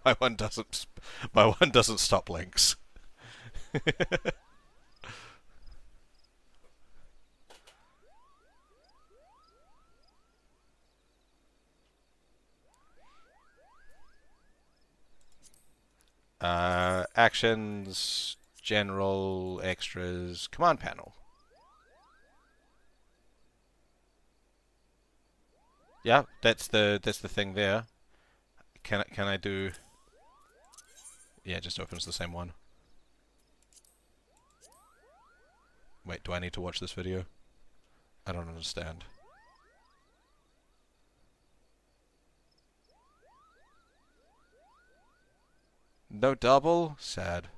my one doesn't stop links. Actions, general, extras, command panel. Yeah, that's the thing there. Can I do? Yeah, it just opens the same one. Wait, do I need to watch this video? I don't understand. No double? Sad.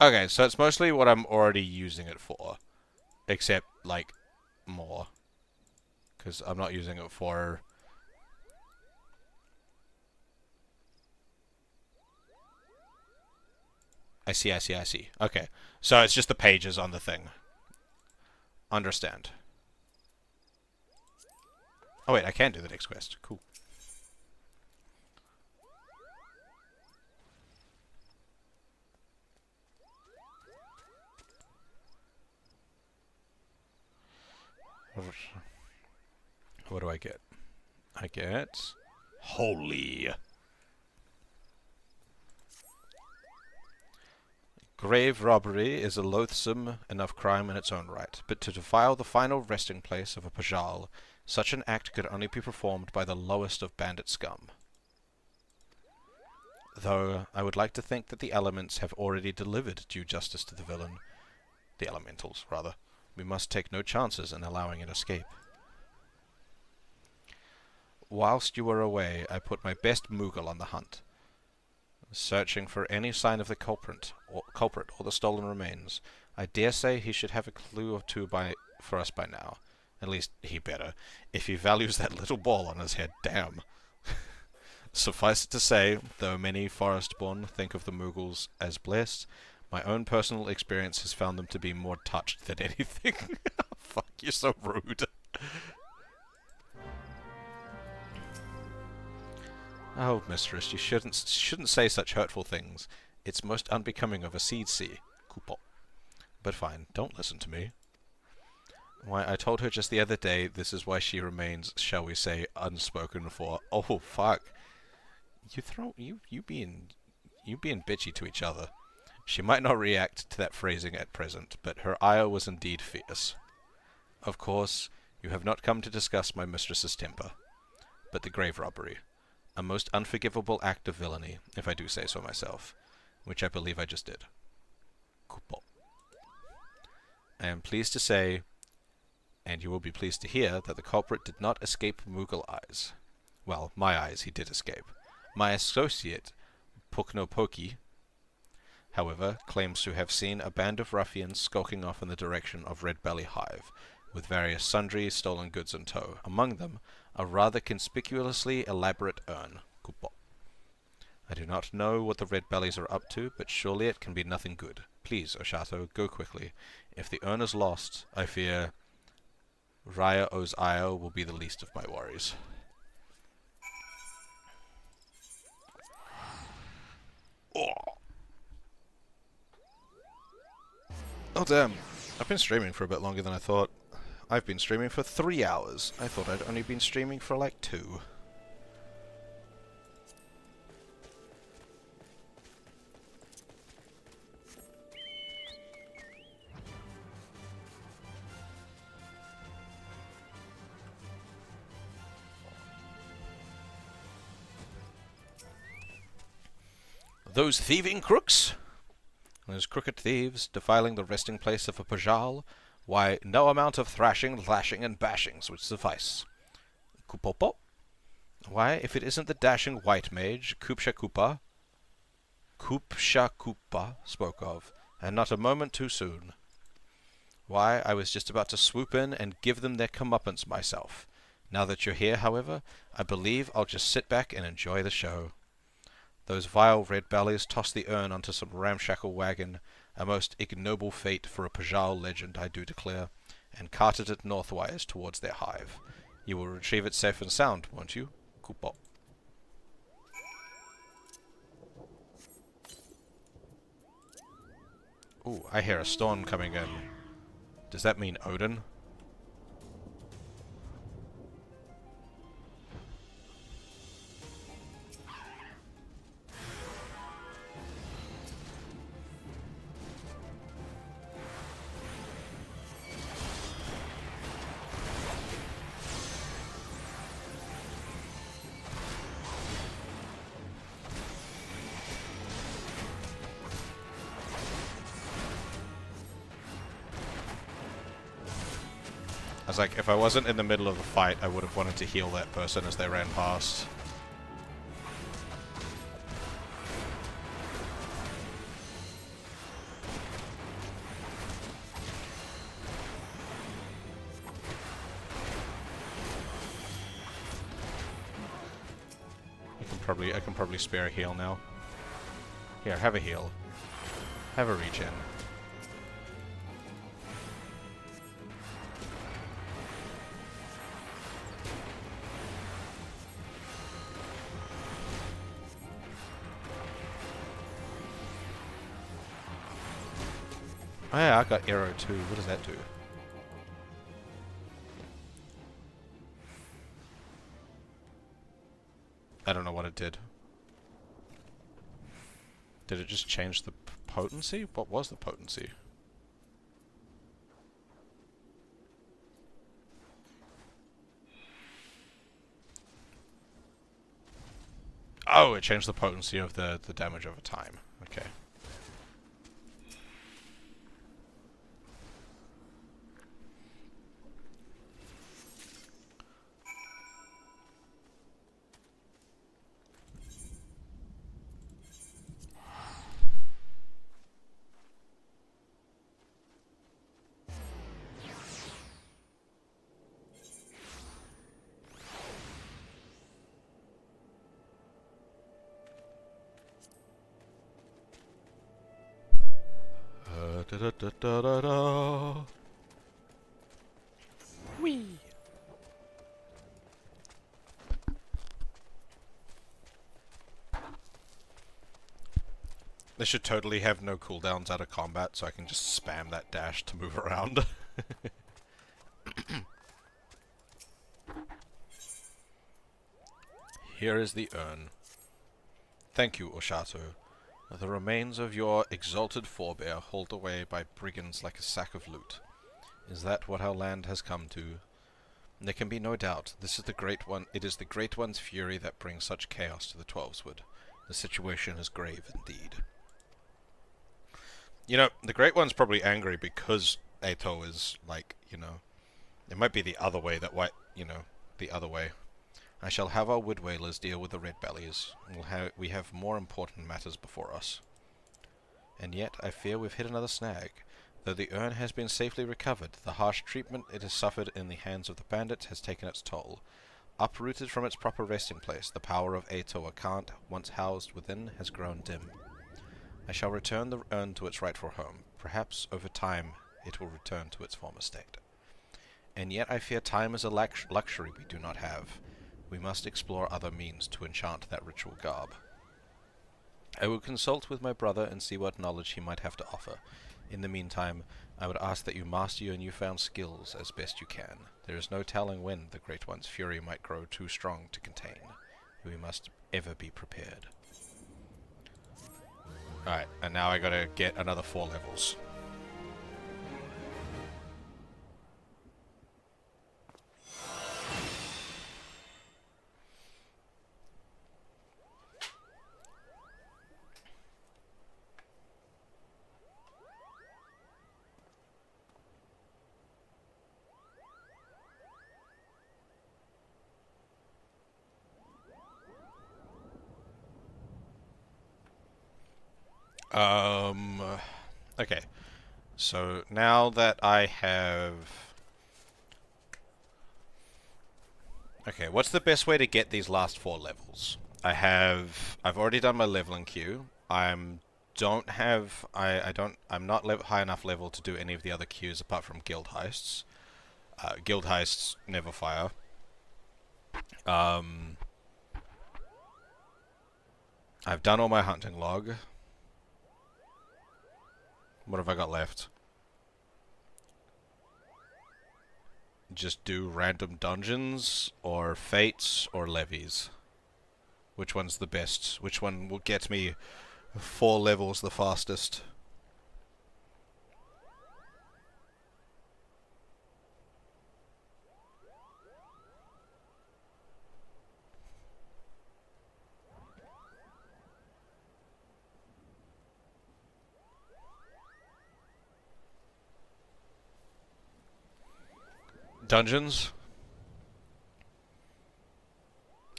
Okay, so it's mostly what I'm already using it for. Except, like, more. Because I'm not using it for... I see. Okay. So it's just the pages on the thing. Understand. Oh wait, I can do the next quest. Cool. What do I get? I get... Holy. Grave robbery is a loathsome enough crime in its own right, but to defile the final resting place of a Pajal, such an act could only be performed by the lowest of bandit scum. Though I would like to think that the elements have already delivered due justice to the villain. The elementals, rather. We must take no chances in allowing it escape. Whilst you were away, I put my best Moogle on the hunt, searching for any sign of the culprit or the stolen remains. I dare say he should have a clue or two for us by now. At least he better, if he values that little ball on his head. Damn. Suffice it to say, though many Forestborn think of the Moogles as blessed, my own personal experience has found them to be more touched than anything. Fuck, you're so rude. Oh, mistress, you shouldn't say such hurtful things. It's most unbecoming of a seed sea. Coupon. But fine, don't listen to me. Why, I told her just the other day this is why she remains, shall we say, unspoken for. Oh, fuck. You being bitchy to each other. She might not react to that phrasing at present, but her ire was indeed fierce. Of course, you have not come to discuss my mistress's temper. but the grave robbery. A most unforgivable act of villainy, if I do say so myself, which I believe I just did. Kupo. I am pleased to say, and you will be pleased to hear, that the culprit did not escape Moogle eyes. Well, my eyes he did escape. My associate, Puknopoki, however, claims to have seen a band of ruffians skulking off in the direction of Red Belly Hive, with various sundry stolen goods in tow, among them a rather conspicuously elaborate urn. Kupo. I do not know what the Red Bellies are up to, but surely it can be nothing good. Please, Oshato, go quickly. If the urn is lost, I fear Raya O's Io will be the least of my worries. Oh damn, I've been streaming for a bit longer than I thought. I've been streaming for 3 hours. I thought I'd only been streaming for like 2. Those thieving crooks? Those crooked thieves, defiling the resting place of a Pajal? Why, no amount of thrashing, lashing, and bashings would suffice. Kupopo? Why, if it isn't the dashing white mage, Kupsha Kupa spoke of, and not a moment too soon. Why, I was just about to swoop in and give them their comeuppance myself. Now that you're here, however, I believe I'll just sit back and enjoy the show. Those vile red bellies tossed the urn onto some ramshackle wagon, a most ignoble fate for a Pajal legend, I do declare, and carted it northwise towards their hive. You will retrieve it safe and sound, won't you? Kupo. Ooh, I hear a storm coming in. Does that mean Odin? I was like, if I wasn't in the middle of the fight, I would have wanted to heal that person as they ran past. I can probably spare a heal now. Here, have a heal. Have a regen. Oh yeah, I got arrow too. What does that do? I don't know what it did. Did it just change the potency? What was the potency? Oh, it changed the potency of the damage over time. Okay. Da da da da da da. Whee! They should totally have no cooldowns out of combat, so I can just spam that dash to move around. Here is the urn. Thank you, Oshato. The remains of your exalted forebear hauled away by brigands like a sack of loot. Is that what our land has come to? There can be no doubt. This is the Great One. It is the Great One's fury that brings such chaos to the Twelveswood. The situation is grave indeed. You know, the Great One's probably angry because Ato is, like, you know... It might be the other way that the other way. I shall have our wood whalers deal with the red bellies. We have more important matters before us. And yet, I fear we've hit another snag. Though the urn has been safely recovered, the harsh treatment it has suffered in the hands of the bandits has taken its toll. Uprooted from its proper resting place, the power of Ato Akant, once housed within, has grown dim. I shall return the urn to its rightful home. Perhaps, over time, it will return to its former state. And yet I fear time is a luxury we do not have. We must explore other means to enchant that ritual garb. I will consult with my brother and see what knowledge he might have to offer. In the meantime, I would ask that you master your newfound skills as best you can. There is no telling when the Great One's fury might grow too strong to contain. We must ever be prepared. Alright, and now I gotta get another 4 levels. Okay. So now that I have... Okay, what's the best way to get these last 4 levels? I've already done my leveling queue. I'm not high enough level to do any of the other queues apart from guild heists. Guild heists never fire. I've done all my hunting log. What have I got left? Just do random dungeons, or fates, or levies. Which one's the best? Which one will get me 4 levels the fastest? Dungeons?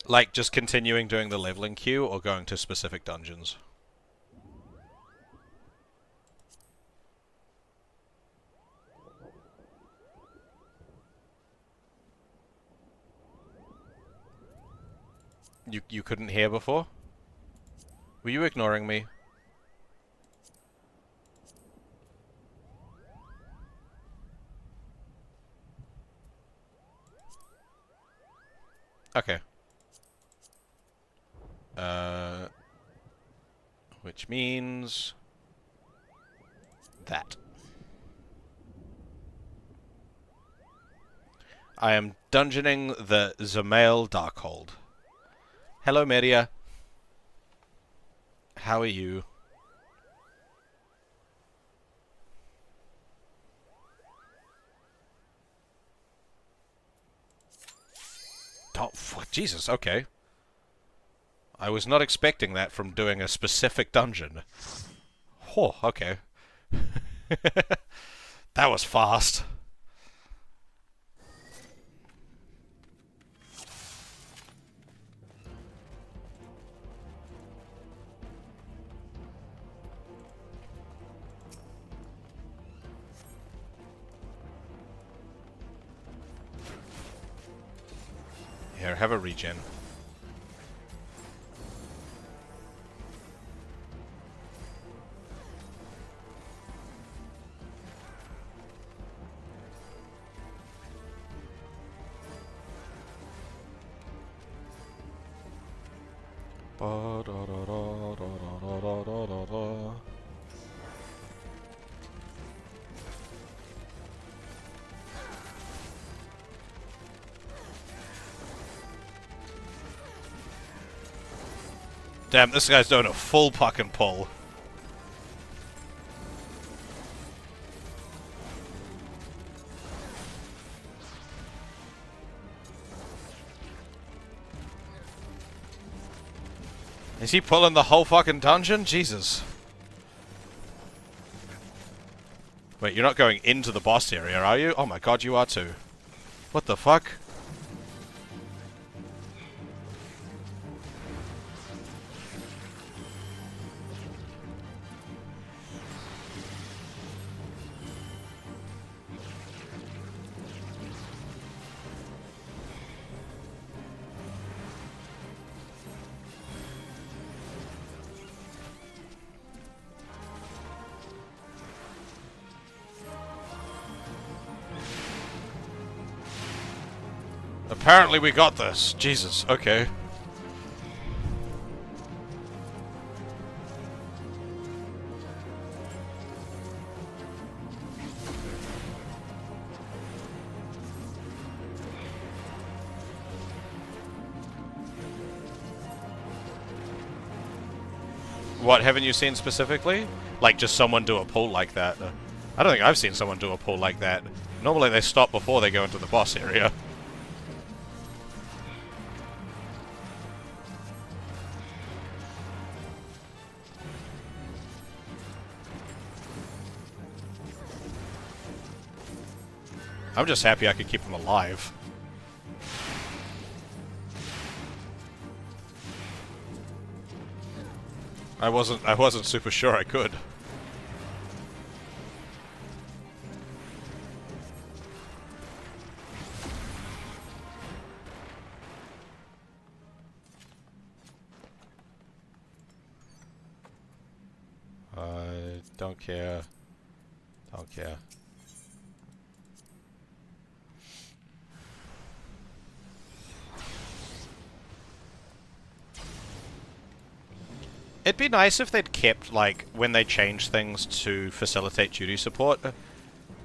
Like, just continuing doing the leveling queue, or going to specific dungeons? You couldn't hear before? Were you ignoring me? Okay. Which means... that. I am dungeoning the Zamail Darkhold. Hello, Media. How are you? Oh, Jesus, okay. I was not expecting that from doing a specific dungeon. Oh, okay. That was fast. Here, have a regen. Damn, this guy's doing a full puck and pull. Is he pulling the whole fucking dungeon? Jesus. Wait, you're not going into the boss area, are you? Oh my god, you are too. What the fuck? Apparently we got this. Jesus, okay. What haven't you seen specifically? Like just someone do a pull like that? I don't think I've seen someone do a pull like that. Normally they stop before they go into the boss area. I'm just happy I could keep them alive. I wasn't super sure I could. I don't care. Don't care. It'd be nice if they'd kept, like, when they change things to facilitate duty support,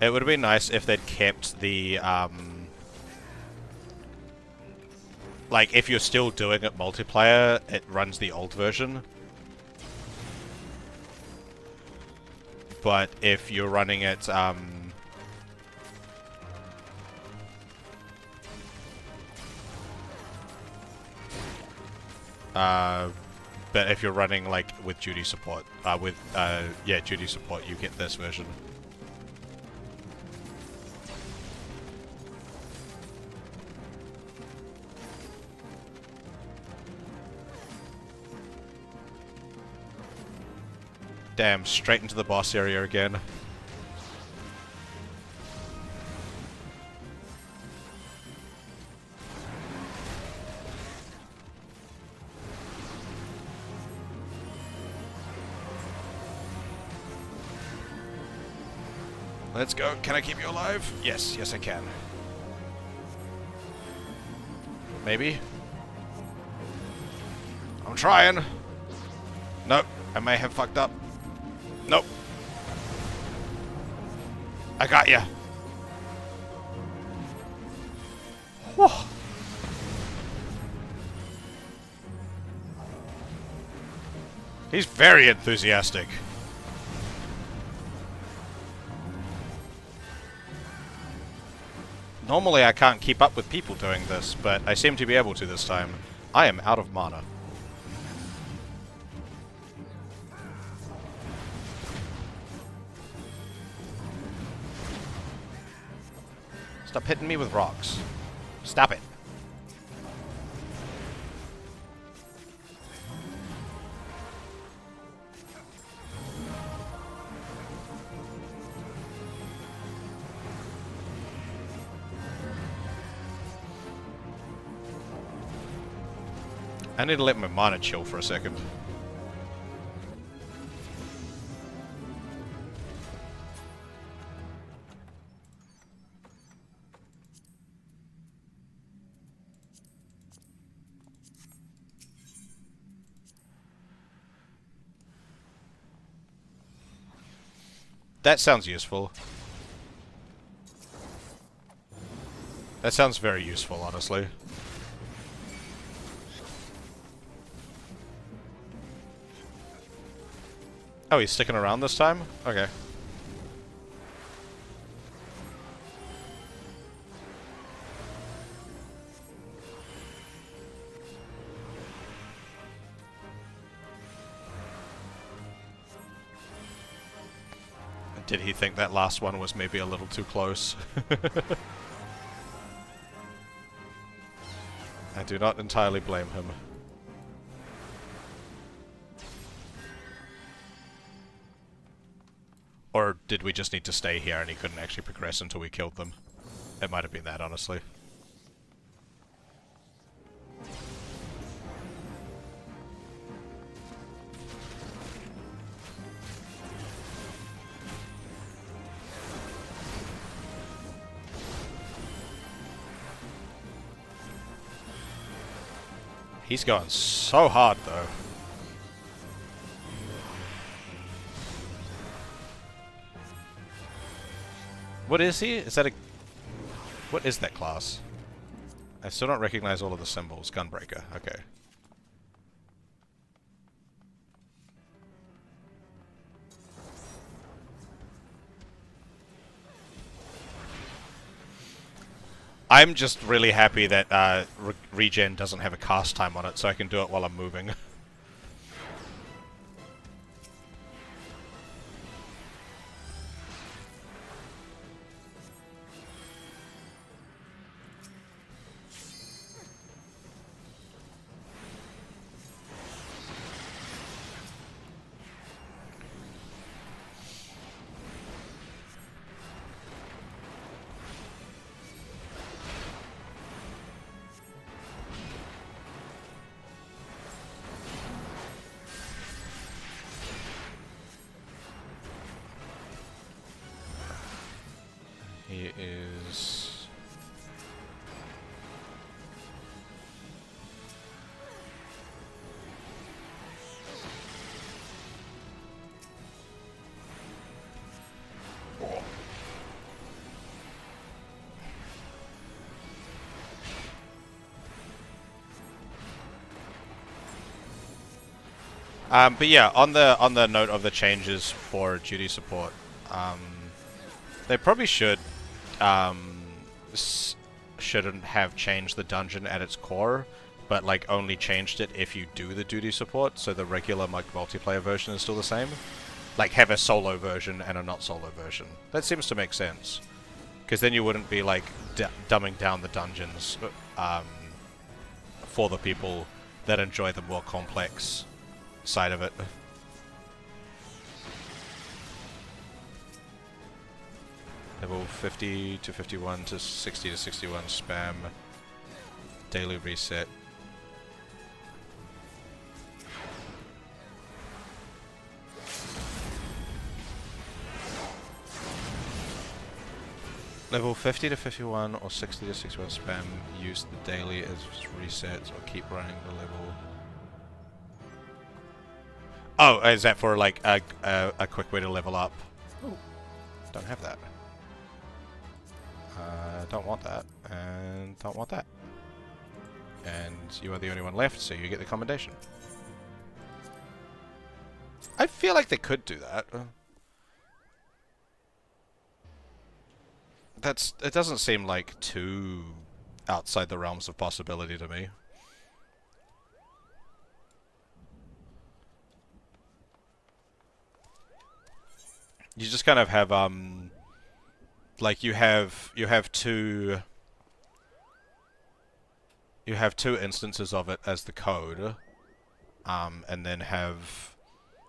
it would have been nice if they'd kept the, like, if you're still doing it multiplayer, it runs the old version. But if you're running it, but if you're running, like, with duty support, yeah, duty support, you get this version. Damn, straight into the boss area again. Let's go. Can I keep you alive? Yes, yes I can. Maybe? I'm trying. Nope, I may have fucked up. Nope. I got ya. Whew. He's very enthusiastic. Normally I can't keep up with people doing this, but I seem to be able to this time. I am out of mana. Stop hitting me with rocks. Stop it. I need to let my mana chill for a second. That sounds useful. That sounds very useful, honestly. Oh, he's sticking around this time? Okay. Did he think that last one was maybe a little too close? I do not entirely blame him. Or did we just need to stay here and he couldn't actually progress until we killed them? It might have been that, honestly. He's going so hard, though. What is he? Is that a... What is that class? I still don't recognize all of the symbols. Gunbreaker. Okay. I'm just really happy that regen doesn't have a cast time on it, so I can do it while I'm moving. He is... but yeah, on the note of the changes for duty support, they probably shouldn't have changed the dungeon at its core, but like only changed it if you do the duty support, so the regular multiplayer version is still the same. Like have a solo version and a not solo version. That seems to make sense, because then you wouldn't be like dumbing down the dungeons for the people that enjoy the more complex side of it. Level 50 to 51 to 60 to 61 spam. Daily reset. Level 50 to 51 or 60 to 61 spam. Use the daily as resets or keep running the level. Oh, is that for like a quick way to level up? Ooh. Don't have that. Don't want that, and don't want that. And you are the only one left, so you get the commendation. I feel like they could do that. It doesn't seem like too outside the realms of possibility to me. You just kind of have like you have two instances of it as the code, and then have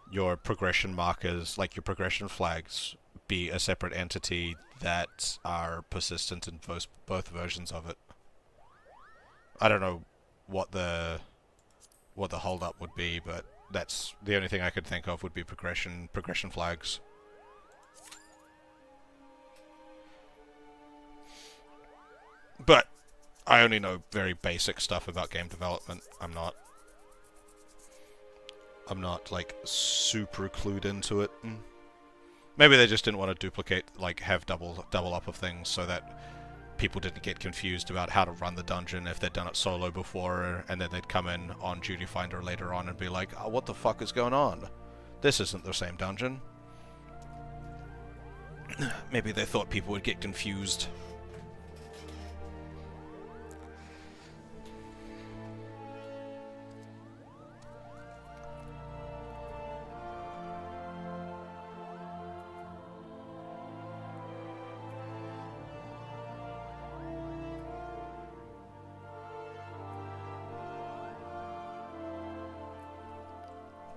your progression markers, like your progression flags, be a separate entity that are persistent in both versions of it. I don't know what the holdup would be, but that's the only thing I could think of would be progression flags. But I only know very basic stuff about game development. I'm not like super clued into it. Maybe they just didn't want to duplicate, like have double up of things, so that people didn't get confused about how to run the dungeon if they'd done it solo before, and then they'd come in on Duty Finder later on and be like, oh, what the fuck is going on? This isn't the same dungeon. Maybe they thought people would get confused.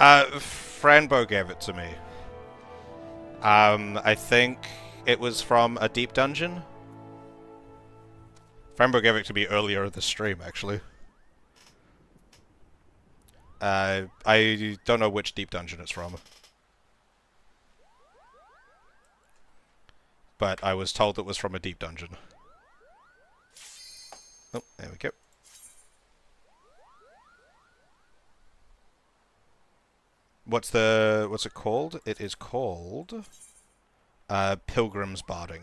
Franbo gave it to me. I think it was from a deep dungeon. Franbo gave it to me earlier in the stream, actually. I don't know which deep dungeon it's from. But I was told it was from a deep dungeon. Oh, there we go. What's it called? It is called Pilgrim's Barding.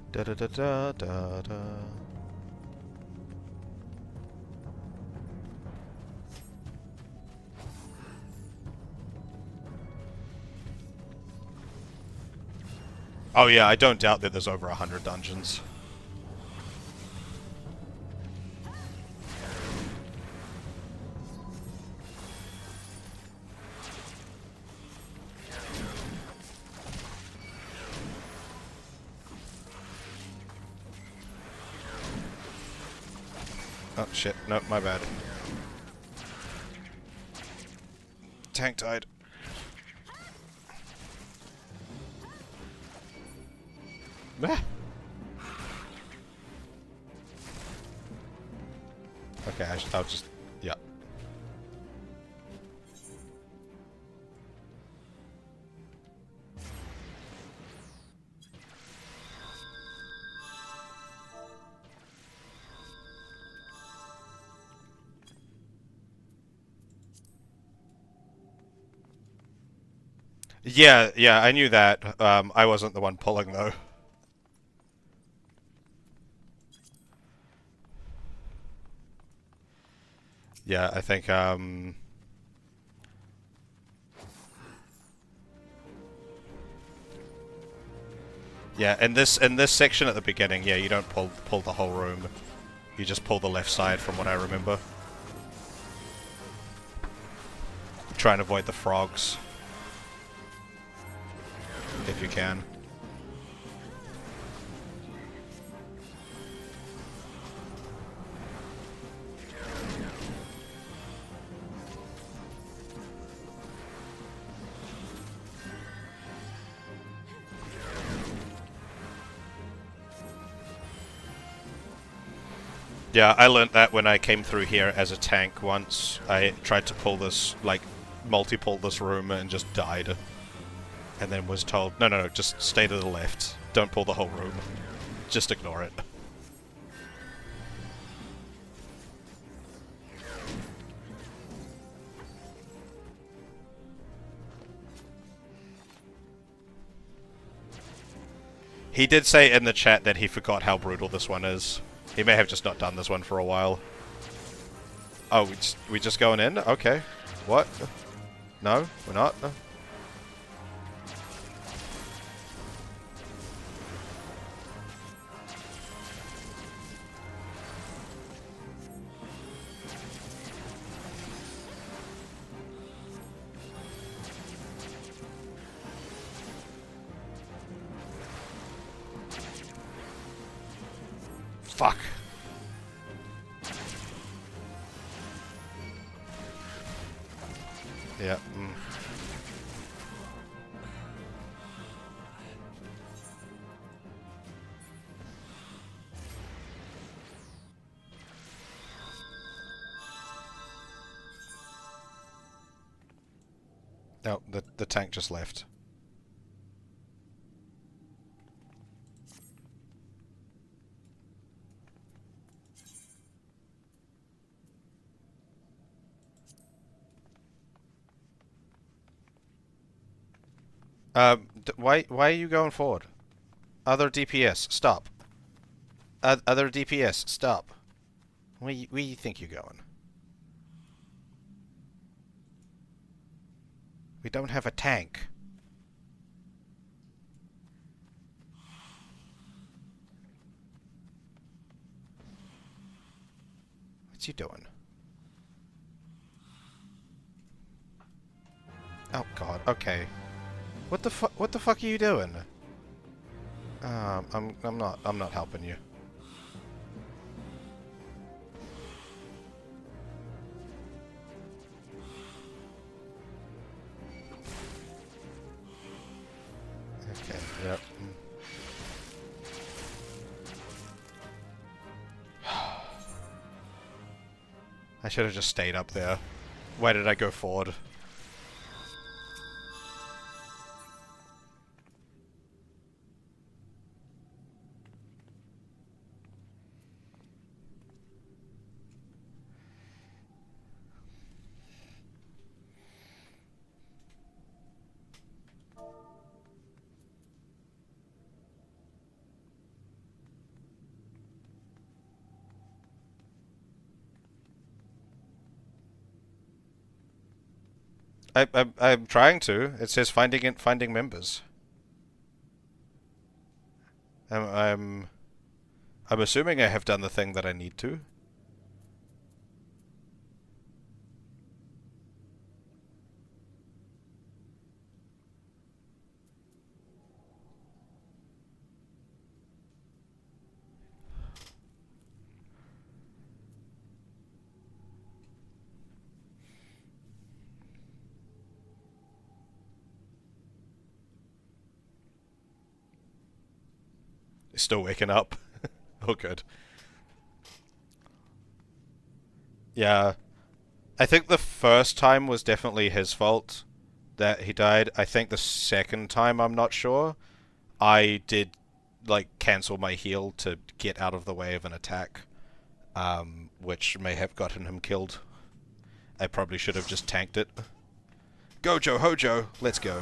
Da da da da da da. Oh yeah, I don't doubt that there's over 100 dungeons. Oh shit, no, my bad. Tank died. Ah. Okay, I'll just... yeah. Yeah, I knew that. I wasn't the one pulling, though. Yeah, I think, yeah, in this section at the beginning, yeah, you don't pull the whole room. You just pull the left side, from what I remember. Try and avoid the frogs. If you can. Yeah, I learnt that when I came through here as a tank once. I tried to pull this, like, multi-pull this room and just died. And then was told, no, just stay to the left. Don't pull the whole room. Just ignore it. He did say in the chat that he forgot how brutal this one is. He may have just not done this one for a while. Oh, we just going in? Okay. What? No, we're not? Fuck. Yeah. No, the tank just left. Why are you going forward? Other DPS, stop. Other DPS, stop. Where you think you're going? We don't have a tank. What's you doing? Oh god, okay. What the fuck are you doing? I'm not helping you. Okay, yep. I should have just stayed up there. Why did I go forward? I'm trying to. It says finding members. I'm assuming I have done the thing that I need to. Still waking up. Oh, good. Yeah. I think the first time was definitely his fault that he died. I think the second time, I'm not sure. I did, like, cancel my heal to get out of the way of an attack, which may have gotten him killed. I probably should have just tanked it. Gojo Hojo, let's go.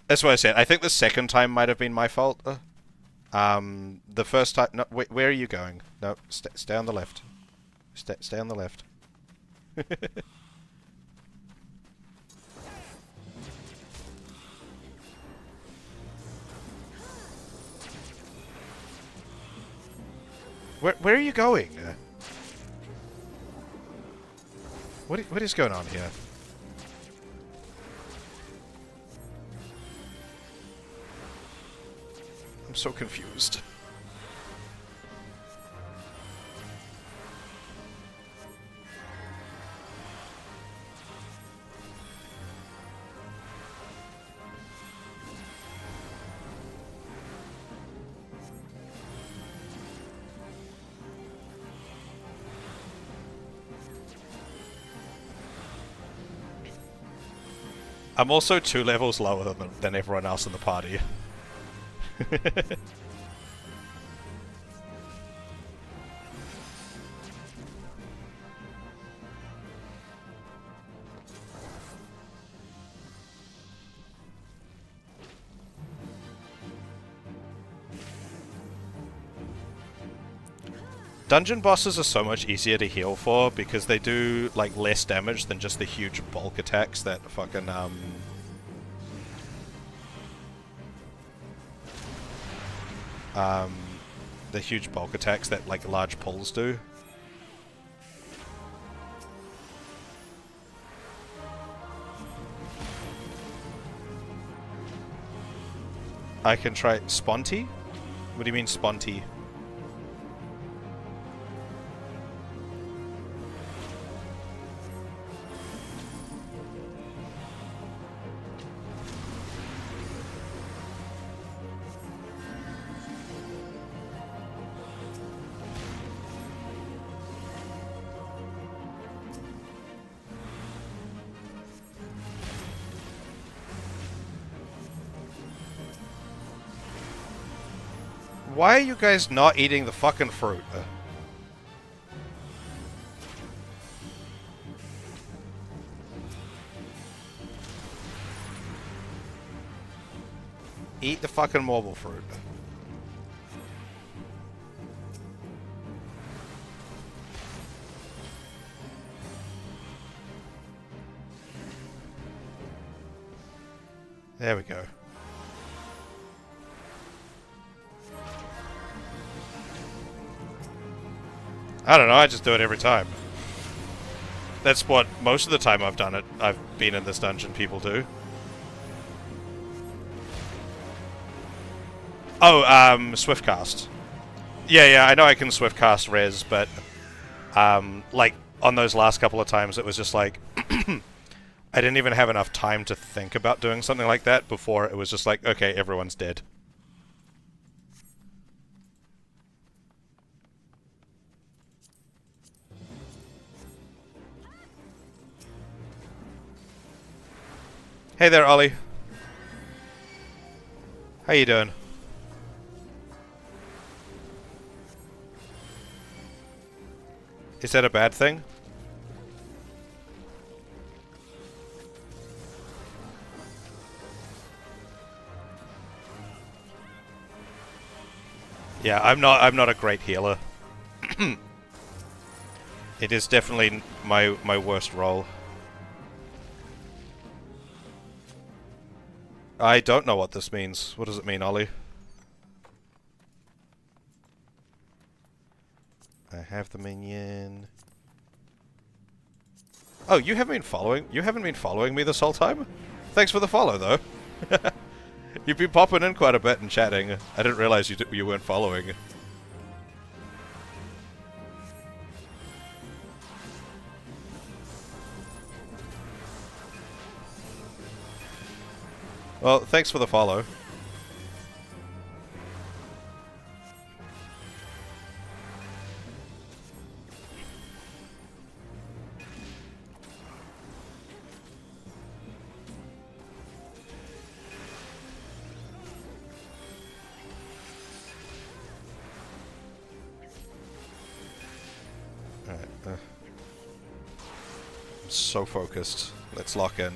That's what I said. I think the second time might have been my fault. The first time... No, where are you going? No, stay on the left. Stay on the left. Where are you going? What is going on here? I'm so confused. I'm also 2 levels lower than everyone else in the party. Dungeon bosses are so much easier to heal for because they do like less damage than just the huge bulk attacks that fucking the huge bulk attacks that like large pulls do. I can try Sponty? What do you mean Sponty? Why are you guys not eating the fucking fruit? Eat the fucking marble fruit. There we go. I don't know, I just do it every time. That's what, most of the time I've done it, I've been in this dungeon, people do. Oh, Swiftcast. Yeah, I know I can Swiftcast res, but, like, on those last couple of times, it was just like, I didn't even have enough time to think about doing something like that before it was just like, okay, everyone's dead. Hey there, Ollie. How you doing? Is that a bad thing? Yeah, I'm not a great healer. It is definitely my worst role. I don't know what this means. What does it mean, Ollie? I have the minion. Oh, you haven't been following? You haven't been following me this whole time? Thanks for the follow, though. You've been popping in quite a bit and chatting. I didn't realize you weren't following. Well, thanks for the follow. Alright, I'm so focused. Let's lock in.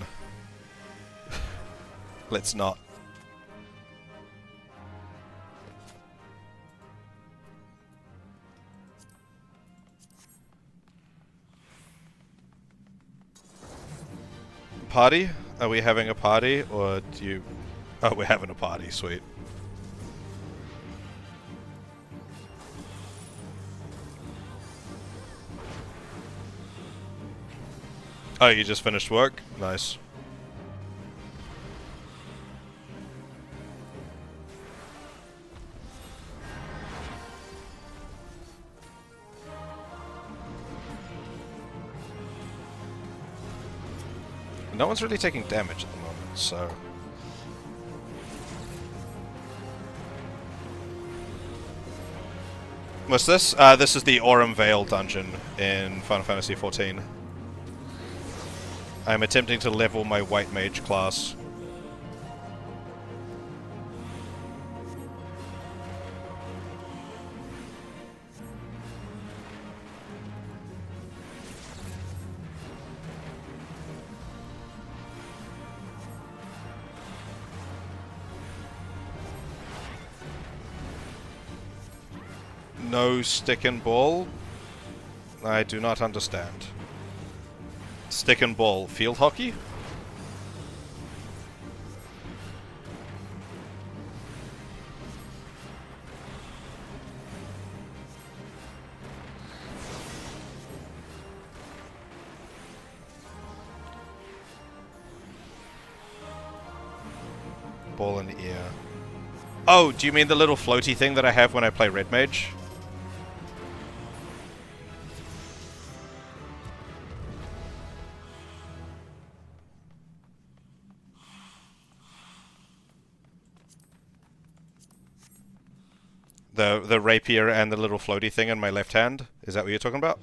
Let's not. Party? Are we having a party, or do you... Oh, we're having a party, sweet. Oh, you just finished work? Nice. No one's really taking damage at the moment, so... What's this? This is the Aurum Vale dungeon in Final Fantasy XIV. I'm attempting to level my white mage class. No stick and ball? I do not understand. Stick and ball field hockey? Ball in the ear. Oh, do you mean the little floaty thing that I have when I play Red Mage? The rapier and the little floaty thing in my left hand? Is that what you're talking about?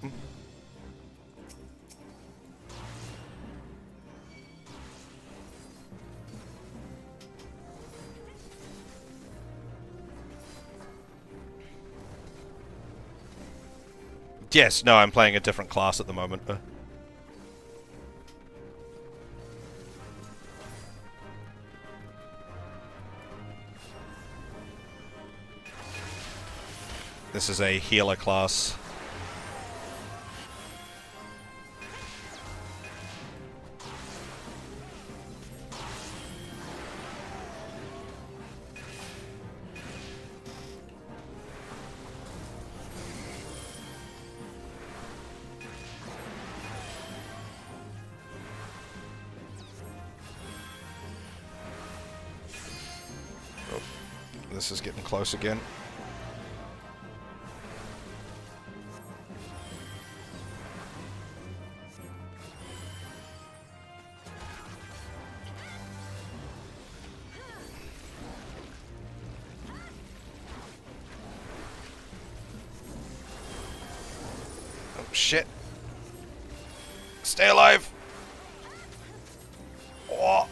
Yes, no, I'm playing a different class at the moment. This is a healer class. Oh, this is getting close again. Shit. Stay alive. Oh.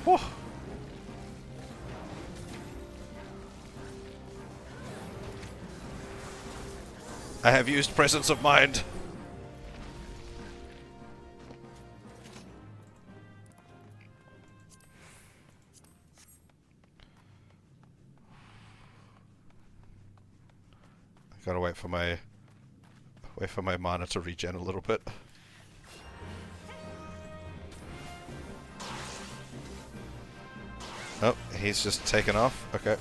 Whew. I have used presence of mind. I gotta wait for my mana to regen a little bit. Oh, he's just taken off. Okay.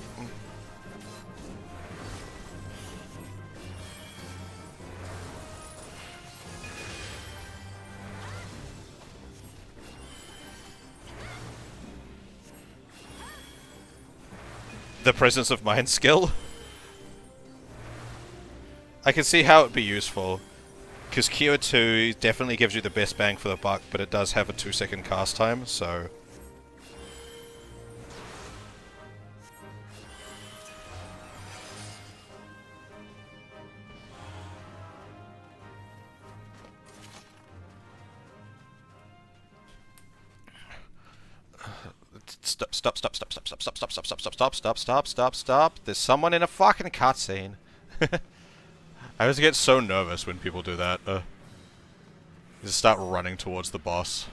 The presence of mind skill. I can see how it'd be useful, because Cure 2 definitely gives you the best bang for the buck, but it does have a 2-second cast time, so... Stop. There's someone in a fucking cutscene. I always get so nervous when people do that. Just start running towards the boss.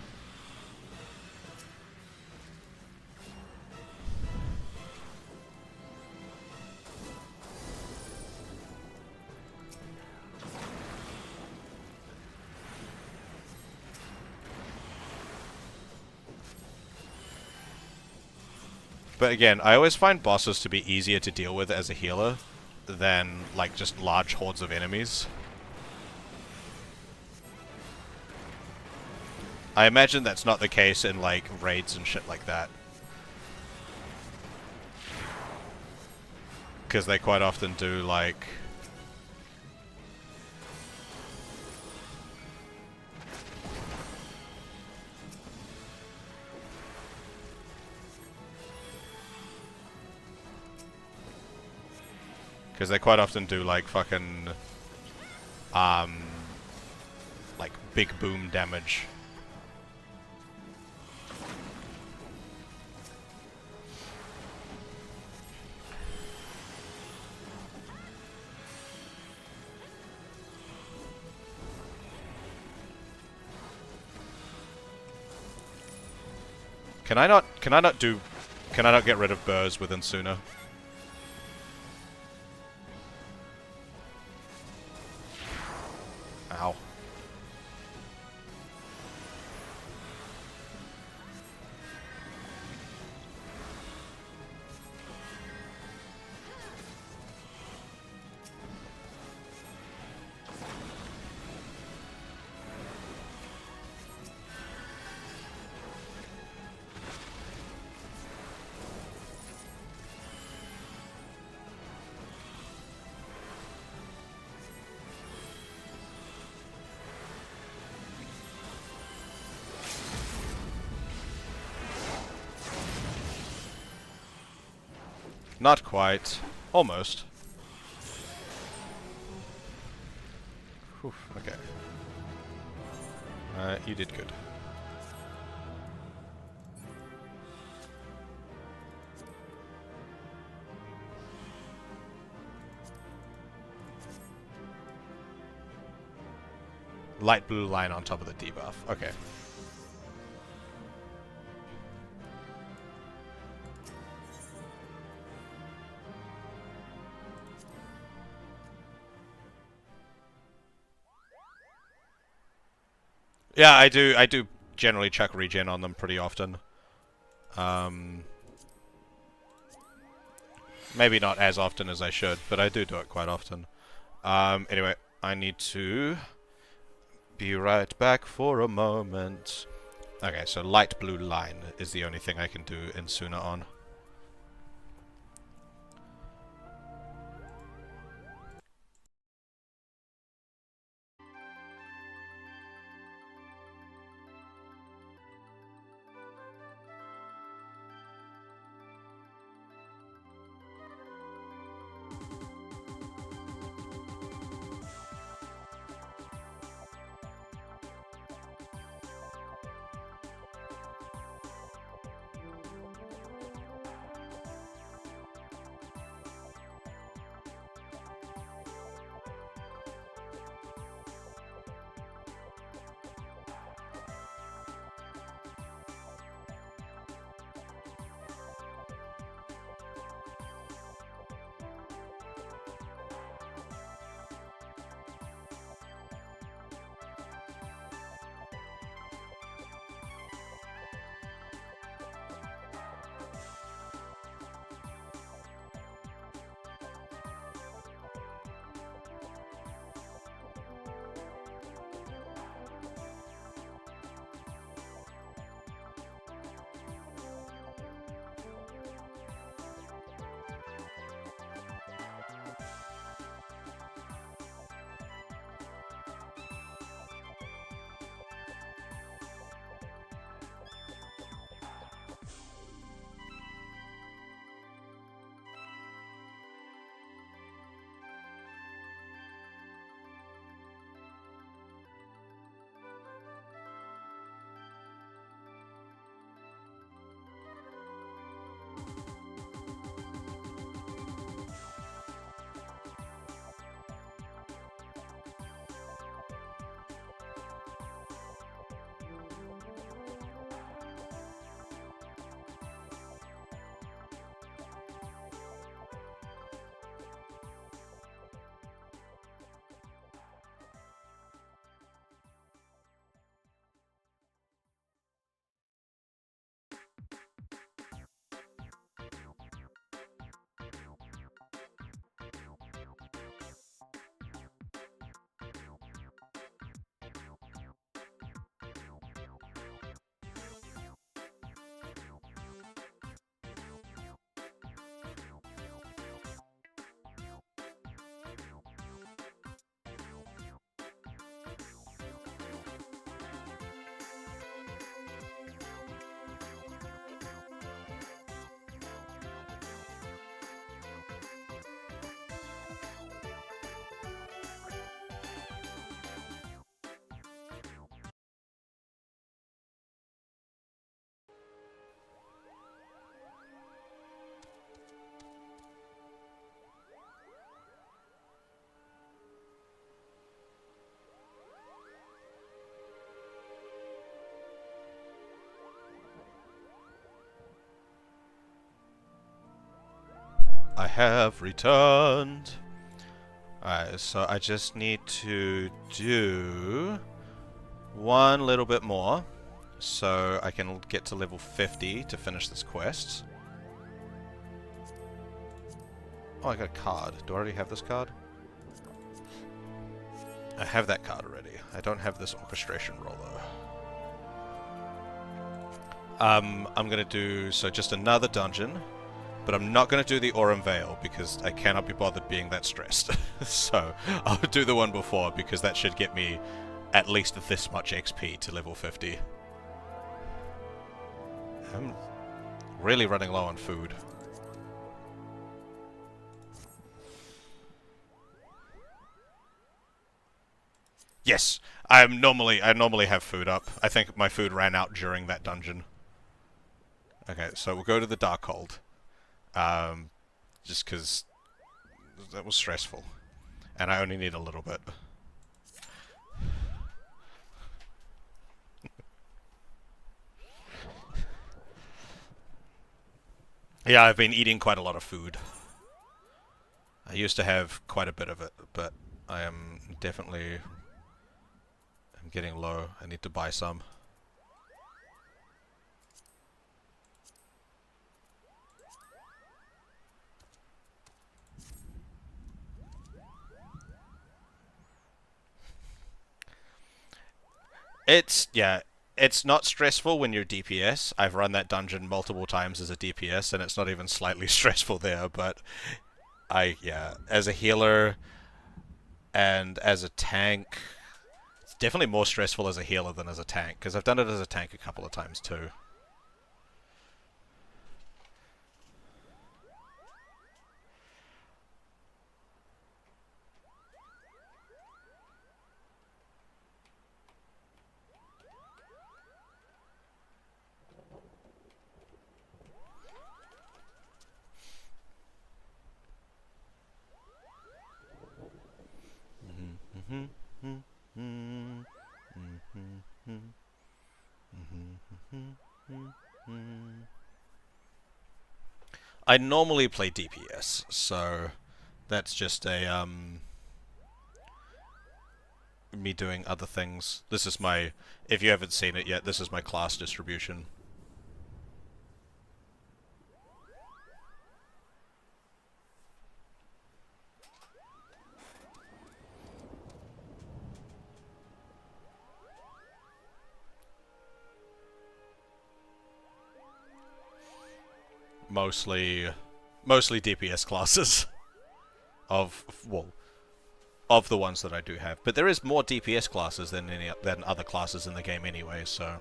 But again, I always find bosses to be easier to deal with as a healer than, like, just large hordes of enemies. I imagine that's not the case in, like, raids and shit like that. Because they quite often do, like... Because they quite often do, like, fucking... like, big boom damage. Can I not get rid of burrs within Suna? Ow. Not quite. Almost. Whew, okay. You did good. Light blue line on top of the debuff. Okay. Yeah, I do generally chuck regen on them pretty often. Maybe not as often as I should, but I do it quite often. Anyway, I need to be right back for a moment. Okay, so light blue line is the only thing I can do in Suna on. I have returned. Alright, so I just need to do one little bit more so I can get to level 50 to finish this quest. Oh, I got a card. Do I already have this card? I have that card already. I don't have this orchestration roll though. I'm gonna do just another dungeon, but I'm not gonna do the Aurum Vale because I cannot be bothered being that stressed. So I'll do the one before because that should get me at least this much XP to level 50. I'm really running low on food. Yes, I normally have food up. I think my food ran out during that dungeon. Okay, so we'll go to the Darkhold. Um, just because that was stressful, and I only need a little bit. Yeah, I've been eating quite a lot of food. I used to have quite a bit of it, but I am definitely I'm getting low. I need to buy some. It's not stressful when you're DPS. I've run that dungeon multiple times as a DPS, and it's not even slightly stressful there. But as a healer and as a tank, it's definitely more stressful as a healer than as a tank, because I've done it as a tank a couple of times too. I normally play DPS, so that's just a me doing other things. This is my, if you haven't seen it yet, this is my class distribution. Mostly DPS classes of well of the ones that I do have. But there is more DPS classes than other classes in the game anyway, so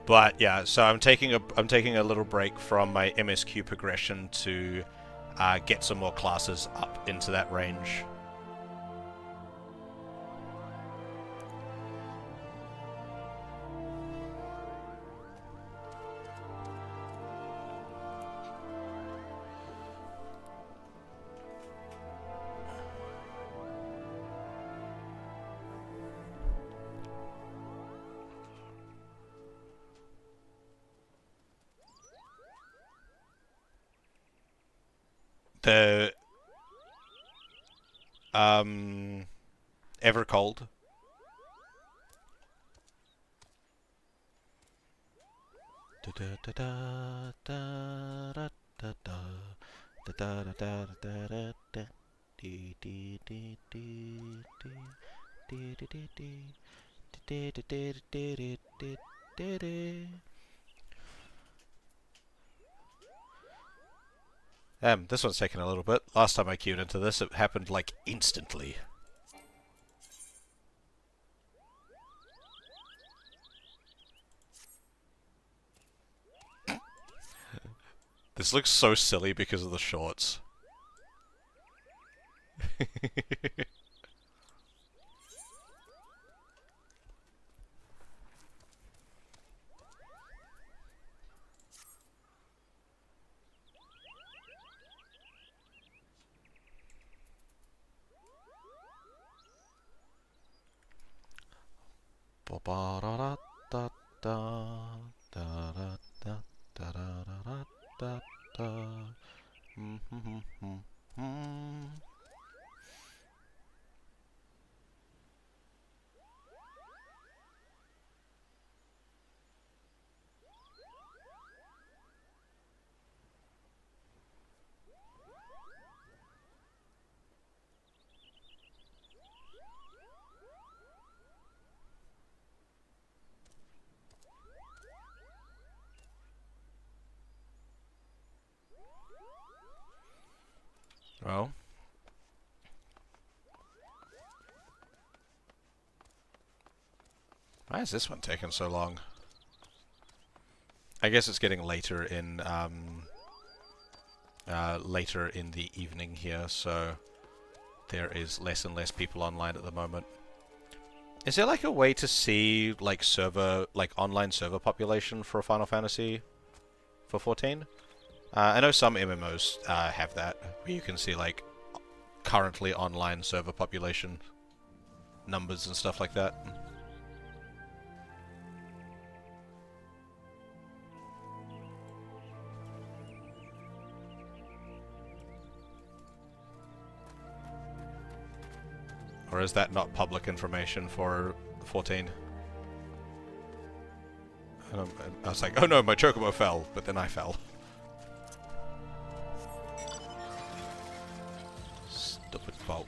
but yeah, so I'm taking a little break from my MSQ progression to get some more classes up into that range. The Evercold. This one's taking a little bit. Last time I queued into this, it happened like instantly. This looks so silly because of the shorts. Well. Why is this one taking so long? I guess it's getting later in the evening here, so there is less and less people online at the moment. Is there like a way to see like online server population for Final Fantasy for 14? I know some MMOs have that, where you can see like currently online server population numbers and stuff like that. Or is that not public information for 14? I was like, oh no, my chocobo fell, but then I fell. Stupid bolt.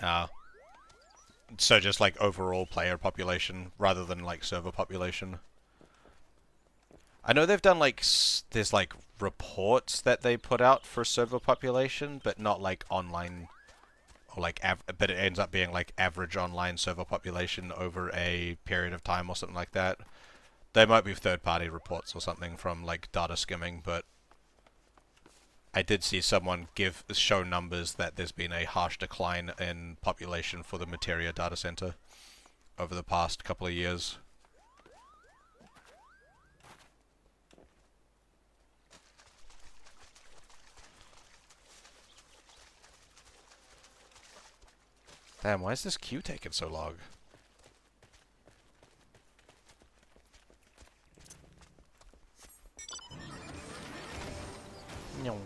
Ah. So just like overall player population rather than like server population. I know they've done like there's like reports that they put out for server population, but not like online or like but it ends up being like average online server population over a period of time or something like that. They might be third-party reports or something from like data skimming, but I did see someone show numbers that there's been a harsh decline in population for the Materia data center over the past couple of years. Damn, why is this queue taking so long? No.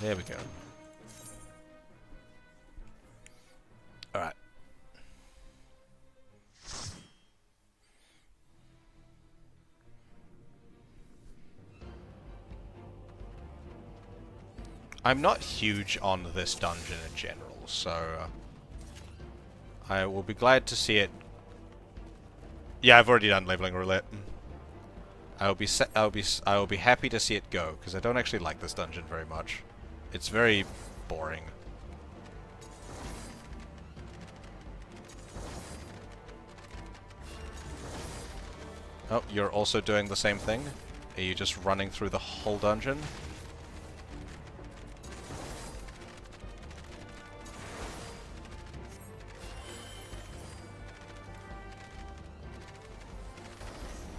There we go. Alright. I'm not huge on this dungeon in general, so I will be glad to see it. Yeah, I've already done leveling roulette. I will be happy to see it go because I don't actually like this dungeon very much. It's very boring. Oh, you're also doing the same thing? Are you just running through the whole dungeon?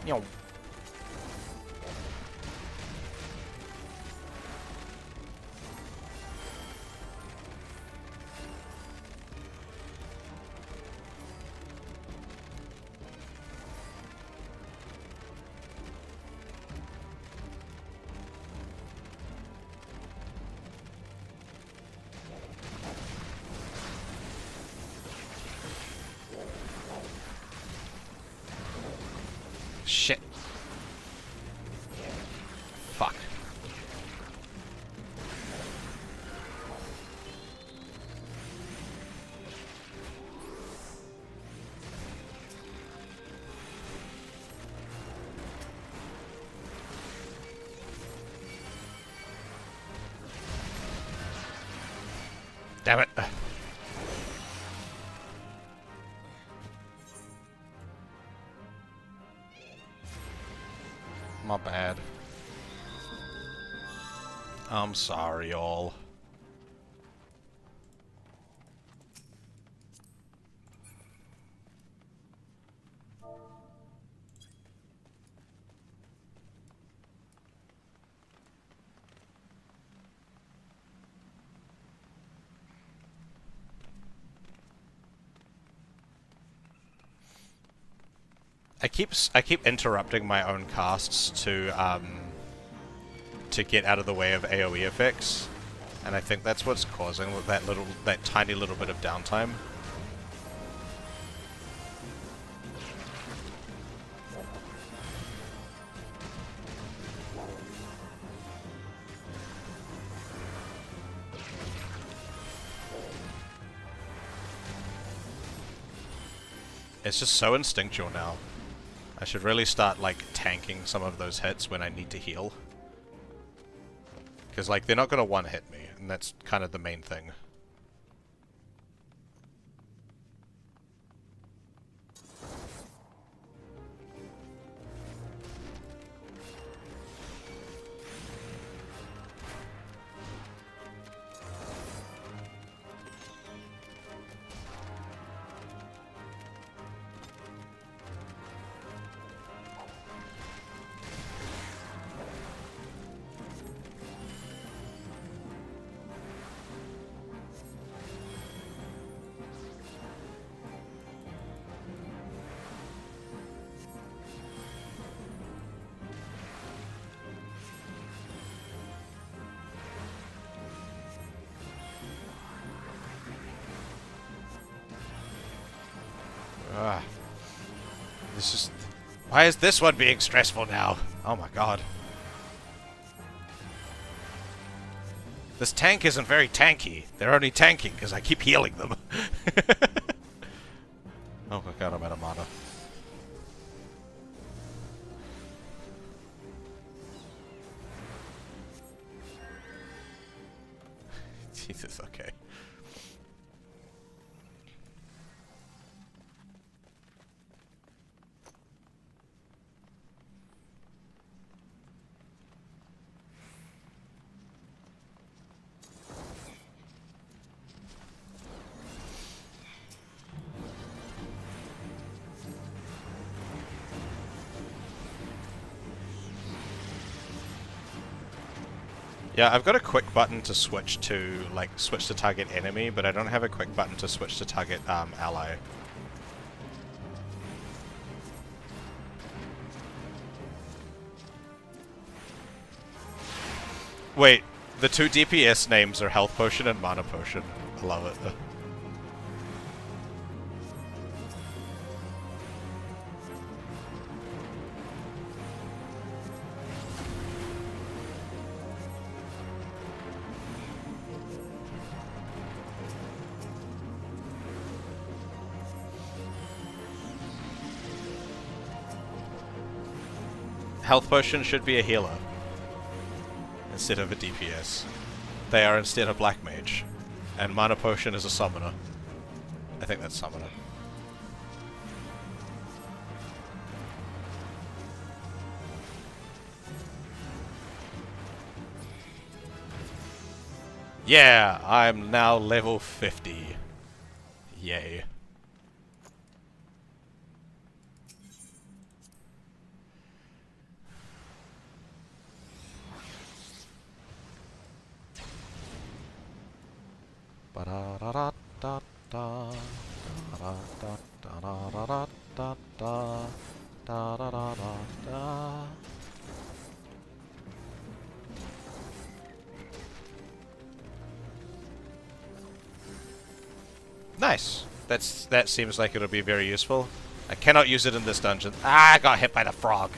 Yo. Shit. Fuck. Damn it. My bad. I'm sorry, y'all. I keep interrupting my own casts to get out of the way of AoE effects, and I think that's what's causing that tiny little bit of downtime. It's just so instinctual now. I should really start, like, tanking some of those hits when I need to heal. Because, like, they're not going to one-hit me, and that's kind of the main thing. This is... Why is this one being stressful now? Oh my god. This tank isn't very tanky. They're only tanking because I keep healing them. Oh my god, I'm out of mana. Jesus, okay. Yeah, I've got a quick button to switch to, like, switch to target enemy, but I don't have a quick button to switch to target, ally. Wait, the two DPS names are Health Potion and Mana Potion. I love it. Health Potion should be a healer instead of a DPS. They are instead a Black Mage. And Mana Potion is a summoner. I think that's summoner. Yeah, I'm now level 50. Yay. Nice. That seems like it'll be very useful. I cannot use it in this dungeon. Ah, I got hit by the frog.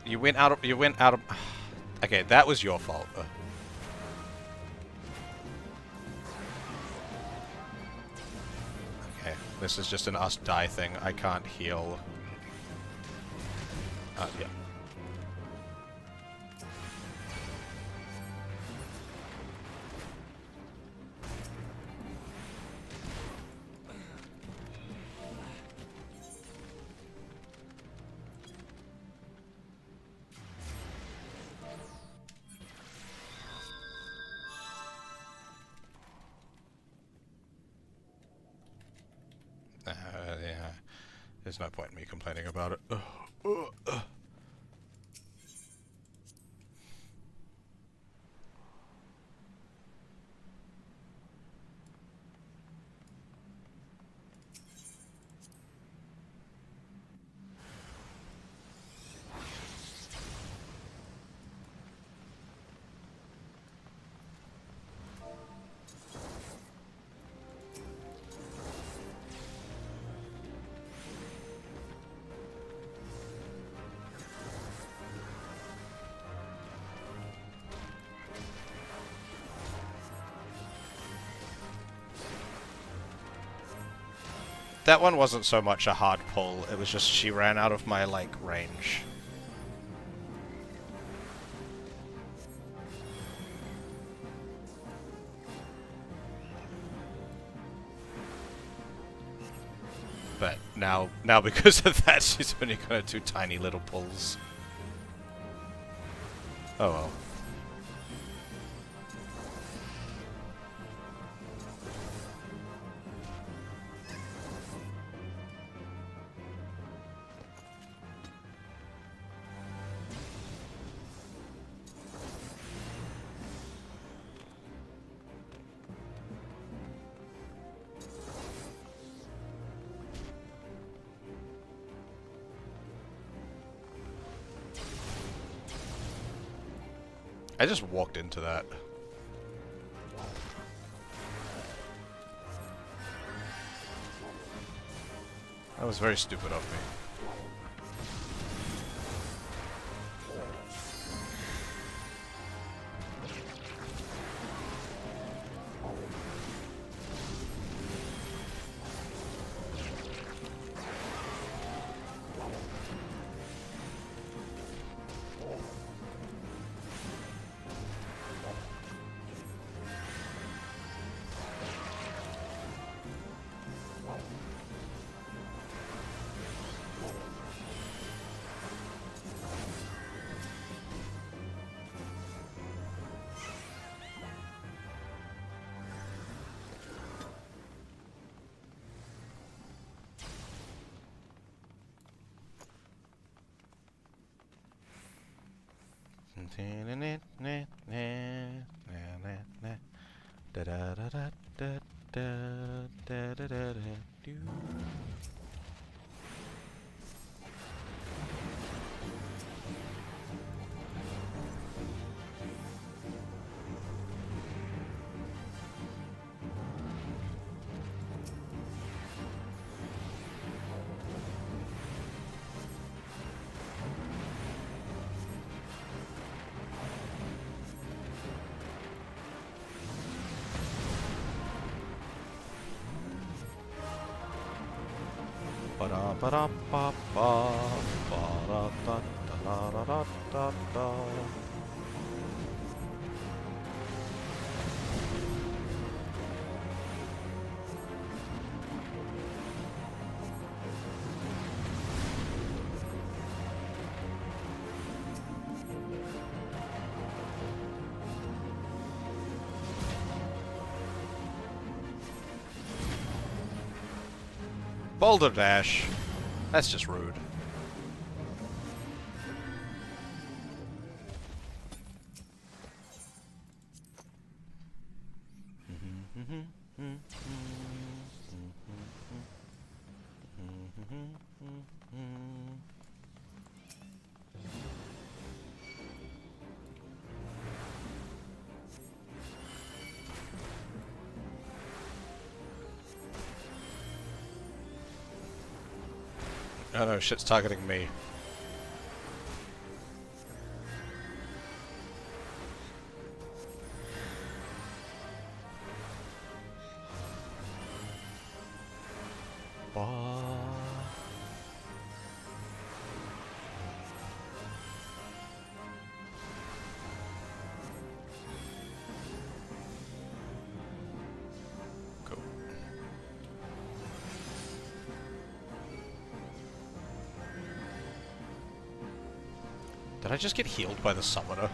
You went out of... Okay, that was your fault. Okay, this is just an us die thing. I can't heal. Yeah. There's no point in me complaining about it. Ugh. Ugh. Ugh. That one wasn't so much a hard pull, it was just she ran out of my, like, range. But now because of that, she's only gonna do tiny little pulls. Oh well. I just walked into that. That was very stupid of me. Boulder Dash. That's just rude. Oh no, shit's targeting me. Cool. Did I just get healed by the summoner?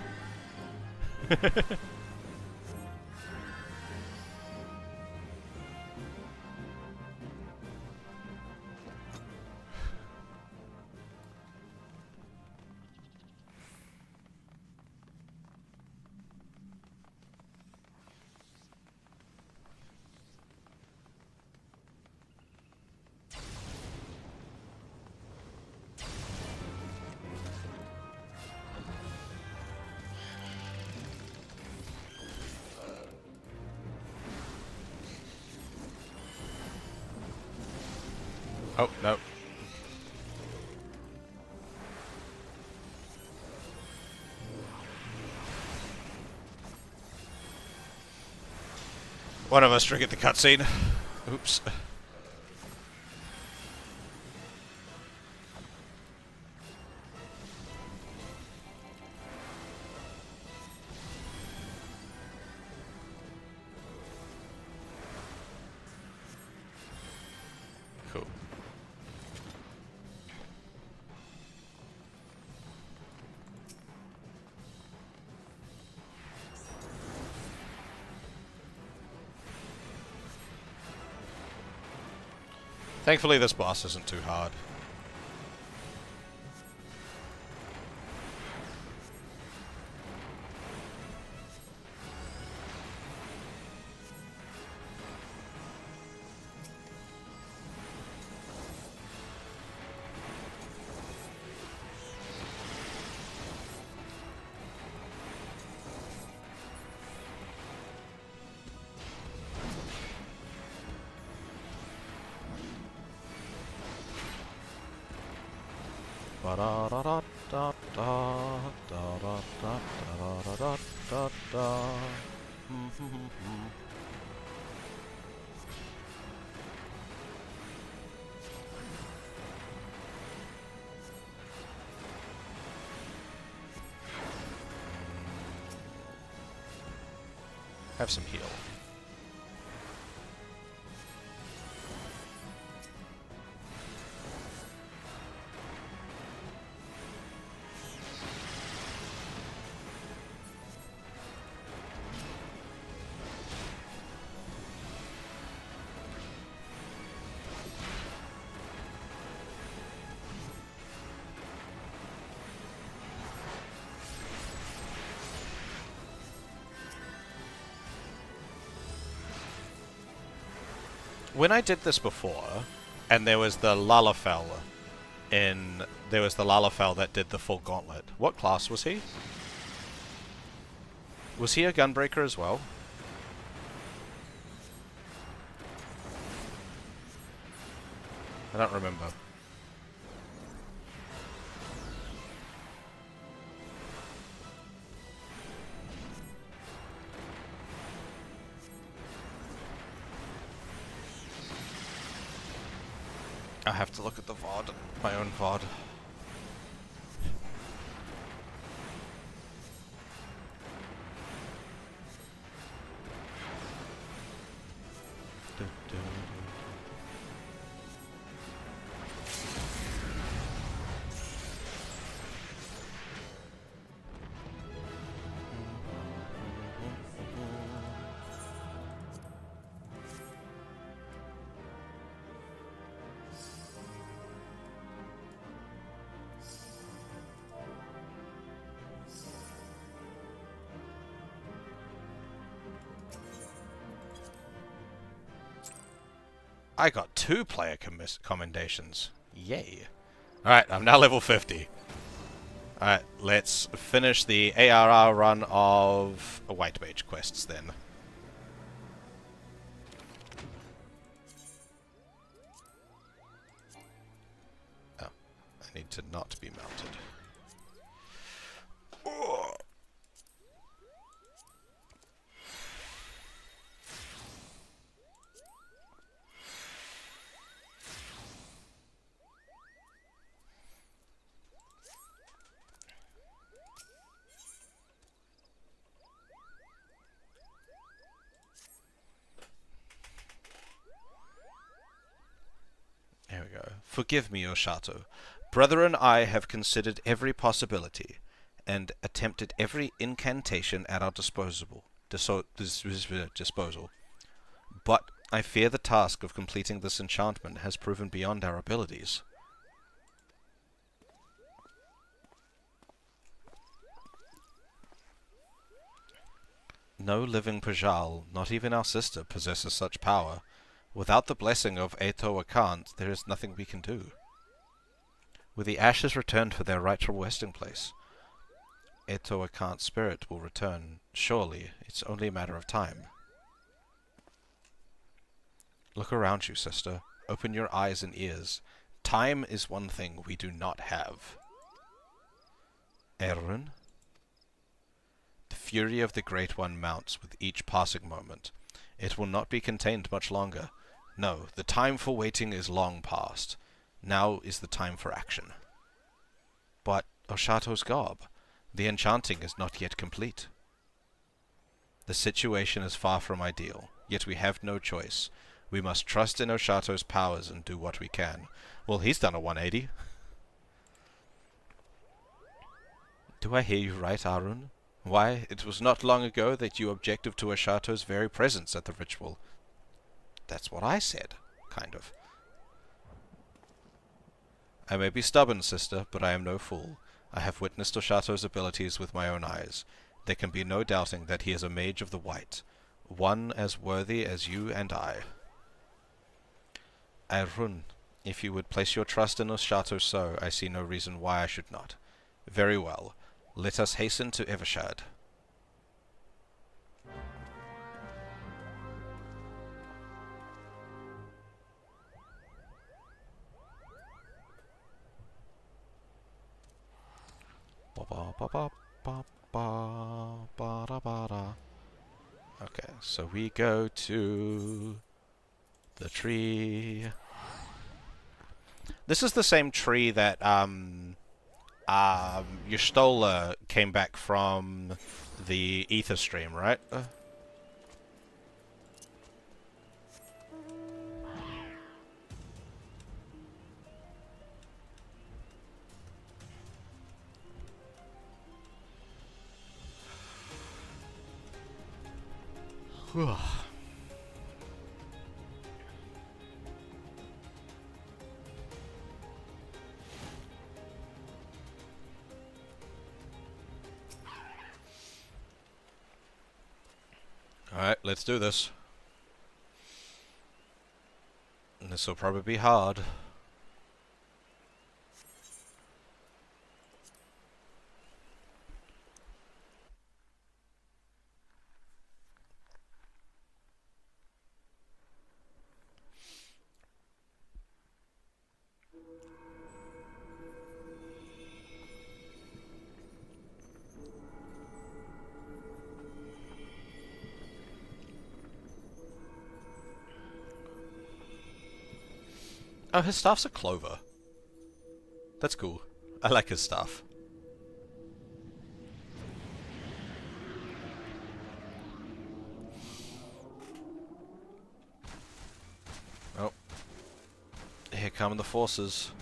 Oh, no. One of us triggered the cutscene. Oops. Cool. Thankfully, this boss isn't too hard. Have some heal. When I did this before, and there was the Lalafell that did the full gauntlet. What class was he? Was he a gunbreaker as well? I don't remember. I have to look at the VOD, my own VOD. I got 2 player commendations. Yay. Alright, I'm now level 50. Alright, let's finish the ARR run of White Mage quests then. Oh, I need to not be mounted. Oh. There we go. Forgive me, Oshato. Brethren, I have considered every possibility, and attempted every incantation at our disposal. But I fear the task of completing this enchantment has proven beyond our abilities. No living Pajal, not even our sister, possesses such power. Without the blessing of Eto Akant, there is nothing we can do. With the ashes returned for their rightful resting place, Eto Akant's spirit will return. Surely, it's only a matter of time. Look around you, sister. open your eyes and ears. Time is one thing we do not have. Erun? The fury of the Great One mounts with each passing moment. It will not be contained much longer. No, the time for waiting is long past. Now is the time for action. But Oshato's garb, the enchanting is not yet complete. The situation is far from ideal, yet we have no choice. We must trust in Oshato's powers and do what we can. Well, he's done a 180. Do I hear you right, Arun? Why, it was not long ago that you objected to Oshato's very presence at the ritual. That's what I said, kind of. I may be stubborn, sister, but I am no fool. I have witnessed Oshato's abilities with my own eyes. There can be no doubting that he is a mage of the white, one as worthy as you and I. Arun, if you would place your trust in Oshato so, I see no reason why I should not. Very well. Let us hasten to Evershad. Okay, so we go to the tree. This is the same tree that Y'shtola came back from the ether stream, right? Alright, let's do this. This will probably be hard. Oh, his staff's a clover. That's cool. I like his staff. Oh. Here come the forces.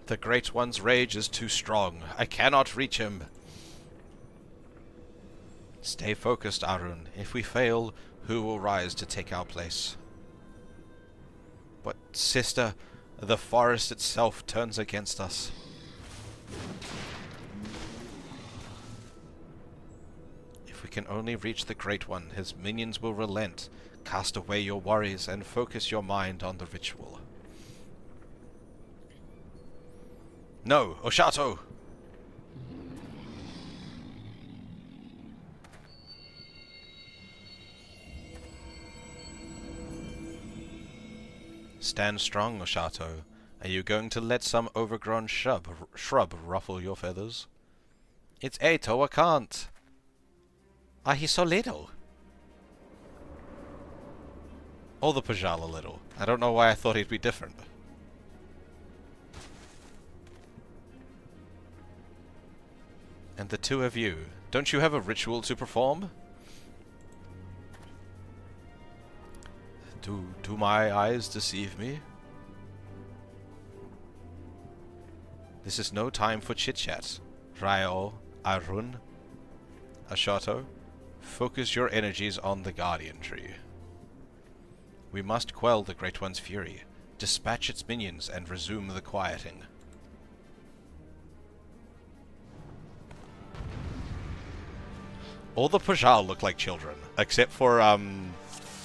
The Great One's rage is too strong. I cannot reach him. Stay focused, Arun. If we fail, who will rise to take our place? But, sister, the forest itself turns against us. If we can only reach the Great One, his minions will relent. Cast away your worries and focus your mind on the ritual. No, Oshato! Stand strong, Oshato. Are you going to let some overgrown shrub ruffle your feathers? It's Eito, I can't. Ah, he's so little. All the Pajal are little. I don't know why I thought he'd be different. And the two of you, don't you have a ritual to perform? Do my eyes deceive me? This is no time for chit-chat. Ryo, Arun, Ashato, focus your energies on the Guardian Tree. We must quell the Great One's fury, dispatch its minions, and resume the quieting. All the Pajal look like children, except for,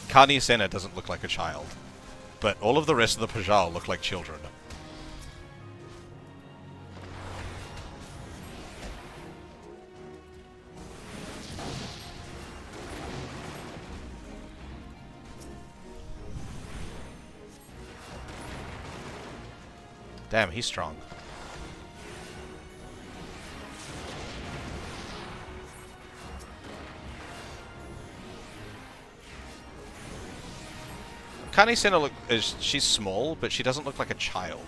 Kani Senna doesn't look like a child. But all of the rest of the Pajal look like children. Damn, he's strong. Kani Senna she's small, but she doesn't look like a child.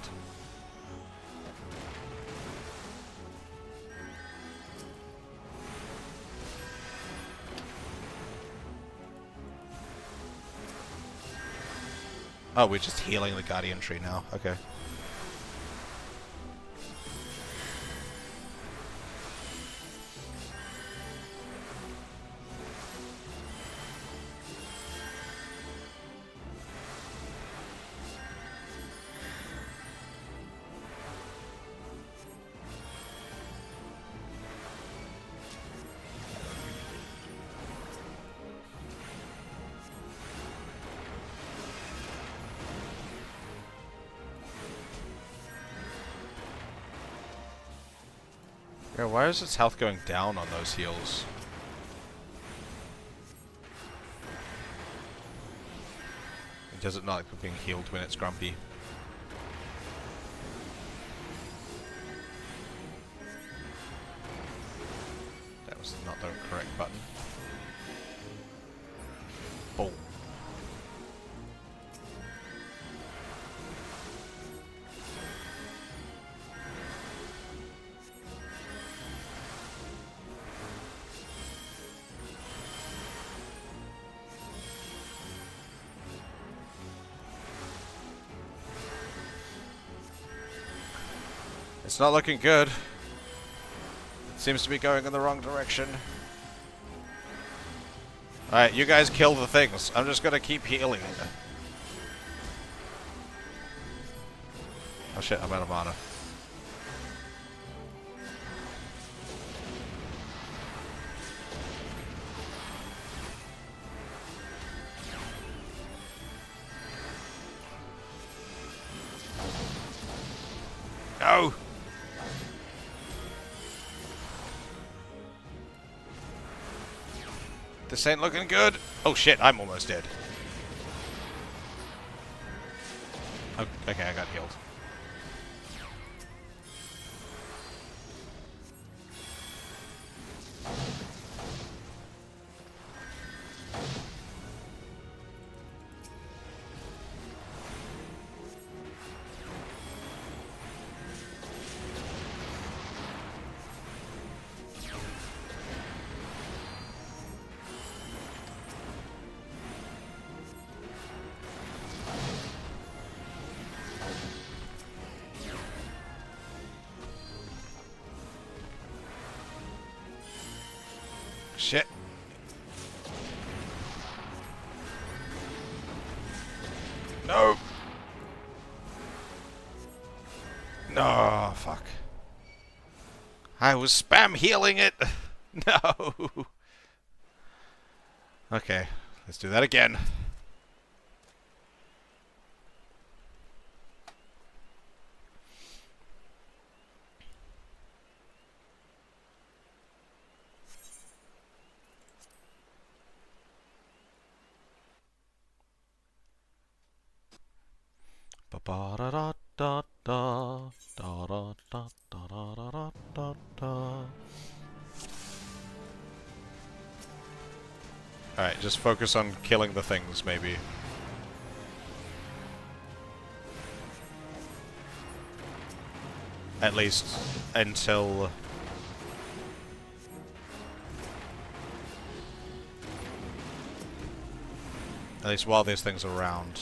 Oh, we're just healing the Guardian Tree now. Okay. Yeah, why is its health going down on those heals? Does it not like being healed when it's grumpy? That was not the correct button. Oh. It's not looking good. It seems to be going in the wrong direction. Alright, you guys kill the things. I'm just gonna keep healing. Oh shit, I'm out of mana. No! This ain't looking good. Oh shit, I'm almost dead. Oh, okay, I got healed. Shit. No. No, fuck. I was spam healing it. No. Okay, let's do that again. Alright, just focus on killing the things, maybe. At least until... At least while these things are around.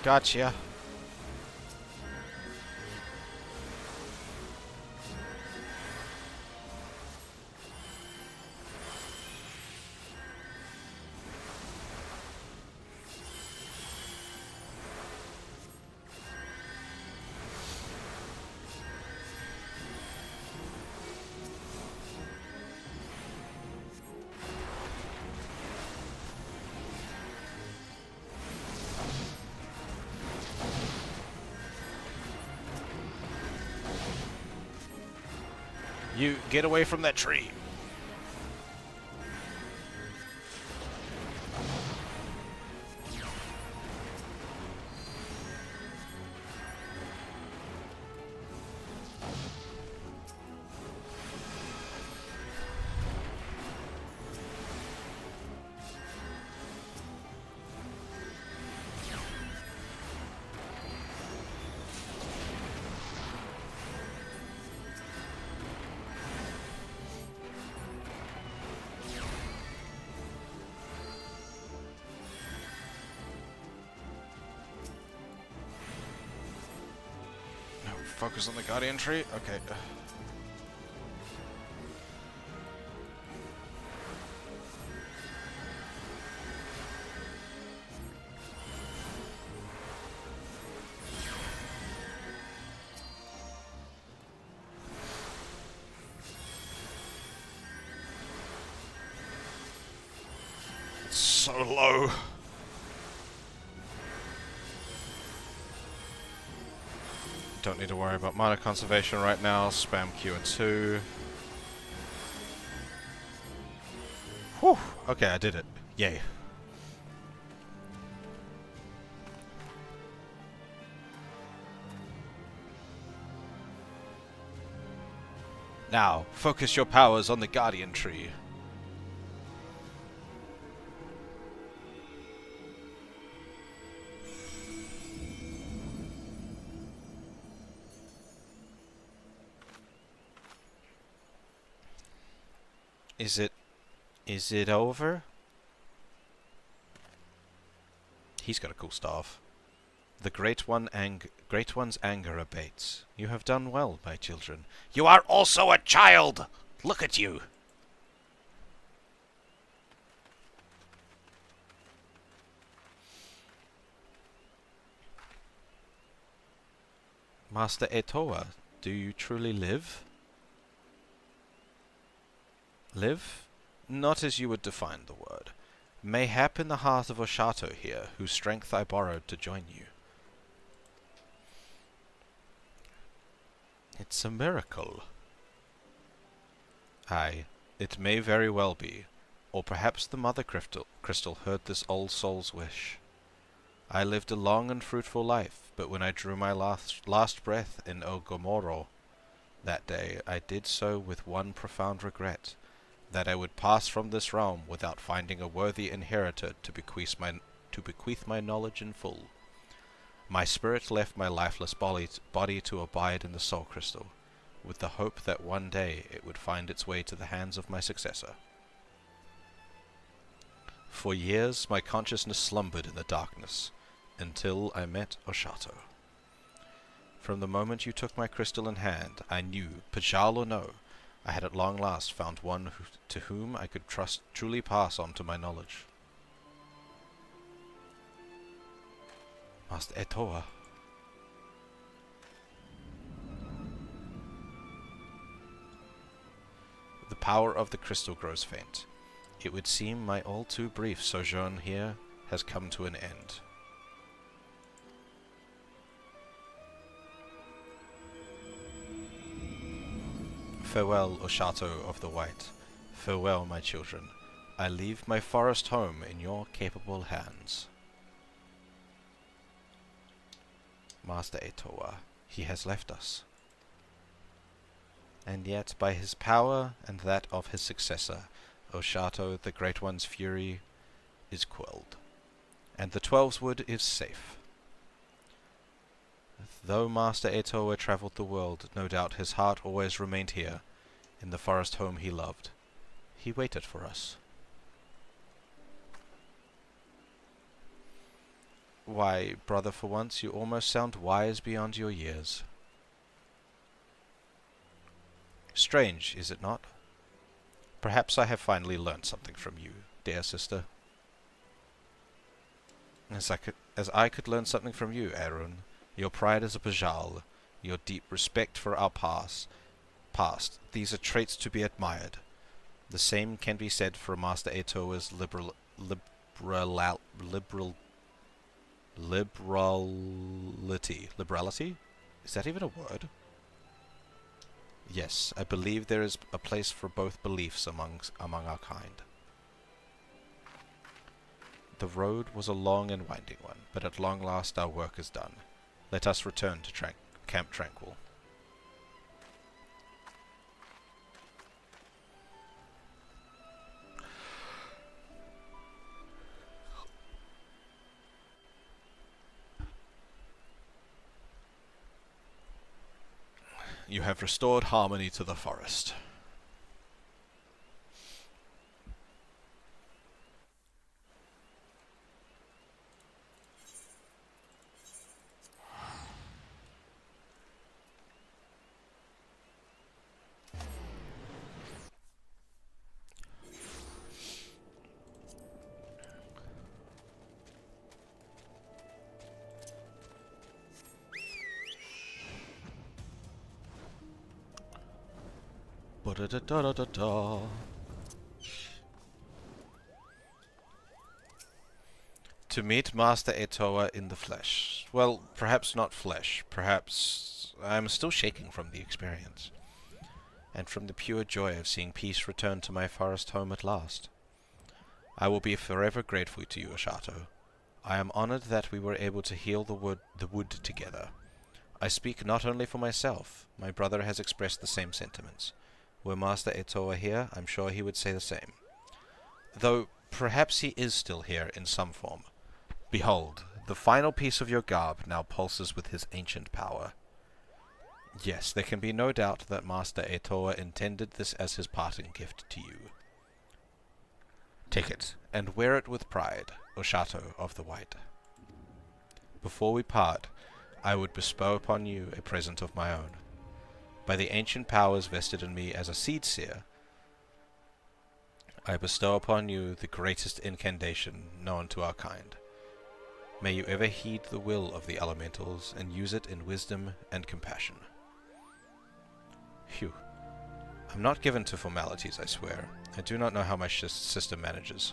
Gotcha. You get away from that tree. Focus on the Guardian tree? Okay. It's so low. Don't need to worry about mana conservation right now. Spam Q and 2. Whew. Okay, I did it. Yay. Now, focus your powers on the Guardian tree. Is it over? He's got a cool staff. The Great One's anger abates. You have done well, my children. You are also a child! Look at you! Master Etoa, do you truly live? Live? Not as you would define the word. Mayhap in the heart of Oshato here, whose strength I borrowed to join you. It's a miracle. Aye, it may very well be. Or perhaps the Mother Crystal heard this old soul's wish. I lived a long and fruitful life, but when I drew my last breath in Ogomoro that day, I did so with one profound regret, that I would pass from this realm without finding a worthy inheritor to bequeath my knowledge in full. My spirit left my lifeless body to abide in the Soul Crystal, with the hope that one day it would find its way to the hands of my successor. For years my consciousness slumbered in the darkness, until I met Oshato. From the moment you took my crystal in hand, I knew, Pajal or no, I had at long last found one to whom I could truly pass on to my knowledge. Master Etoa. The power of the crystal grows faint. It would seem my all too brief sojourn here has come to an end. Farewell, Oshato of the White. Farewell, my children. I leave my forest home in your capable hands. Master Etoa, he has left us. And yet, by his power and that of his successor, Oshato, the Great One's fury, is quelled, and the Twelveswood is safe. Though Master Etoa travelled the world, no doubt his heart always remained here, in the forest home he loved. He waited for us. Why, brother, for once you almost sound wise beyond your years. Strange, is it not? Perhaps I have finally learned something from you, dear sister. As I could learn something from you, Arun. Your pride as a Bajal, your deep respect for our past. These are traits to be admired. The same can be said for Master Etoa's liberality? Is that even a word? Yes, I believe there is a place for both beliefs among our kind. The road was a long and winding one, but at long last our work is done. Let us return to Camp Tranquil. You have restored harmony to the forest. Ba-da-da-da-da-da. To meet Master Etoa in the flesh. Well, perhaps not flesh. Perhaps I am still shaking from the experience. And from the pure joy of seeing peace return to my forest home at last. I will be forever grateful to you, Ashato. I am honored that we were able to heal the wood together. I speak not only for myself. My brother has expressed the same sentiments. Were Master Etoa here, I'm sure he would say the same. Though, perhaps he is still here in some form. Behold, the final piece of your garb now pulses with his ancient power. Yes, there can be no doubt that Master Etoa intended this as his parting gift to you. Take it, and wear it with pride, Oshato of the White. Before we part, I would bestow upon you a present of my own. By the ancient powers vested in me as a seed seer, I bestow upon you the greatest incantation known to our kind. May you ever heed the will of the elementals and use it in wisdom and compassion. Phew. I'm not given to formalities, I swear. I do not know how my sister manages.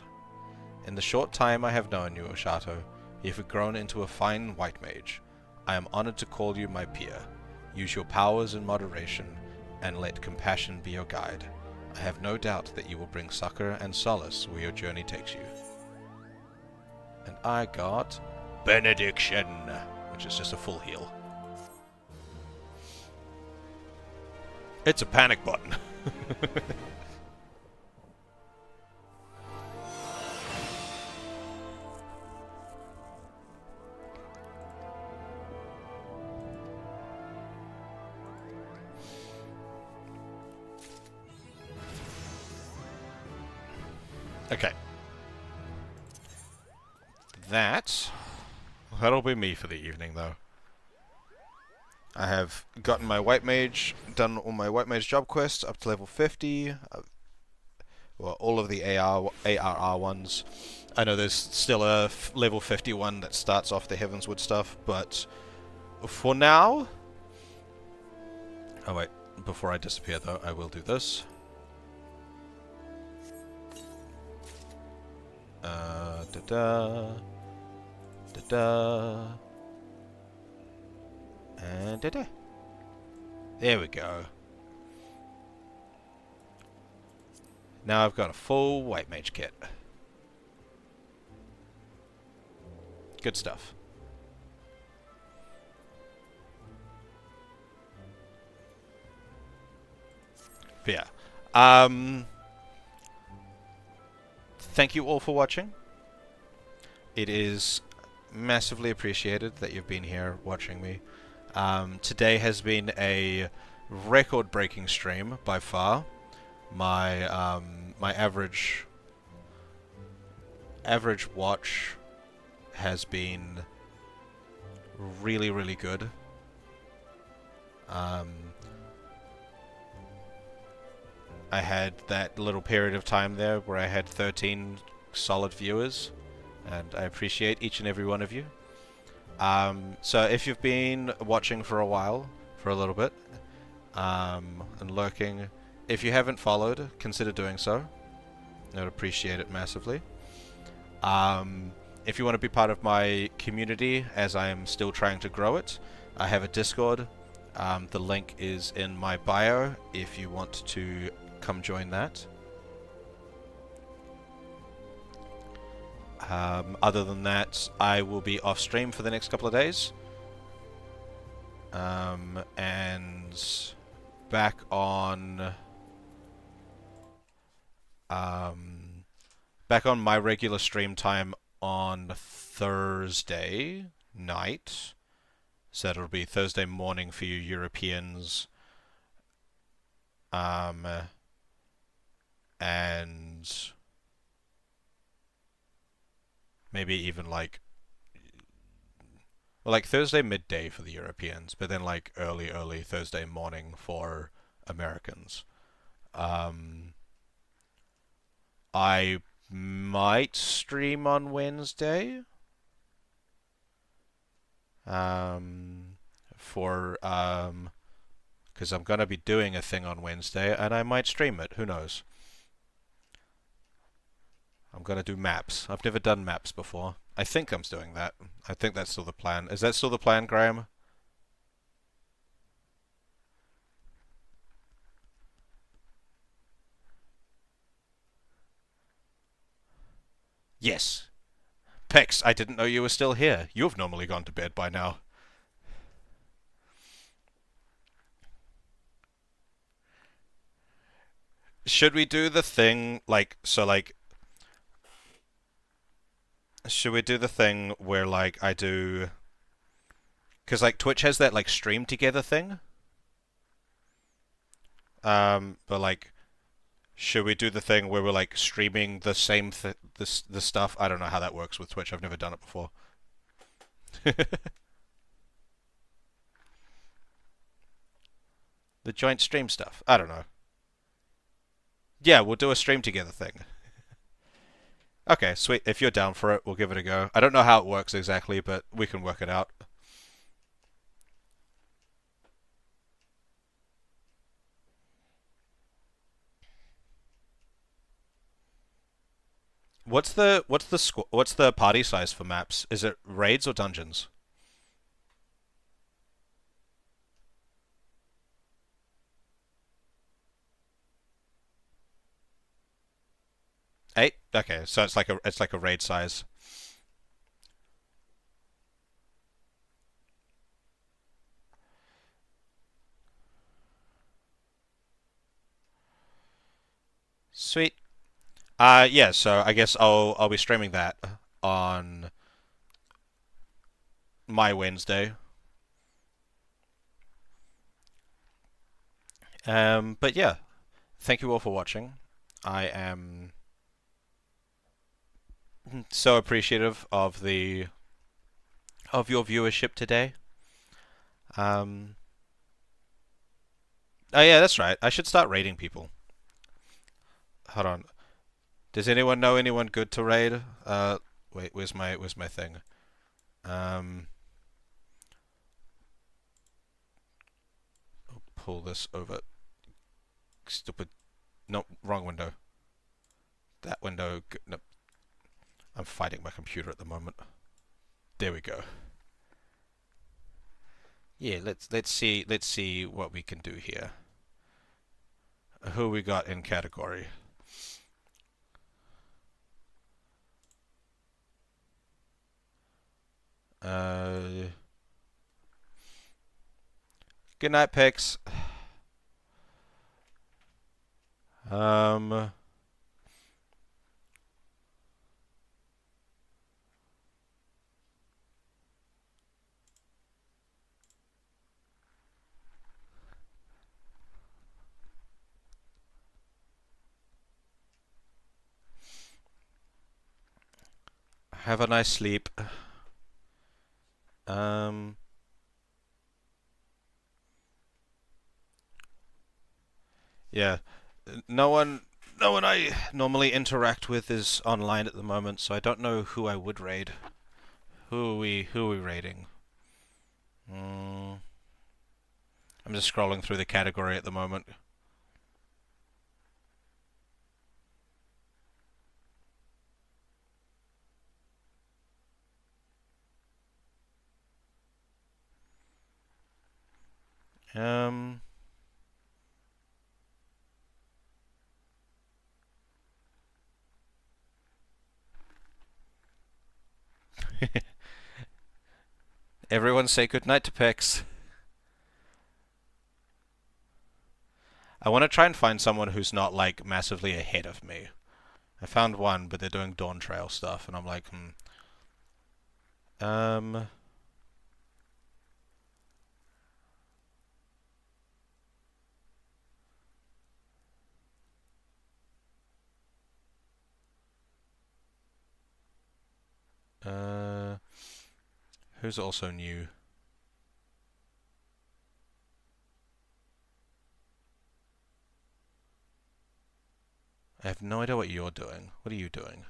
In the short time I have known you, Oshato, you have grown into a fine white mage. I am honored to call you my peer. Use your powers in moderation, and let compassion be your guide. I have no doubt that you will bring succor and solace where your journey takes you. And I got Benediction, which is just a full heal. It's a panic button. Okay. That'll be me for the evening, though. I have gotten my White Mage, done all my White Mage job quests up to level 50. Well, all of the ARR ones. I know there's still a level 51 that starts off the Heavenswood stuff, but for now... Oh wait, before I disappear though, I will do this. Da-da. Da-da. And da-da. There we go. Now I've got a full White Mage kit. Good stuff. But yeah. Thank you all for watching. It is massively appreciated that you've been here watching me. Today has been a record-breaking stream by far. My my average watch has been really, really good. I had that little period of time there where I had 13 solid viewers, and I appreciate each and every one of you. So if you've been watching for a while, for a little bit, and lurking, if you haven't followed, consider doing so. I'd appreciate it massively. If you want to be part of my community, as I am still trying to grow it, I have a Discord. The link is in my bio if you want to come join that. Other than that, I will be off stream for the next couple of days. And back on my regular stream time on Thursday night. So that'll be Thursday morning for you Europeans. And maybe even like Thursday midday for the Europeans, but then like early Thursday morning for Americans. I might stream on Wednesday. Because I'm gonna be doing a thing on Wednesday, and I might stream it. Who knows? I'm gonna do maps. I've never done maps before. I think I'm doing that. I think that's still the plan. Is that still the plan, Graham? Yes. Pex, I didn't know you were still here. You've normally gone to bed by now. Should we do the thing, should we do the thing where, like, I do... Because, like, Twitch has that, like, stream together thing. But, like, should we do the thing where we're, like, streaming the same the stuff? I don't know how that works with Twitch. I've never done it before. The joint stream stuff. I don't know. Yeah, we'll do a stream together thing. Okay, sweet. If you're down for it, we'll give it a go. I don't know how it works exactly, but we can work it out. What's the party size for maps? Is it raids or dungeons? 8? Okay, so it's like a raid size. Sweet. Yeah, so I guess I'll be streaming that on my Wednesday. But yeah, thank you all for watching. I am so appreciative of your viewership today. Oh yeah, that's right. I should start raiding people. Hold on. Does anyone know anyone good to raid? Wait, where's my thing? I'll pull this over. Stupid. Nope, wrong window. That window. Nope. I'm fighting my computer at the moment. There we go. Yeah, let's see what we can do here. Who we got in category? Good night, Pix. Have a nice sleep. Um. Yeah. No one I normally interact with is online at the moment, so I don't know who I would raid. Who are we raiding? I'm just scrolling through the category at the moment. Um. Everyone say goodnight to Pix. I want to try and find someone who's not like massively ahead of me. I found one, but they're doing Dawn Trail stuff, and I'm like, Um. Uh. Who's also new? I have no idea what you're doing. What are you doing?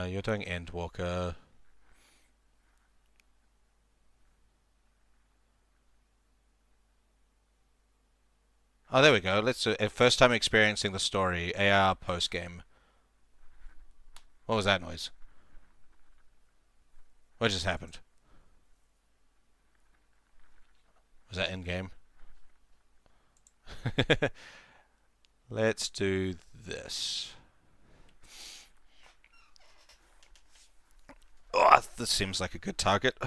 You're doing Endwalker. Oh, there we go. Let's do it. First time experiencing the story. AR post game. What was that noise? What just happened? Was that in game? Let's do this. Oh, this seems like a good target.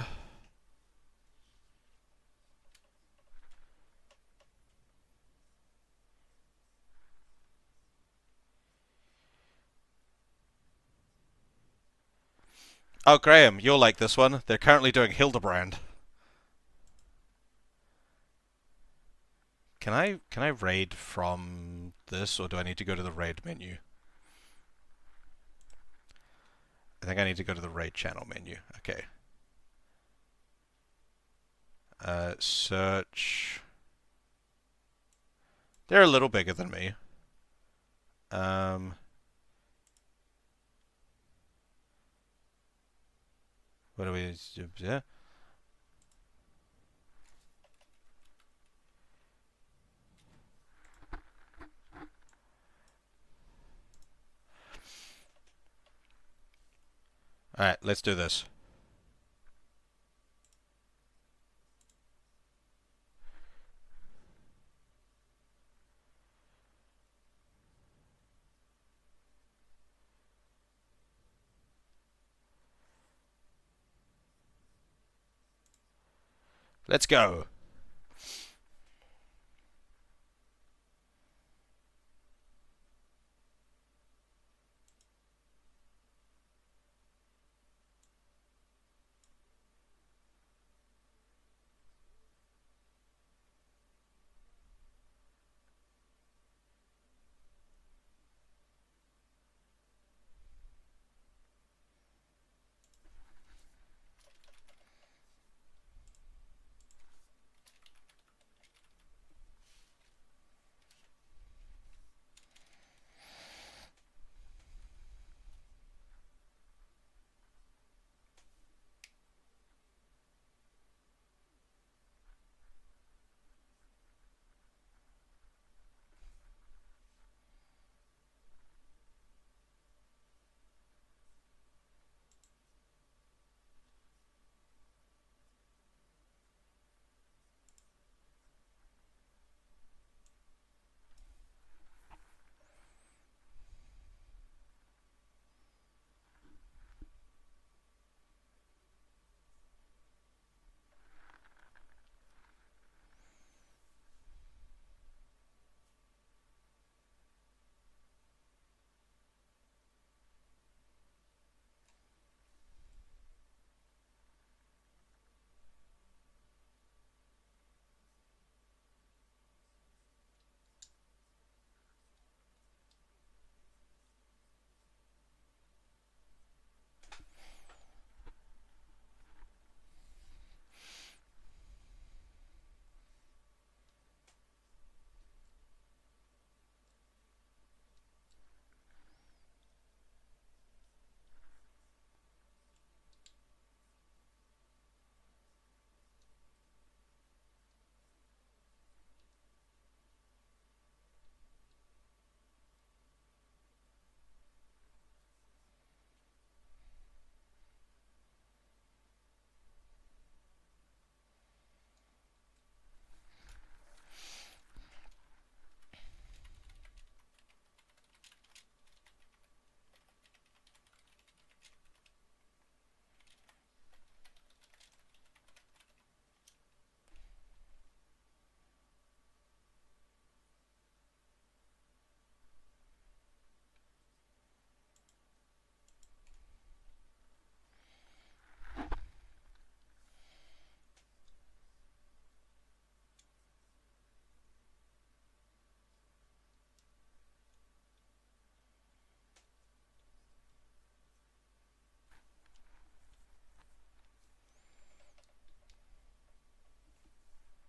Oh, Graham, you'll like this one. They're currently doing Hildebrand. Can I raid from this, or do I need to go to the raid menu? I think I need to go to the raid channel menu. Okay. Search. They're a little bigger than me. What do we? Yeah. All right, let's do this. Let's go.